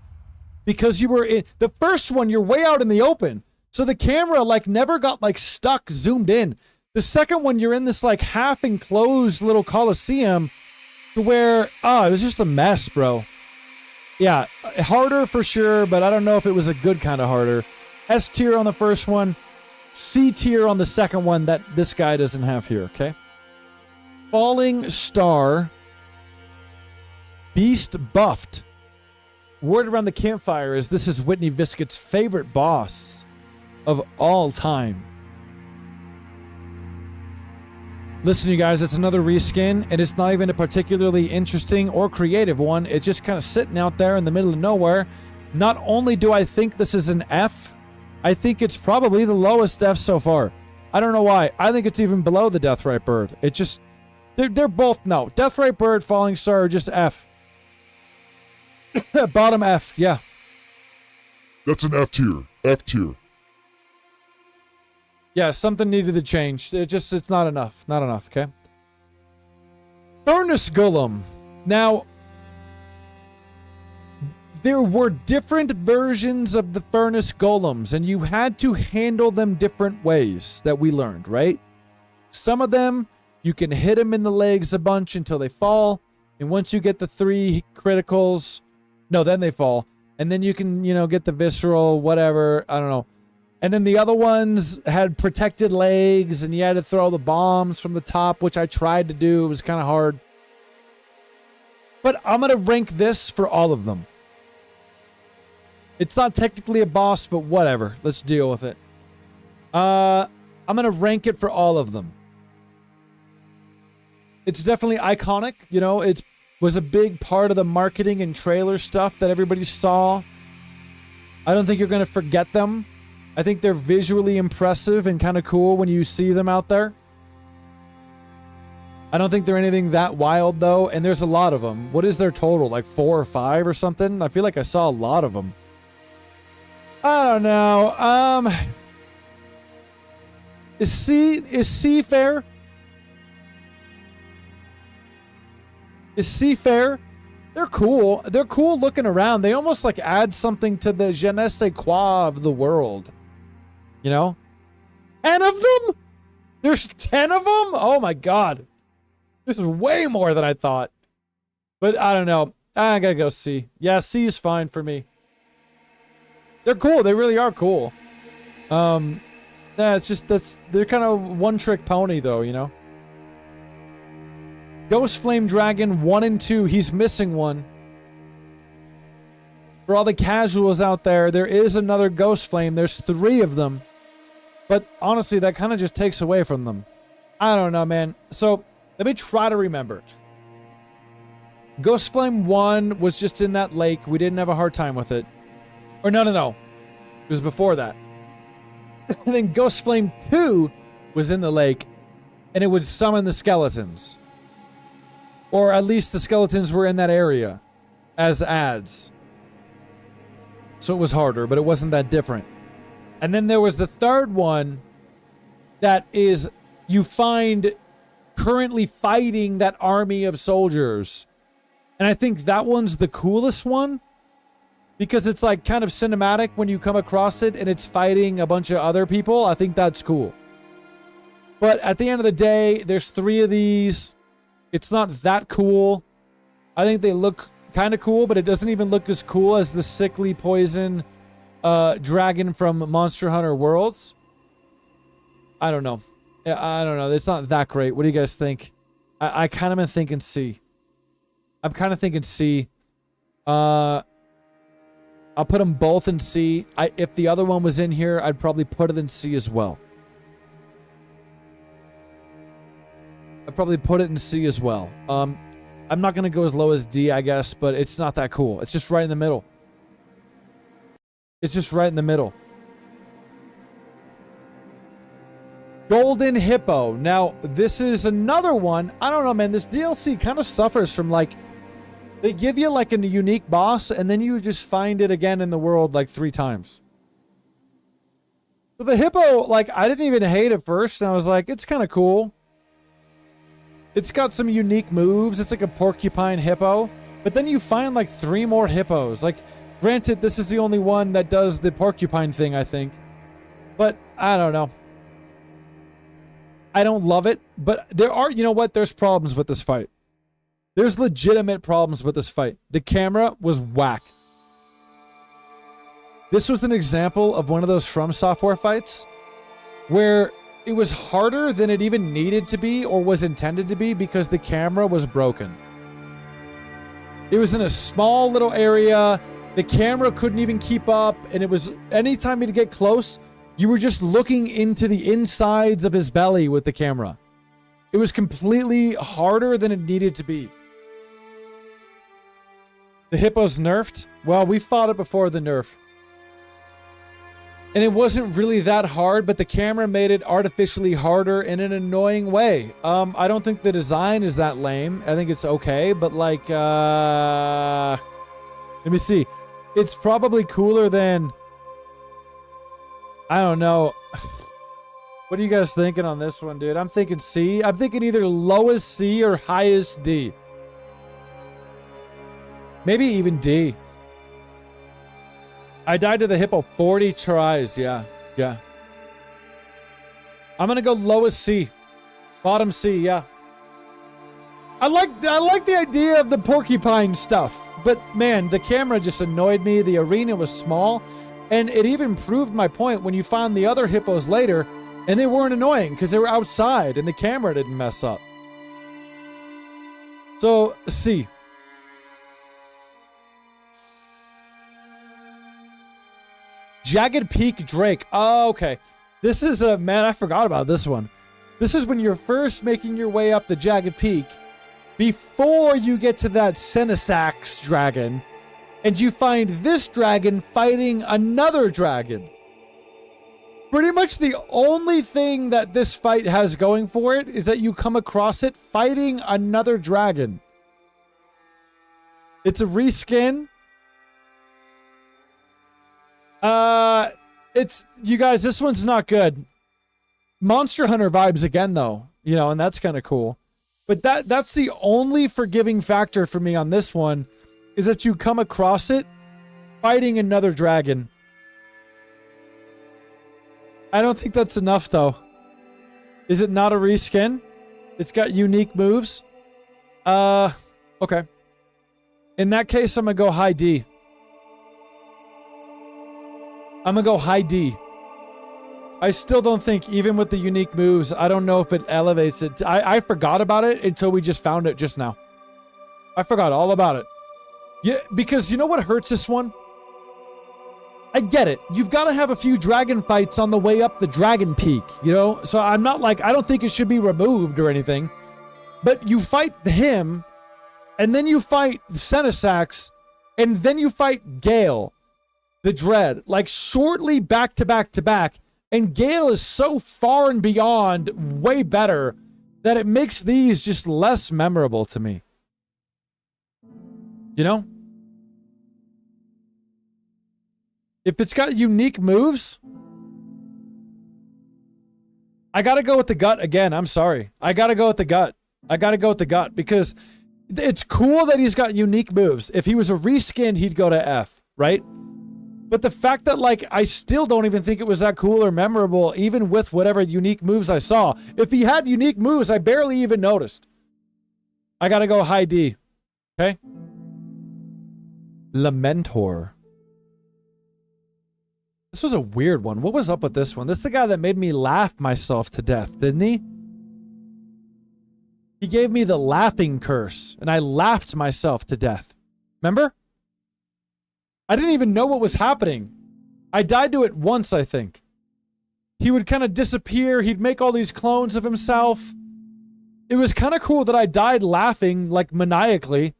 Because you were in... The first one, you're way out in the open. So the camera, like, never got, like, stuck, zoomed in. The second one, you're in this, like, half-enclosed little coliseum to where... Oh, it was just a mess, bro. Yeah, harder for sure, but I don't know if it was a good kind of harder. S tier on the first one. C tier on the second one that this guy doesn't have here, okay? Falling Star. Beast buffed. Word around the campfire is this is Whitney Viskett's favorite boss of all time. Listen, you guys, it's another reskin, and it's not even a particularly interesting or creative one. It's just kind of sitting out there in the middle of nowhere. Not only do I think this is an F, I think it's probably the lowest F so far. I don't know why. I think it's even below the Deathrite Bird. It just... They're both... No. Deathrite Bird, Falling Star are just F. Bottom F, yeah. That's an F tier. F tier. Yeah, something needed to change. It's not enough. Not enough, okay? Furnace Golem. Now, there were different versions of the Furnace Golems, and you had to handle them different ways that we learned, right? Some of them, you can hit them in the legs a bunch until they fall, and once you get the 3 criticals... No, then they fall. And then you can, you know, get the visceral, whatever. I don't know. And then the other ones had protected legs, and you had to throw the bombs from the top, which I tried to do. It was kind of hard. But I'm going to rank this for all of them. It's not technically a boss, but whatever. Let's deal with it. I'm going to rank it for all of them. It's definitely iconic. You know, it was a big part of the marketing and trailer stuff that everybody saw. I don't think you're going to forget them. I think they're visually impressive and kind of cool when you see them out there. I don't think they're anything that wild, though, and there's a lot of them. What is their total? Like 4 or 5 or something? I feel like I saw a lot of them. I don't know. Is C fair? Is C fair? They're cool. They're cool looking around. They almost like add something to the je ne sais quoi of the world. You know? 10 of them? There's 10 of them? Oh my god. This is way more than I thought. But I don't know. I gotta go C. Yeah, C is fine for me. They're cool. They really are cool. Yeah, it's just they're kind of one-trick pony though, you know? Ghost Flame Dragon 1 and 2. He's missing one. For all the casuals out there, there is another Ghost Flame. There's 3 of them. But honestly, that kind of just takes away from them. I don't know, man. So, let me try to remember. Ghost Flame 1 was just in that lake. We didn't have a hard time with it. Or no. It was before that. And then Ghost Flame 2 was in the lake. And it would summon the skeletons. Or at least the skeletons were in that area. As ads. So it was harder, but it wasn't that different. And then there was the third one that is, you find currently fighting that army of soldiers. And I think that one's the coolest one because it's like kind of cinematic when you come across it and it's fighting a bunch of other people. I think that's cool. But at the end of the day, there's 3 of these. It's not that cool. I think they look kind of cool, but it doesn't even look as cool as the sickly poison dragon from Monster Hunter Worlds. I don't know. I don't know. It's not that great. What do you guys think? I kind of been thinking C. I'm kind of thinking C. I'll put them both in C. If the other one was in here, I'd probably put it in C as well. I'd probably put it in C as well. I'm not going to go as low as D, I guess, but it's not that cool. It's just right in the middle. It's just right in the middle. Golden Hippo. Now, this is another one. I don't know, man. This DLC kind of suffers from, like, they give you, like, a unique boss, and then you just find it again in the world, like, 3 times. So the hippo, like, I didn't even hate it first, and I was like, it's kind of cool. It's got some unique moves. It's like a porcupine hippo. But then you find, like, 3 more hippos. Like, granted, this is the only one that does the porcupine thing, I think. But, I don't know. I don't love it, but there are, you know what? There's problems with this fight. There's legitimate problems with this fight. The camera was whack. This was an example of one of those From Software fights where it was harder than it even needed to be or was intended to be because the camera was broken. It was in a small little area. The camera couldn't even keep up, and it was anytime you'd get close, you were just looking into the insides of his belly with the camera. It was completely harder than it needed to be. The hippo's nerfed? Well, we fought it before the nerf. And it wasn't really that hard, but the camera made it artificially harder in an annoying way. I don't think the design is that lame. I think it's okay, but like, let me see. It's probably cooler than... I don't know. What are you guys thinking on this one, dude? I'm thinking C. I'm thinking either lowest C or highest D. Maybe even D. I died to the hippo 40 tries. Yeah. Yeah. I'm going to go lowest C. Bottom C, yeah. I like the idea of the porcupine stuff. But man, the camera just annoyed me. The arena was small. And it even proved my point when you found the other hippos later, and they weren't annoying because they were outside and the camera didn't mess up. So, C. Jagged Peak Drake. Oh, okay. This is a... Man, I forgot about this one. This is when you're first making your way up the Jagged Peak before you get to that Senesax dragon. And you find this dragon fighting another dragon. Pretty much the only thing that this fight has going for it is that you come across it fighting another dragon. It's a reskin. You guys, this one's not good. Monster Hunter vibes again, though. You know, and that's kind of cool. But that's the only forgiving factor for me on this one. Is that you come across it fighting another dragon. I don't think that's enough, though. Is it not a reskin? It's got unique moves. Okay. In that case, I'm gonna go high D. I'm gonna go high D. I still don't think, even with the unique moves, I don't know if it elevates it. I forgot about it until we just found it just now. I forgot all about it. Yeah, because you know what hurts this one? I get it. You've got to have a few dragon fights on the way up the dragon peak, you know? So I'm not like, I don't think it should be removed or anything. But you fight him, and then you fight Senesax, and then you fight Gale, the Dread, like shortly back to back to back. And Gale is so far and beyond way better that it makes these just less memorable to me. You know? If it's got unique moves, I gotta go with the gut again. I'm sorry. I gotta go with the gut. I gotta go with the gut because it's cool that he's got unique moves. If he was a reskin, he'd go to F, right? But the fact that, like, I still don't even think it was that cool or memorable, even with whatever unique moves I saw. If he had unique moves, I barely even noticed. I gotta go high D. Okay? Lamentor. This was a weird one. What was up with this one? This is the guy that made me laugh myself to death, didn't he? He gave me the laughing curse, and I laughed myself to death. Remember? I didn't even know what was happening. I died to it once, I think. He would kind of disappear. He'd make all these clones of himself. It was kind of cool that I died laughing, like, maniacally.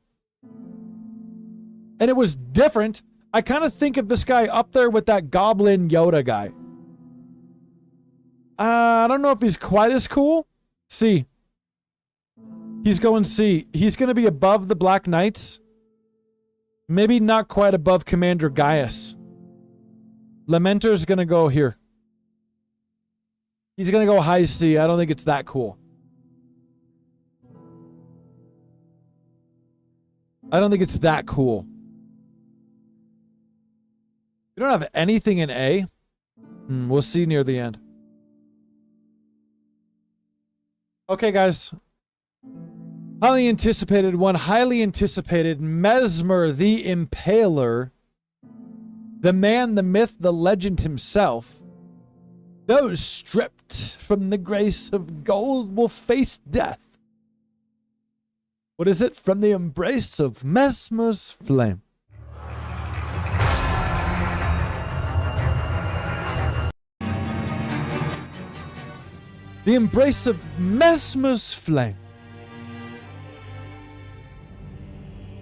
And it was different. I kind of think of this guy up there with that Goblin Yoda guy. I don't know if he's quite as cool. C. He's going C. He's going to be above the Black Knights. Maybe not quite above Commander Gaius. Lamentor's going to go here. He's going to go high C. I don't think it's that cool. I don't think it's that cool. We don't have anything in A. We'll see near the end. Okay, guys. Highly anticipated one. Highly anticipated. Mesmer the Impaler. The man, the myth, the legend himself. Those stripped from the grace of gold will face death. What is it? From the embrace of Mesmer's flame. The embrace of Mesmer's flame.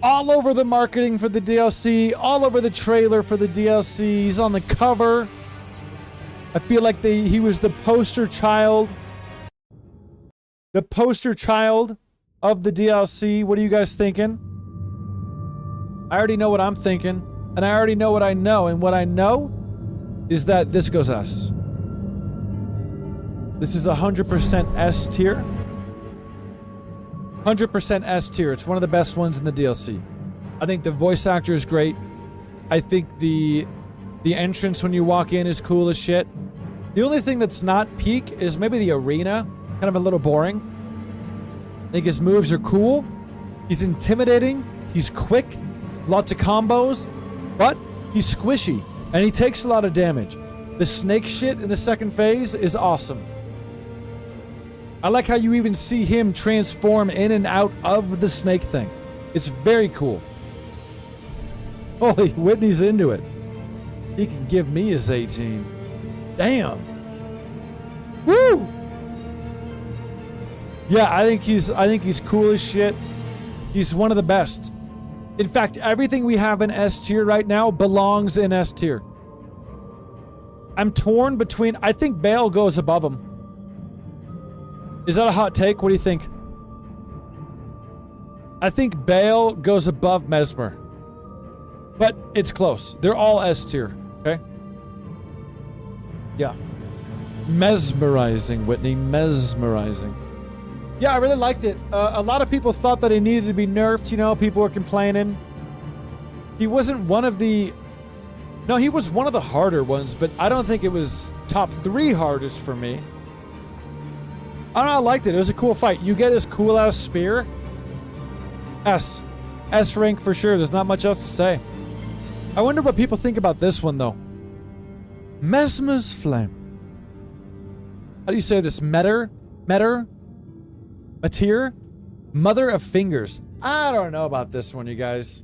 All over the marketing for the DLC, all over the trailer for the DLC. He's on the cover. I feel like he was the poster child. The poster child of the DLC. What are you guys thinking? I already know what I'm thinking. And I already know what I know. And what I know is that this goes S. This is 100% S tier. 100% S tier. It's one of the best ones in the DLC. I think the voice actor is great. I think the entrance when you walk in is cool as shit. The only thing that's not peak is maybe the arena. Kind of a little boring. I think his moves are cool. He's intimidating. He's quick. Lots of combos. But he's squishy. And he takes a lot of damage. The snake shit in the second phase is awesome. I like how you even see him transform in and out of the snake thing. It's very cool. Holy, Whitney's into it. He can give me his 18. Damn. Woo! Yeah, I think he's cool as shit. He's one of the best. In fact, everything we have in S tier right now belongs in S tier. I'm torn between... I think Bale goes above him. Is that a hot take? What do you think? I think Bale goes above Mesmer. But it's close. They're all S tier, okay? Yeah. Mesmerizing, Whitney. Mesmerizing. Yeah, I really liked it. A lot of people thought that he needed to be nerfed, you know? People were complaining. He wasn't one of the... No, he was one of the harder ones, but I don't think it was top 3 hardest for me. I don't know, I liked it. It was a cool fight. You get his cool-ass spear. S. S rank for sure. There's not much else to say. I wonder what people think about this one, though. Mesmer's Flame. How do you say this? Metter? Matir? Mother of Fingers. I don't know about this one, you guys.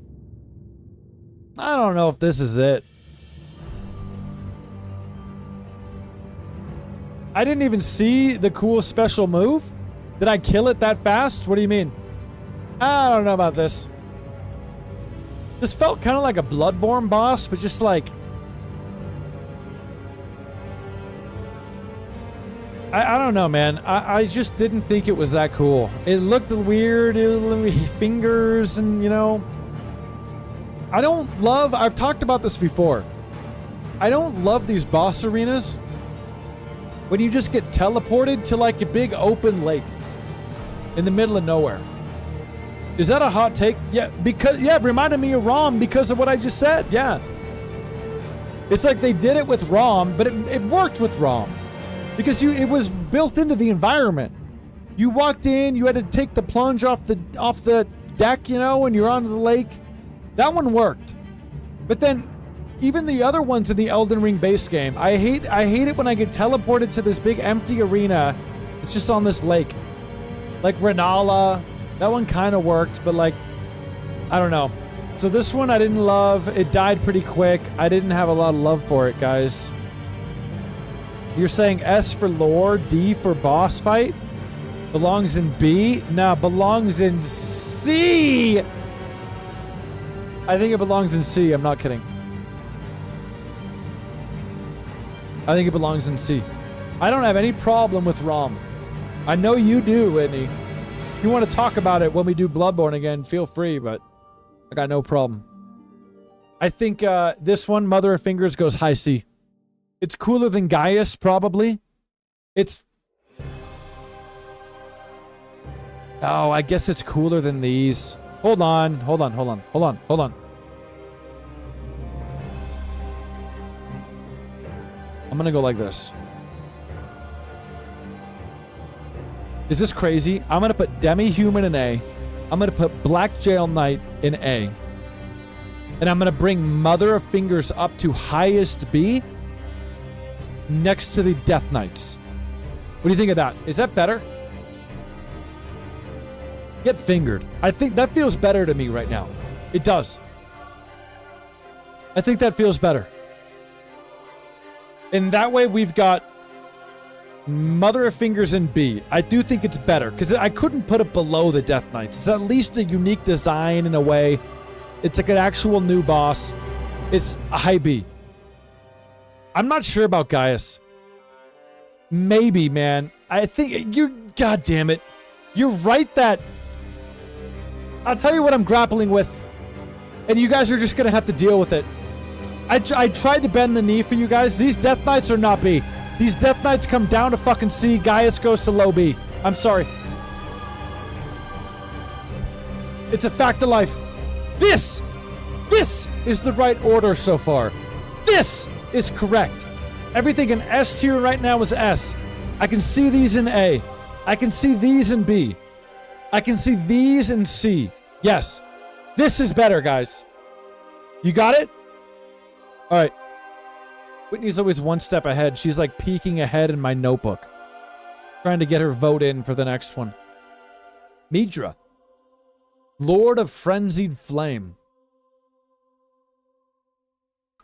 I don't know if this is it. I didn't even see the cool special move. Did I kill it that fast? What do you mean? I don't know about this. This felt kind of like a Bloodborne boss, but just like... I don't know, man. I just didn't think it was that cool. It looked weird. Fingers and, you know... I don't love... I've talked about this before. I don't love these boss arenas when you just get teleported to like a big open lake in the middle of nowhere. Is that a hot take? Yeah, because, yeah, it reminded me of ROM because of what I just said. Yeah. It's like they did it with ROM, but it worked with ROM because it was built into the environment. You walked in, you had to take the plunge off the deck, you know, and you're onto the lake. That one worked. But then even the other ones in the Elden Ring base game, I hate it when I get teleported to this big empty arena. It's just on this lake. Like Renala, that one kind of worked, but like, I don't know. So this one I didn't love. It died pretty quick. I didn't have a lot of love for it, guys. You're saying S for lore, D for boss fight? Belongs in B? Nah, belongs in C! I think it belongs in C. I'm not kidding. I think it belongs in C. I don't have any problem with ROM. I know you do, Whitney. If you want to talk about it when we do Bloodborne again, feel free, but I got no problem. I think this one, Mother of Fingers, goes high C. It's cooler than Gaius, probably. It's... Oh, I guess it's cooler than these. Hold on. I'm gonna go like this. Is this crazy? I'm gonna put Demi-Human in A. I'm gonna put Black Jail Knight in A. And I'm gonna bring Mother of Fingers up to highest B next to the Death Knights. What do you think of that? Is that better? Get fingered. I think that feels better to me right now. It does. I think that feels better. And that way we've got Mother of Fingers in B. I do think it's better because I couldn't put it below the Death Knights. It's at least a unique design in a way. It's like an actual new boss. It's a high B. I'm not sure about Gaius. Maybe, man. I think you're... God damn it. You're right that... I'll tell you what I'm grappling with. And you guys are just going to have to deal with it. I tried to bend the knee for you guys. These Death Knights are not B. These Death Knights come down to fucking C. Gaius goes to low B. I'm sorry. It's a fact of life. This is the right order so far. This is correct. Everything in S tier right now is S. I can see these in A. I can see these in B. I can see these in C. Yes. This is better, guys. You got it? All right. Whitney's always one step ahead. She's like peeking ahead in my notebook. Trying to get her vote in for the next one. Midra. Lord of Frenzied Flame.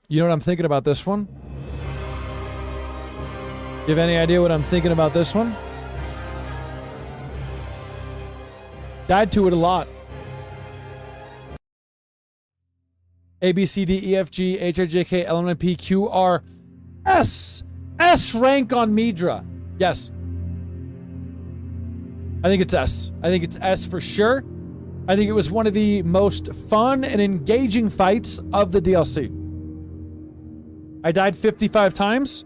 You know what I'm thinking about this one? You have any idea what I'm thinking about this one? Died to it a lot. A, B, C, D, E, F, G, H, I, J, K, L, M, N, P, Q, R, S. S rank on Midra. Yes. I think it's S. I think it's S for sure. I think it was one of the most fun and engaging fights of the DLC. I died 55 times.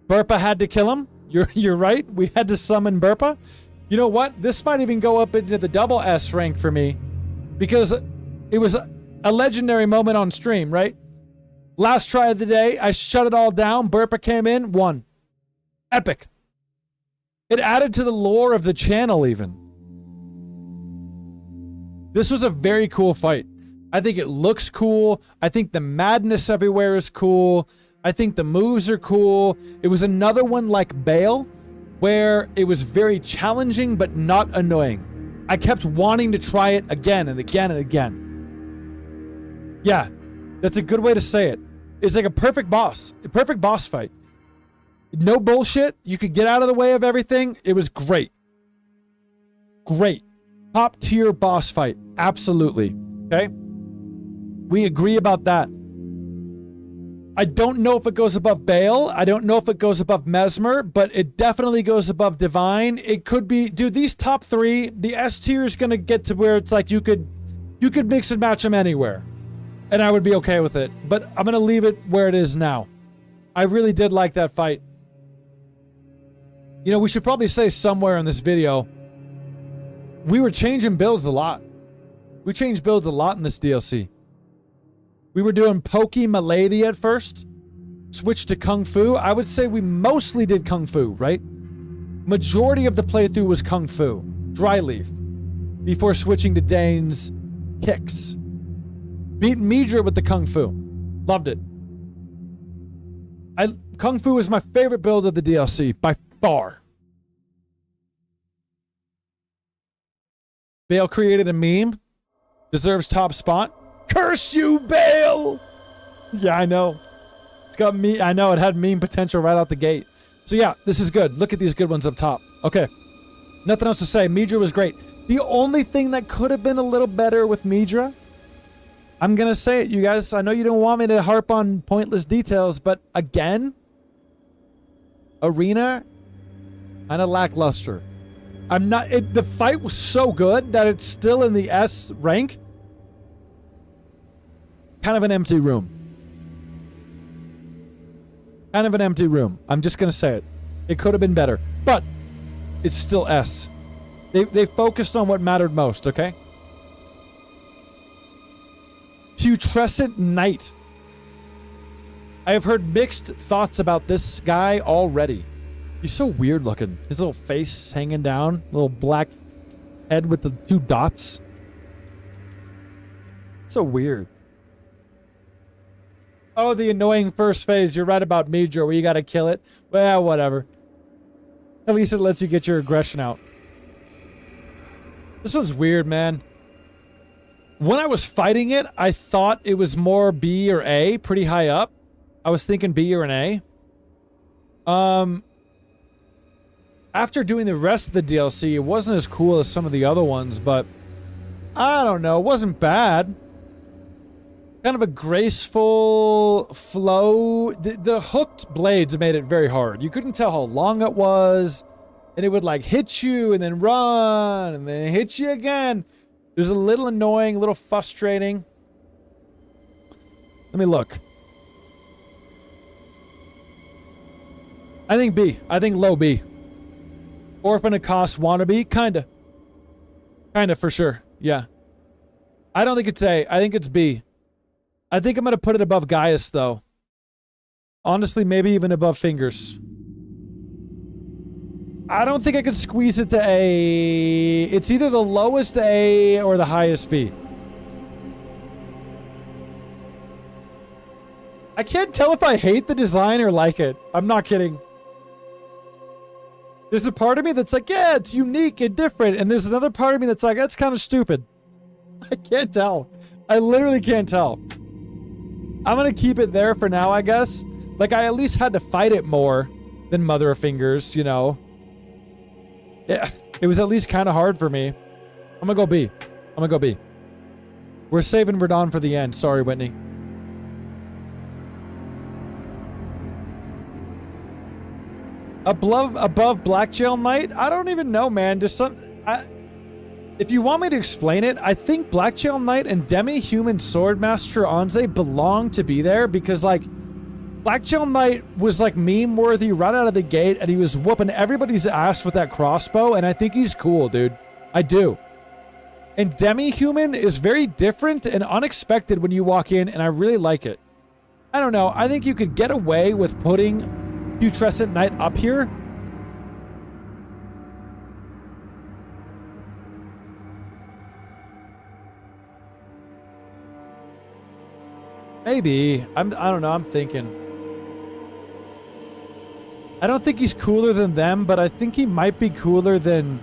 Burpa had to kill him. You're right. We had to summon Burpa. You know what? This might even go up into the double S rank for me. Because it was a legendary moment on stream, right? Last try of the day, I shut it all down. Burpa came in, won. Epic. It added to the lore of the channel even. This was a very cool fight. I think it looks cool. I think the madness everywhere is cool. I think the moves are cool. It was another one like Bale, where it was very challenging but not annoying. I kept wanting to try it again and again and again. Yeah, that's a good way to say it. It's like a perfect boss fight. No bullshit. You could get out of the way of everything. It was great. Great. Top tier boss fight. Absolutely. Okay? We agree about that. I don't know if it goes above Bale. I don't know if it goes above Mesmer, but it definitely goes above Divine. It could be, dude, these top three, the S tier is going to get to where it's like you could mix and match them anywhere. And I would be okay with it. But I'm going to leave it where it is now. I really did like that fight. You know, we should probably say somewhere in this video, we were changing builds a lot. We changed builds a lot in this DLC. We were doing Pokey Milady at first. Switched to Kung Fu. I would say we mostly did Kung Fu, right? Majority of the playthrough was Kung Fu. Dryleaf. Before switching to Dane's kicks. Beat Midra with the Kung Fu. Loved it. Kung Fu is my favorite build of the DLC, by far. Bale created a meme. Deserves top spot. Curse you, Bale! Yeah, I know. It's got me. I know, it had meme potential right out the gate. So yeah, this is good. Look at these good ones up top. Okay. Nothing else to say. Midra was great. The only thing that could have been a little better with Midra, I'm gonna say it, you guys. I know you don't want me to harp on pointless details, but again, Arena, kind of lackluster. I'm not. The fight was so good that it's still in the S rank. Kind of an empty room. Kind of an empty room. I'm just gonna say it. It could have been better, but it's still S. They focused on what mattered most. Okay. Putrescent Knight. I have heard mixed thoughts about this guy already. He's so weird looking. His little face hanging down. Little black head with the 2 dots. So weird. Oh, the annoying first phase. You're right about Midra where you gotta kill it. Well, whatever. At least it lets you get your aggression out. This one's weird, man. When I was fighting it, I thought it was more B or A, pretty high up. I was thinking B or an A. After doing the rest of the DLC, it wasn't as cool as some of the other ones, but I don't know, it wasn't bad. Kind of a graceful flow. The hooked blades made it very hard. You couldn't tell how long it was, and it would like hit you and then run and then hit you again. It was a little annoying, a little frustrating. Let me look. I think B. I think low B. Orphan of Cost wannabe? Kinda. Kinda for sure. Yeah. I don't think it's A. I think it's B. I think I'm gonna put it above Gaius though. Honestly, maybe even above Fingers. I don't think I could squeeze it to A. It's either the lowest A or the highest B. I can't tell if I hate the design or like it. I'm not kidding. There's a part of me that's like, yeah, it's unique and different. And there's another part of me that's like, that's kind of stupid. I can't tell. I literally can't tell. I'm gonna keep it there for now, I guess. Like, I at least had to fight it more than Mother of Fingers, you know. Yeah, it was at least kind of hard for me. I'm gonna go B. I'm gonna go B. We're saving Radon for the end. Sorry, Whitney. Above Blackjail Knight? I don't even know, man. Just some... if you want me to explain it, I think Blackjail Knight and Demi-Human Swordmaster Anze belong to be there because, like, Blackjail Knight was, like, meme-worthy right out of the gate, and he was whooping everybody's ass with that crossbow, and I think he's cool, dude. I do. And Demi-Human is very different and unexpected when you walk in, and I really like it. I don't know. I think you could get away with putting Putrescent Knight up here. Maybe. I don't know. I'm thinking. I don't think he's cooler than them, but I think he might be cooler than...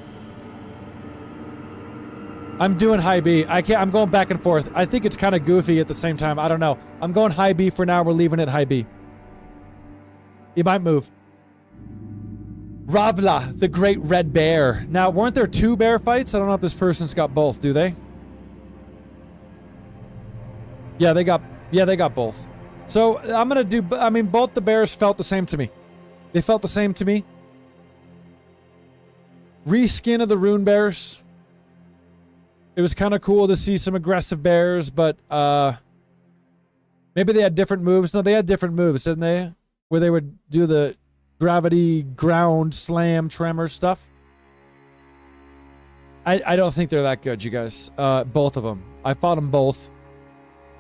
I'm doing high B. I'm going back and forth. I think it's kind of goofy at the same time. I don't know. I'm going high B for now. We're leaving it high B. He might move. Ravla, the Great Red Bear. Now, weren't there 2 bear fights? I don't know if this person's got both, do they? Yeah, they got both. So, I'm gonna do... I mean, both the bears felt the same to me. They felt the same to me. Reskin of the Rune Bears. It was kind of cool to see some aggressive bears, but, maybe they had different moves. No, they had different moves, didn't they? where they would do the gravity, ground, slam, tremor stuff. I don't think they're that good, you guys. Both of them. I fought them both.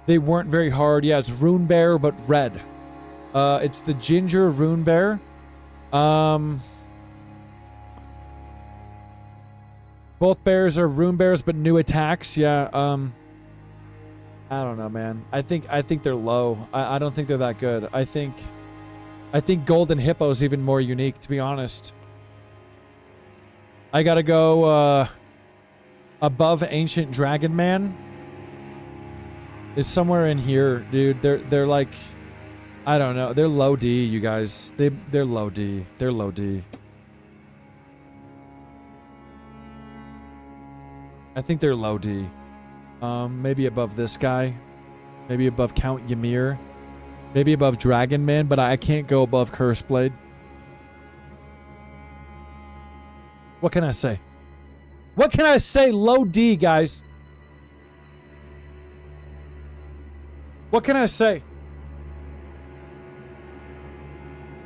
They weren't very hard. Yeah, it's Rune Bear, but red. It's the Ginger Rune Bear. Both bears are Rune Bears, but new attacks. Yeah. I don't know, man. I think they're low. I don't think they're that good. I think Golden Hippo's even more unique, to be honest. I gotta go above Ancient Dragon Man. It's somewhere in here, dude. They're like, I don't know. They're low D, you guys. They're low D. They're low D. I think they're low D. Maybe above this guy. Maybe above Count Ymir. Maybe above Dragon Man, but I can't go above Curseblade. What can I say? What can I say? Low D, guys. What can I say?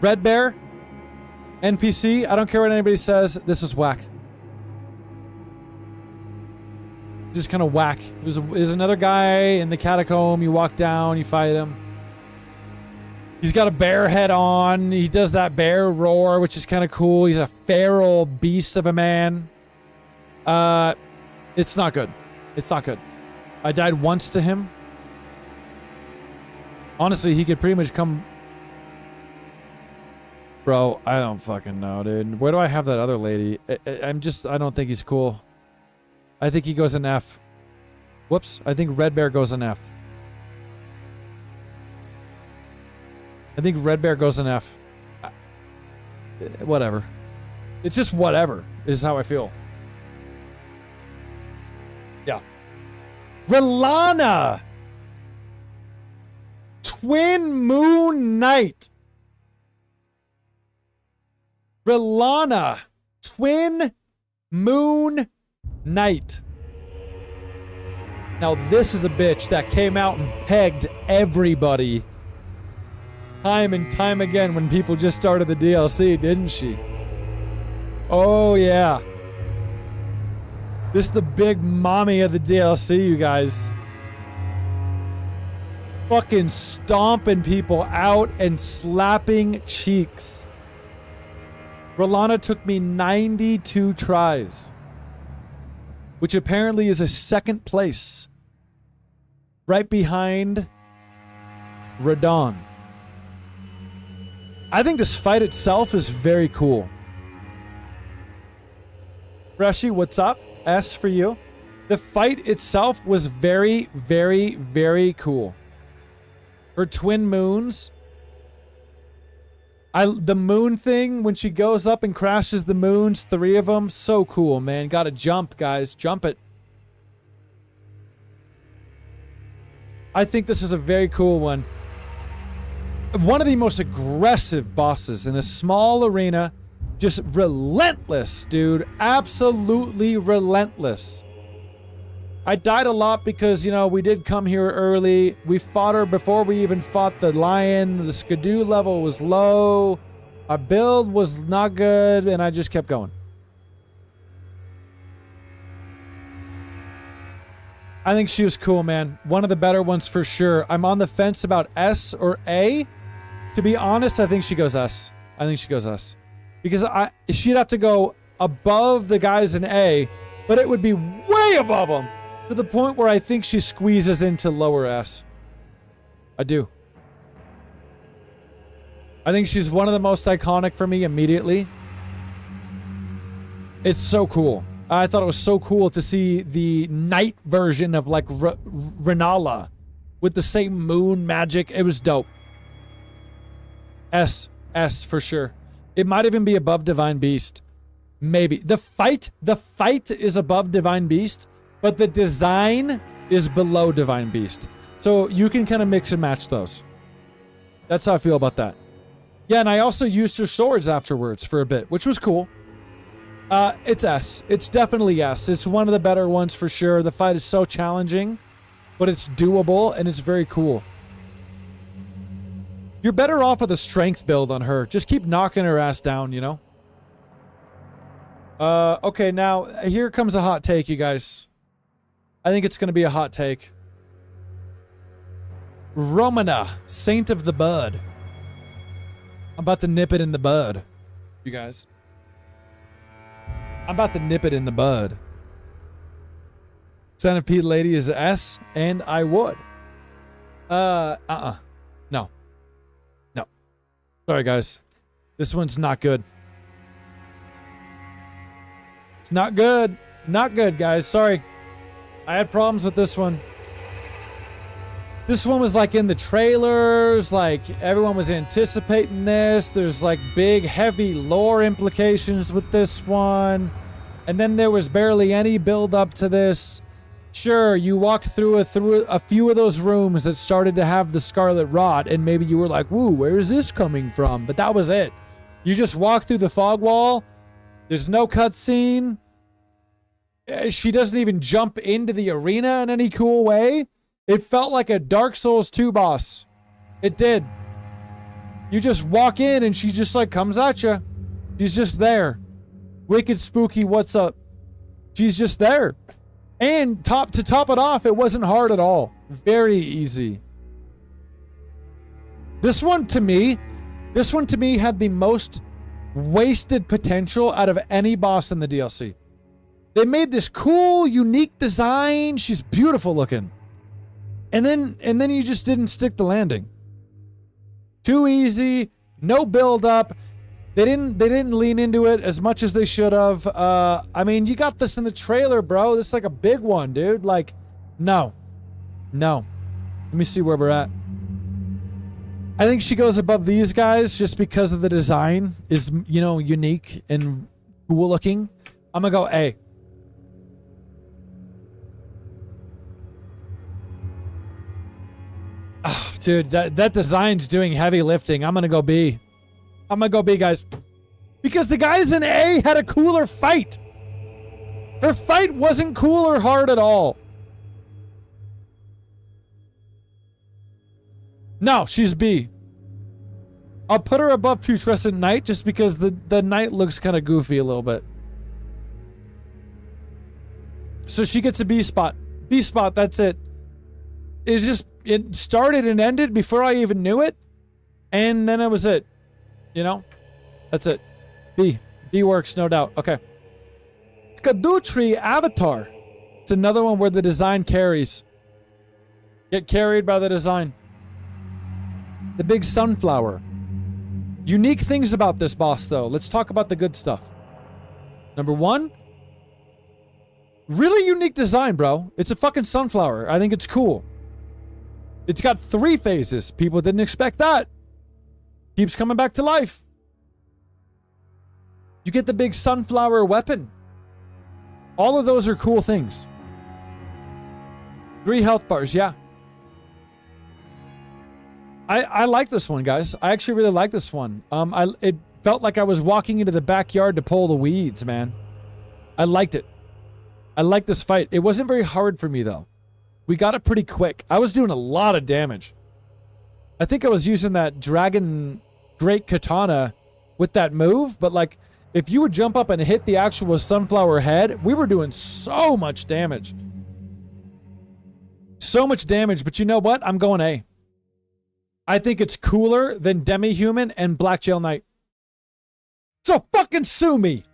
Red Bear? NPC? I don't care what anybody says. This is whack. Just kind of whack. There's another guy in the catacomb. You walk down, you fight him. He's got a bear head on. He does that bear roar, which is kind of cool. He's a feral beast of a man. It's not good. It's not good. I died once to him. Honestly, he could pretty much come... Bro, I don't fucking know, dude. Where do I have that other lady? I don't think he's cool. I think he goes in F. Whoops. I think Red Bear goes in F. I think Red Bear goes in F. Whatever. It's just whatever is how I feel. Yeah. Relana! Twin Moon Knight. Relana. Twin Moon Knight. Now this is a bitch that came out and pegged everybody time and time again when people just started the DLC, didn't she? Oh yeah. This is the big mommy of the DLC, you guys. Fucking stomping people out and slapping cheeks. Rolana took me 92 tries. Which apparently is a second place. Right behind Radon. I think this fight itself is very cool. Reshi, what's up? S for you. The fight itself was very, very, very cool. Her twin moons. The moon thing, when she goes up and crashes the moons, 3 of them, so cool, man. Gotta jump, guys. Jump it. I think this is a very cool one. One of the most aggressive bosses in a small arena. Just relentless, dude. Absolutely relentless. I died a lot because, you know, we did come here early. We fought her before we even fought the lion. The skidoo level was low. Our build was not good, and I just kept going. I think she was cool, man. One of the better ones for sure. I'm on the fence about S or A. To be honest, I think she goes S. I think she goes S. Because she'd have to go above the guys in A, but it would be way above them. To the point where I think she squeezes into lower S. I do. I think she's one of the most iconic for me immediately. It's so cool. I thought it was so cool to see the night version of like Renala with the same moon magic. It was dope. S for sure. It might even be above Divine Beast. Maybe. The fight is above Divine Beast. But the design is below Divine Beast. So you can kind of mix and match those. That's how I feel about that. Yeah, and I also used her swords afterwards for a bit, which was cool. It's S. It's definitely S. It's one of the better ones for sure. The fight is so challenging, but it's doable and it's very cool. You're better off with a strength build on her. Just keep knocking her ass down, you know? Okay, now, here comes a hot take, you guys. I think it's gonna be a hot take. Romana, Saint of the Bud. I'm about to nip it in the bud, you guys. I'm about to nip it in the bud. Centipede Lady is a S, and I would. No. No. Sorry, guys. This one's not good. It's not good. Not good, guys. Sorry. I had problems with this one. This one was like in the trailers, like everyone was anticipating this. There's like big, heavy lore implications with this one. And then there was barely any build up to this. Sure, you walked through a few of those rooms that started to have the Scarlet Rot, and maybe you were like, woo, where is this coming from? But that was it. You just walk through the fog wall. There's no cutscene. She doesn't even jump into the arena in any cool way. It felt like a Dark Souls 2 boss. It did. You just walk in and she just like comes at you. She's just there. Wicked spooky, what's up? She's just there. And to top it off, it wasn't hard at all. Very easy. This one to me had the most wasted potential out of any boss in the DLC. They made this cool, unique design. She's beautiful looking. And then you just didn't stick the landing. Too easy, no build up. They didn't lean into it as much as they should have. I mean, you got this in the trailer, bro. This is like a big one, dude. Like, no. Let me see where we're at. I think she goes above these guys just because of the design is, you know, unique and cool looking. I'm gonna go A. Oh, dude, that design's doing heavy lifting. I'm gonna go B. I'm gonna go B, guys. Because the guys in A had a cooler fight. Her fight wasn't cool or hard at all. No, she's B. I'll put her above Putrescent Knight just because the Knight looks kind of goofy a little bit. So she gets a B spot. B spot, that's it. It started and ended before I even knew it. And then it was it. You know? That's it. B. B works, no doubt. Okay. Erdtree Avatar. It's another one where the design carries. Get carried by the design. The big sunflower. Unique things about this boss, though. Let's talk about the good stuff. Number one. Really unique design, bro. It's a fucking sunflower. I think it's cool. It's got 3 phases. People didn't expect that. Keeps coming back to life. You get the big sunflower weapon. All of those are cool things. 3 health bars, yeah. I like this one, guys. I actually really like this one. It felt like I was walking into the backyard to pull the weeds, man. I liked it. I liked this fight. It wasn't very hard for me, though. We got it pretty quick. I was doing a lot of damage. I think I was using that Dragon Great Katana with that move, but like, if you would jump up and hit the actual sunflower head, we were doing so much damage. So much damage, but you know what? I'm going A. I think it's cooler than Demi-Human and Black Jail Knight. So fucking sue me.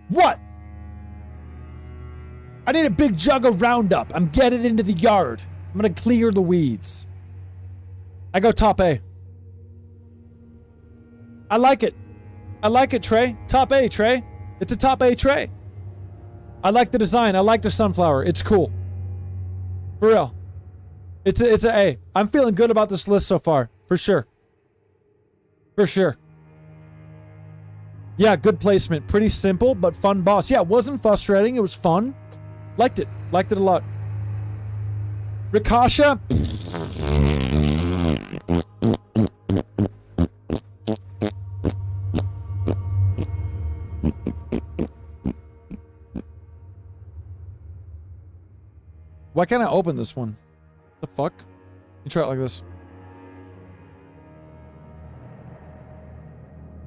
What? I need a big jug of Roundup. I'm getting into the yard. I'm gonna clear the weeds. I go top A. I like it. I like it, Trey. Top A, Trey. It's a top A, Trey. I like the design. I like the sunflower. It's cool. For real. It's a A. I'm feeling good about this list so far. For sure. For sure. Yeah, good placement. Pretty simple, but fun boss. Yeah, it wasn't frustrating. It was fun. Liked it. Liked it a lot. Rikasha. Why can't I open this one? The fuck? You try it like this.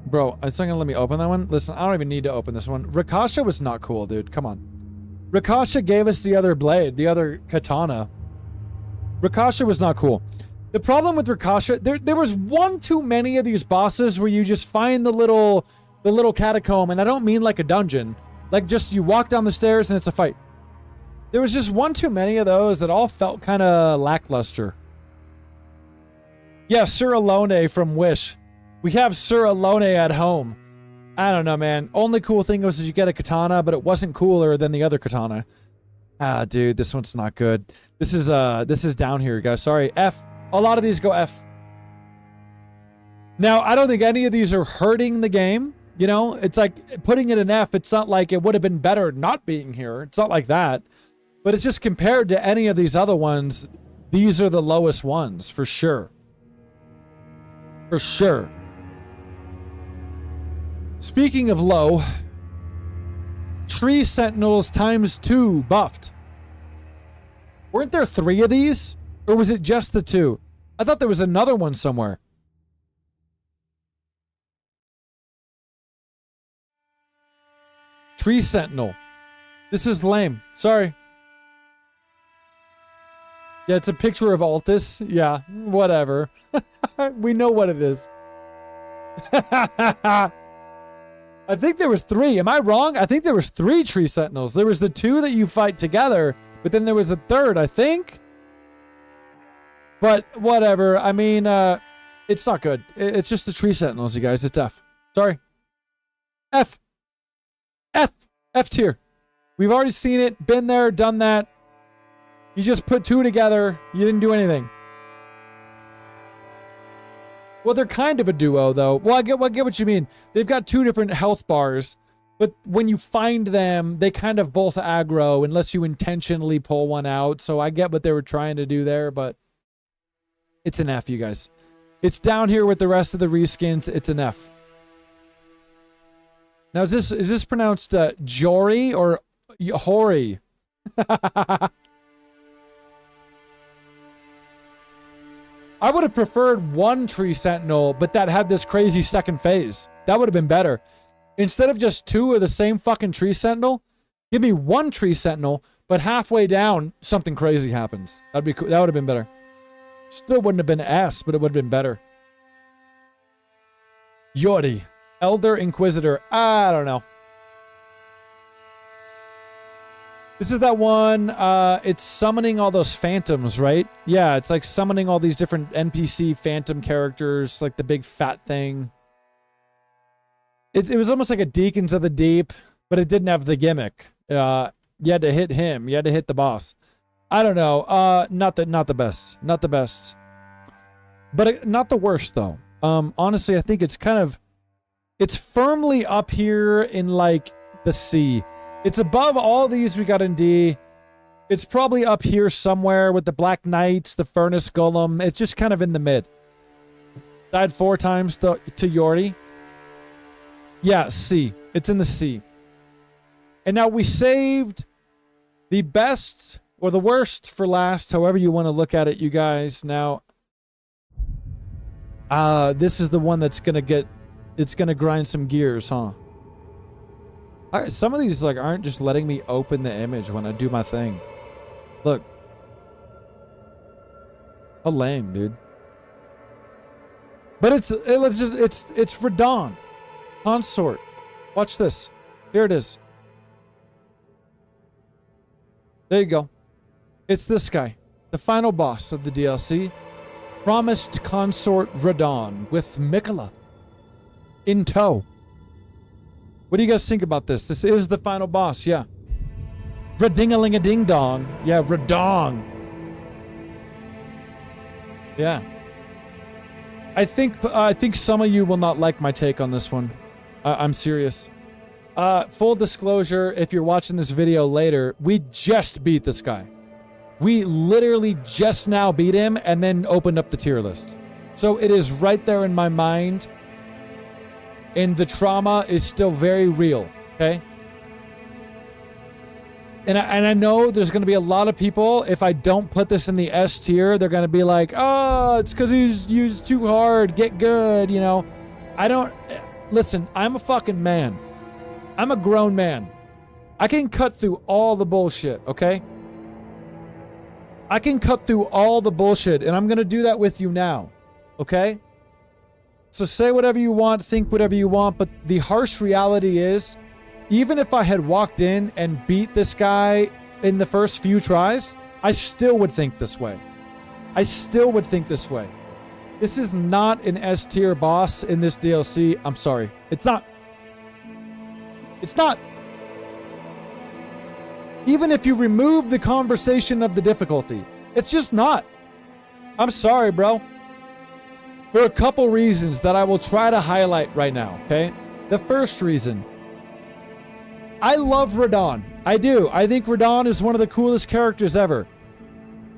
Bro, it's not gonna let me open that one. Listen, I don't even need to open this one. Rakasha was not cool, dude. Come on. Rakasha gave us the other blade, the other katana. Rakasha was not cool. The problem with Rakasha, there was one too many of these bosses where you just find the little catacomb, and I don't mean like a dungeon. Like just you walk down the stairs and it's a fight. There was just one too many of those that all felt kind of lackluster. Yeah, Sir Alone from Wish. We have Sir Alone at home. I don't know, man. Only cool thing was you get a katana, but it wasn't cooler than the other katana. Ah, dude, this one's not good. This is down here, guys. Sorry, F. A lot of these go F. Now, I don't think any of these are hurting the game. You know, it's like putting it in F. It's not like it would have been better not being here. It's not like that. But it's just compared to any of these other ones, these are the lowest ones, for sure. For sure. Speaking of low, Tree Sentinels ×2 buffed. Weren't there 3 of these? Or was it just the 2? I thought there was another one somewhere. Tree Sentinel. This is lame. Sorry. Yeah, it's a picture of Altus. Yeah, whatever. We know what it is. I think there was 3. Am I wrong? I think there was 3 Tree Sentinels. There was the 2 that you fight together, but then there was a 3rd, I think. But whatever. I mean, it's not good. It's just the Tree Sentinels, you guys. It's F. Sorry. F. F. F tier. We've already seen it, been there, done that. You just put 2 together. You didn't do anything. Well, they're kind of a duo, though. Well, I get what you mean. They've got 2 different health bars, but when you find them, they kind of both aggro unless you intentionally pull one out. So I get what they were trying to do there, but it's an F, you guys. It's down here with the rest of the reskins. It's an F. Now, is this pronounced Jory or Hori? I would have preferred 1 Tree Sentinel, but that had this crazy second phase. That would have been better. Instead of just 2 of the same fucking Tree Sentinel, give me 1 Tree Sentinel, but halfway down, something crazy happens. That'd be cool. That would have been better. Still wouldn't have been S, but it would have been better. Yori. Elder Inquisitor. I don't know. This is that one, it's summoning all those phantoms, right? Yeah, it's like summoning all these different NPC phantom characters, like the big fat thing. It was almost like a Deacons of the Deep, but it didn't have the gimmick. You had to hit him. You had to hit the boss. I don't know. Not the best. Not the best. But not the worst, though. Honestly, I think it's kind of... It's firmly up here in, like, the C. It's above all these we got in D. It's probably up here somewhere with the Black Knights, the Furnace Golem. It's just kind of in the mid. Died 4 times to Yori. Yeah, C. It's in the C. And now we saved the best or the worst for last, however you want to look at it, you guys. Now, this is the one that's going to get... It's going to grind some gears, huh? Some of these like aren't just letting me open the image when I do my thing. Look. How lame, dude. But it's Radon. Consort. Watch this. Here it is. There you go. It's this guy. The final boss of the DLC. Promised Consort Radon with Mikola in tow. What do you guys think about this? This is the final boss, yeah. Rading-a-ling-a-ding-dong. Yeah, Radong. Yeah. I think some of you will not like my take on this one. I'm serious. Full disclosure, if you're watching this video later, we just beat this guy. We literally just now beat him and then opened up the tier list. So it is right there in my mind. And the trauma is still very real, okay? And I know there's going to be a lot of people, if I don't put this in the S tier, they're going to be like, oh, it's because he's used too hard, get good, you know? listen, I'm a fucking man. I'm a grown man. I can cut through all the bullshit, okay? I can cut through all the bullshit, and I'm gonna do that with you now, okay? So say whatever you want, think whatever you want, but the harsh reality is, even if I had walked in and beat this guy in the first few tries, I still would think this way. I still would think this way. This is not an S tier boss in this DLC. I'm sorry. It's not. It's not. Even if you remove the conversation of the difficulty, it's just not. I'm sorry, bro. For a couple reasons that I will try to highlight right now, okay? The first reason, I love Radon. I do. I think Radon is one of the coolest characters ever.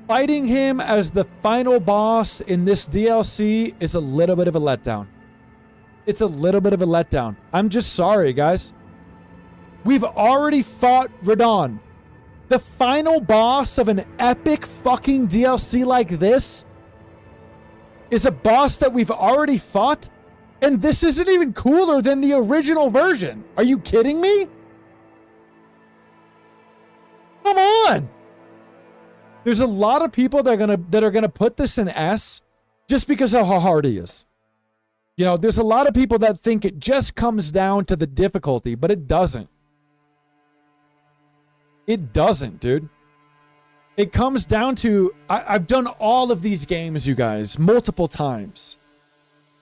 Fighting him as the final boss in this DLC is a little bit of a letdown. It's a little bit of a letdown. I'm just sorry, guys. We've already fought Radon. The final boss of an epic fucking DLC like this is a boss that we've already fought, and this isn't even cooler than the original version. Are you kidding me? Come on. There's a lot of people that are gonna put this in S just because of how hard he is. You know, there's a lot of people that think it just comes down to the difficulty, but it doesn't. It doesn't, dude. It comes down to, I've done all of these games, you guys, multiple times.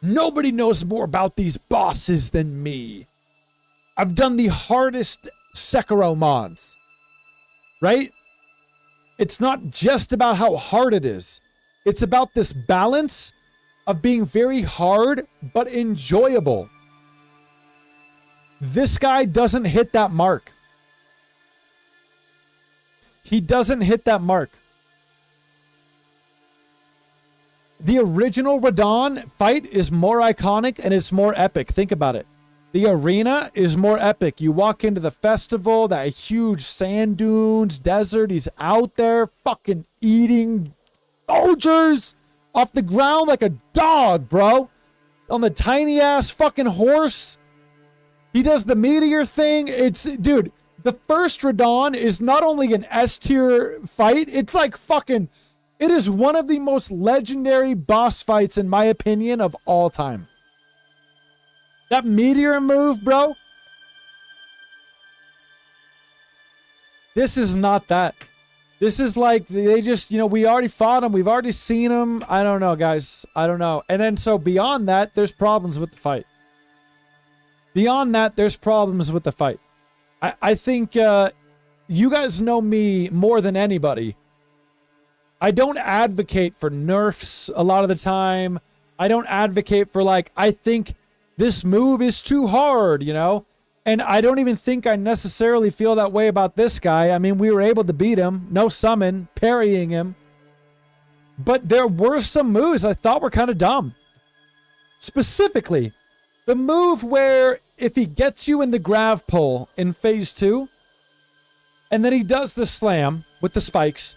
Nobody knows more about these bosses than me. I've done the hardest Sekiro mods, right? It's not just about how hard it is. It's about this balance of being very hard, but enjoyable. This guy doesn't hit that mark. He doesn't hit that mark. The original Radon fight is more iconic and it's more epic. Think about it. The arena is more epic. You walk into the festival, that huge sand dunes, desert. He's out there fucking eating soldiers off the ground like a dog, bro. On the tiny ass fucking horse. He does the meteor thing. Dude, the first Radon is not only an S tier fight, it's like fucking, it is one of the most legendary boss fights, in my opinion, of all time. That meteor move, bro. This is not that. This is like, they just, you know, we already fought him. We've already seen him. I don't know, guys. I don't know. And then, so beyond that, there's problems with the fight. Beyond that, there's problems with the fight. I think you guys know me more than anybody. I don't advocate for nerfs a lot of the time. I don't advocate for, like, I think this move is too hard, you know? And I don't even think I necessarily feel that way about this guy. I mean, we were able to beat him. No summon, parrying him. But there were some moves I thought were kind of dumb. Specifically, the move where if he gets you in the grav pull in phase 2, and then he does the slam with the spikes,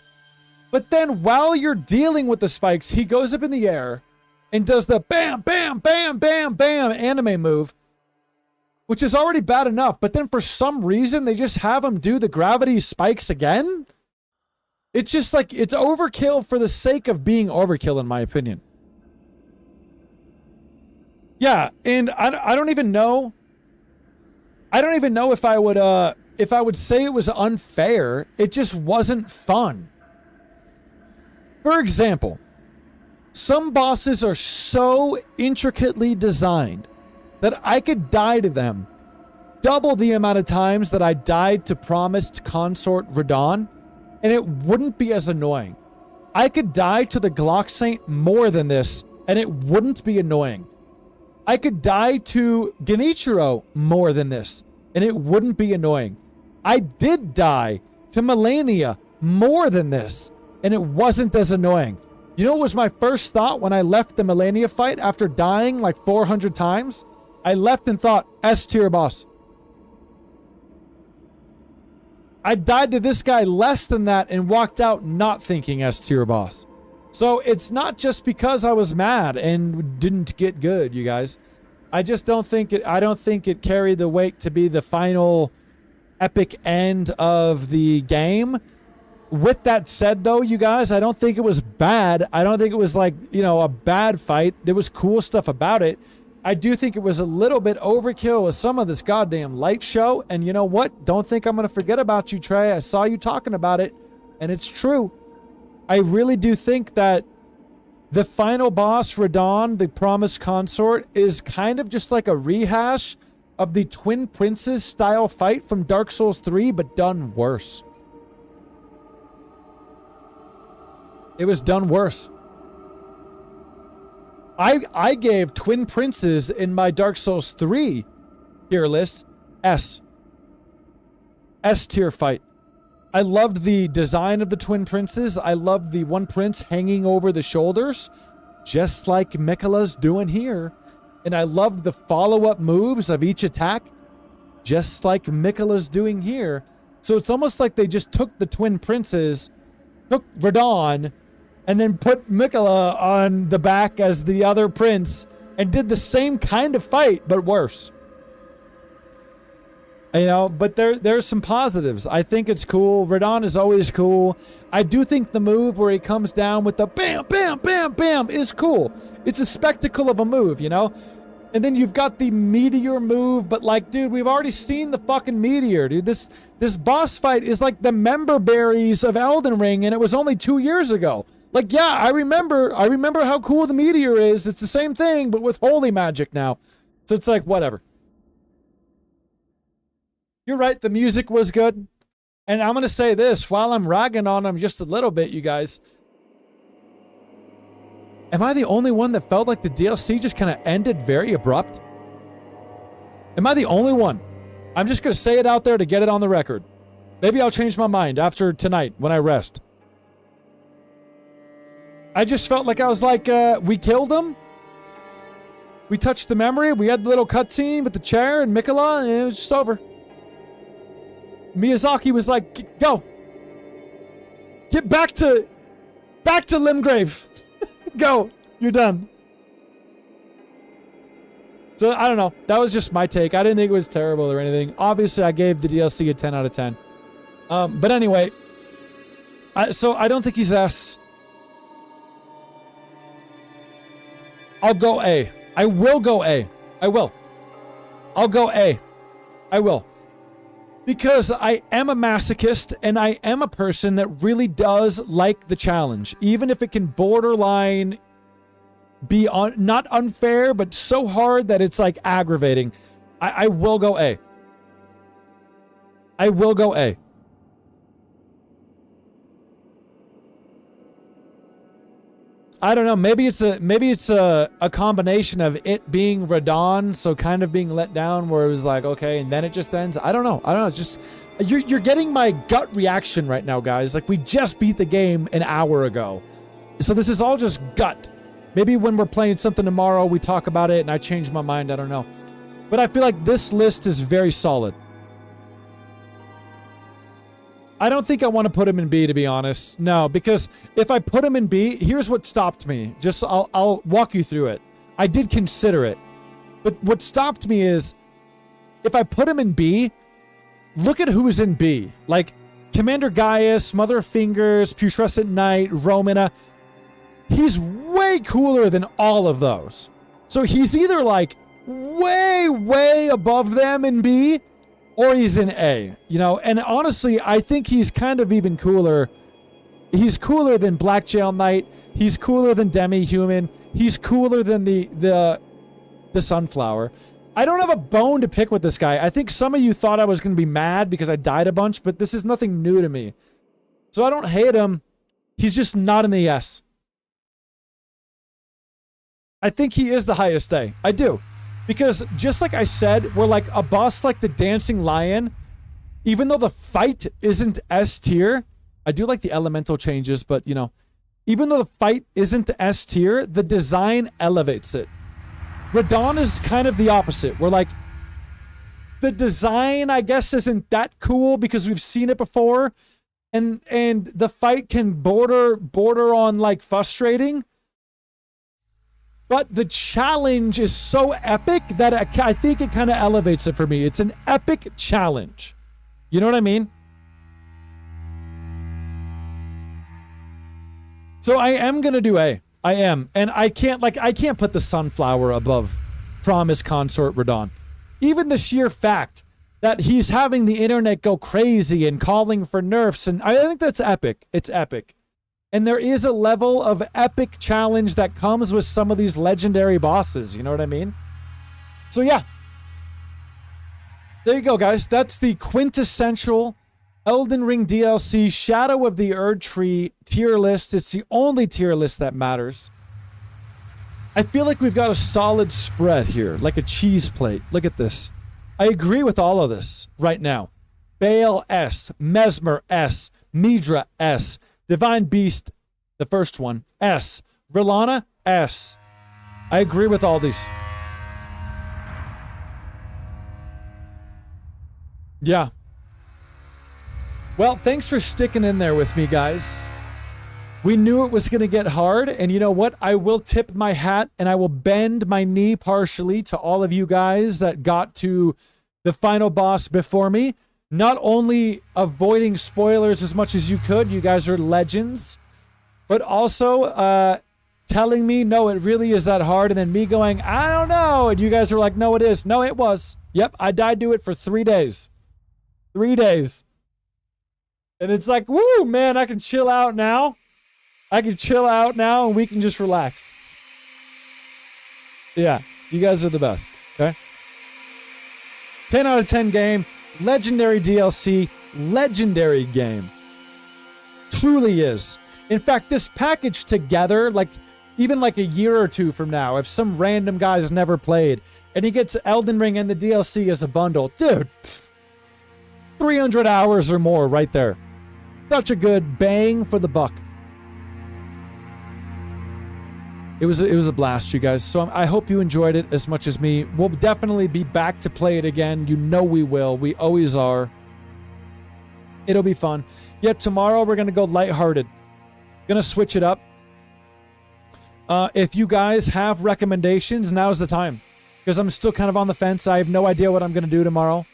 but then while you're dealing with the spikes, he goes up in the air and does the bam, bam, bam, bam, bam anime move, which is already bad enough. But then for some reason, they just have him do the gravity spikes again. It's just like, it's overkill for the sake of being overkill, in my opinion. Yeah, and I don't even know. I don't even know if I would say it was unfair. It just wasn't fun. For example, some bosses are so intricately designed that I could die to them double the amount of times that I died to promised consort Radon, and it wouldn't be as annoying. I could die to the Glock Saint more than this, and it wouldn't be annoying. I could die to Genichiro more than this, and it wouldn't be annoying. I did die to Melania more than this, and it wasn't as annoying. You know what was my first thought when I left the Melania fight after dying like 400 times? I left and thought, S tier boss. I died to this guy less than that and walked out not thinking S tier boss. So it's not just because I was mad and didn't get good, you guys. I just don't think it. I don't think it carried the weight to be the final epic end of the game. With that said, though, you guys, I don't think it was bad. I don't think it was like, you know, a bad fight. There was cool stuff about it. I do think it was a little bit overkill with some of this goddamn light show. And you know what? Don't think I'm going to forget about you, Trey. I saw you talking about it, and it's true. I really do think that the final boss, Radon, the promised consort, is kind of just like a rehash of the Twin Princes style fight from Dark Souls 3, but done worse. It was done worse. I gave Twin Princes in my Dark Souls 3 tier list S. S tier fight. I loved the design of the Twin Princes. I loved the one prince hanging over the shoulders, just like Miquella's doing here. And I loved the follow-up moves of each attack, just like Miquella's doing here. So it's almost like they just took the Twin Princes, took Radon, and then put Miquella on the back as the other prince and did the same kind of fight, but worse. You know, but there's some positives. I think it's cool. Radon is always cool. I do think the move where he comes down with the bam, bam, bam, bam is cool. It's a spectacle of a move, you know? And then you've got the meteor move, but like, dude, we've already seen the fucking meteor, dude. This boss fight is like the member berries of Elden Ring, and it was only 2 years ago. Like, yeah, I remember how cool the meteor is. It's the same thing, but with holy magic now. So it's like, whatever. You're right, the music was good. And I'm going to say this, while I'm ragging on him just a little bit, you guys. Am I the only one that felt like the DLC just kind of ended very abrupt? Am I the only one? I'm just going to say it out there to get it on the record. Maybe I'll change my mind after tonight when I rest. I just felt like I was like, we killed him. We touched the memory. We had the little cutscene with the chair and Miquella, and it was just over. Miyazaki was like, go. Get back to Limgrave. Go. You're done. So, I don't know. That was just my take. I didn't think it was terrible or anything. Obviously, I gave the DLC a 10 out of 10. But anyway, so I don't think he's S. I'll go A. I will go A. I will. I'll go A. I will. Because I am a masochist and I am a person that really does like the challenge. Even if it can borderline be not unfair, but so hard that it's like aggravating. I will go A. I will go A. I don't know. Maybe it's a combination of it being Radon, so kind of being let down, where it was like, okay, and then it just ends. I don't know. It's just you're getting my gut reaction right now, guys. Like, we just beat the game an hour ago, so this is all just gut. Maybe when we're playing something tomorrow, we talk about it and I change my mind. I don't know, but I feel like this list is very solid. I don't think I want to put him in B, to be honest. No, because if I put him in B, here's what stopped me. Just, I'll walk you through it. I did consider it. But what stopped me is, if I put him in B, look at who's in B. Like, Commander Gaius, Mother of Fingers, Putrescent Knight, Romina. He's way cooler than all of those. So he's either, like, way, way above them in B, or he's in A, you know? And honestly, I think he's kind of even cooler. He's cooler than Black Jail Knight. He's cooler than Demi-Human. He's cooler than the Sunflower. I don't have a bone to pick with this guy. I think some of you thought I was going to be mad because I died a bunch, but this is nothing new to me. So I don't hate him. He's just not in the S. I think he is the highest A. I do. Because just like I said, we're like a boss like the Dancing Lion. Even though the fight isn't S tier, I do like the elemental changes, but you know, even though the fight isn't S tier, the design elevates it. Radon is kind of the opposite. We're like, the design, I guess, isn't that cool because we've seen it before. And the fight can border on like frustrating. But the challenge is so epic that I think it kind of elevates it for me. It's an epic challenge. You know what I mean? So I am going to do A. I am. And I can't put the sunflower above Promise Consort Radon. Even the sheer fact that he's having the internet go crazy and calling for nerfs, and I think that's epic. It's epic. And there is a level of epic challenge that comes with some of these legendary bosses. You know what I mean? So yeah. There you go, guys. That's the quintessential Elden Ring DLC Shadow of the Erdtree tier list. It's the only tier list that matters. I feel like we've got a solid spread here, like a cheese plate. Look at this. I agree with all of this right now. Bale S, Mesmer S, Midra S, Divine Beast, the first one, S. Rilana, S. I agree with all these. Yeah. Well, thanks for sticking in there with me, guys. We knew it was going to get hard, and you know what? I will tip my hat, and I will bend my knee partially to all of you guys that got to the final boss before me. Not only avoiding spoilers as much as you could, you guys are legends, but also telling me, no, it really is that hard, and then me going, I don't know, and you guys are like, no, it is. No, it was. Yep, I died to it for 3 days. 3 days. And it's like, woo, man, I can chill out now. I can chill out now, and we can just relax. Yeah, you guys are the best, okay? 10 out of 10 game. Legendary DLC, legendary game. Truly is. In fact, this package together, like even like a year or two from now, if some random guy's never played and he gets Elden Ring and the DLC as a bundle, dude, 300 hours or more right there. Such a good bang for the buck. It was a blast, you guys. So I hope you enjoyed it as much as me. We'll definitely be back to play it again. You know we will. We always are. It'll be fun. Yet tomorrow we're going to go lighthearted. Going to switch it up. If you guys have recommendations, now's the time. Because I'm still kind of on the fence. I have no idea what I'm going to do tomorrow.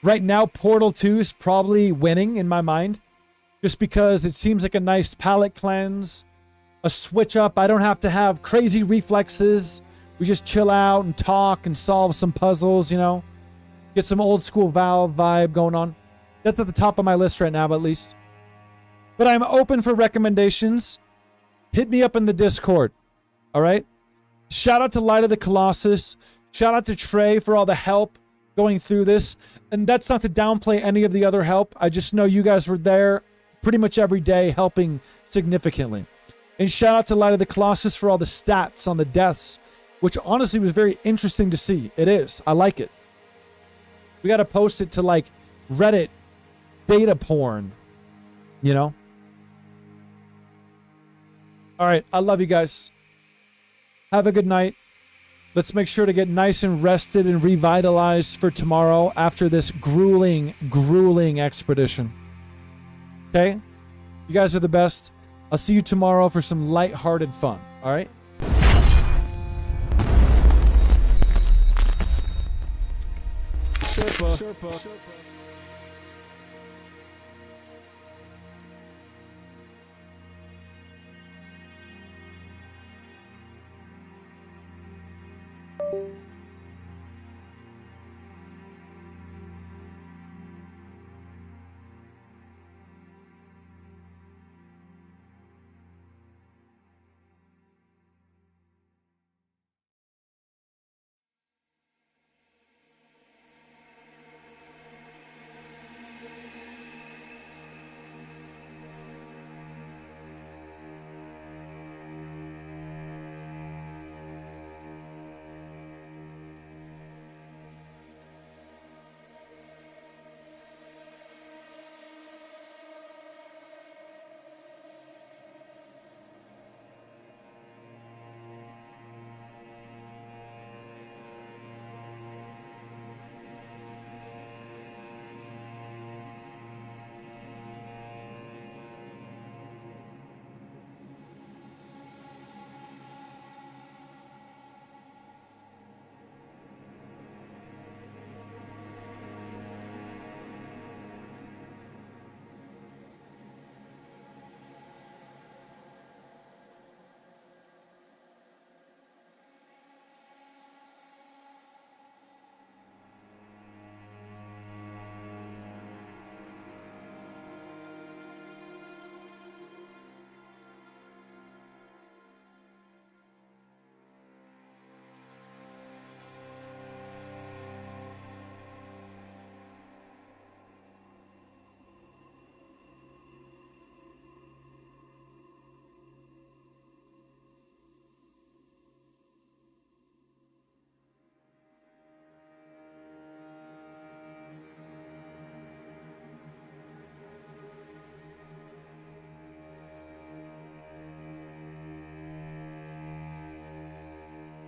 Right now, Portal 2 is probably winning in my mind. Just because it seems like a nice palate cleanse. A switch up. I don't have to have crazy reflexes. We just chill out and talk and solve some puzzles, you know. Get some old school Valve vibe going on. That's at the top of my list right now, at least. But I'm open for recommendations. Hit me up in the Discord. All right? Shout out to Light of the Colossus. Shout out to Trey for all the help going through this. And that's not to downplay any of the other help. I just know you guys were there pretty much every day helping significantly. And shout out to Light of the Colossus for all the stats on the deaths, which honestly was very interesting to see. It is. I like it. We got to post it to like Reddit data porn, you know? All right. I love you guys. Have a good night. Let's make sure to get nice and rested and revitalized for tomorrow after this grueling, grueling expedition. Okay? You guys are the best. I'll see you tomorrow for some lighthearted fun. All right? Sherpa.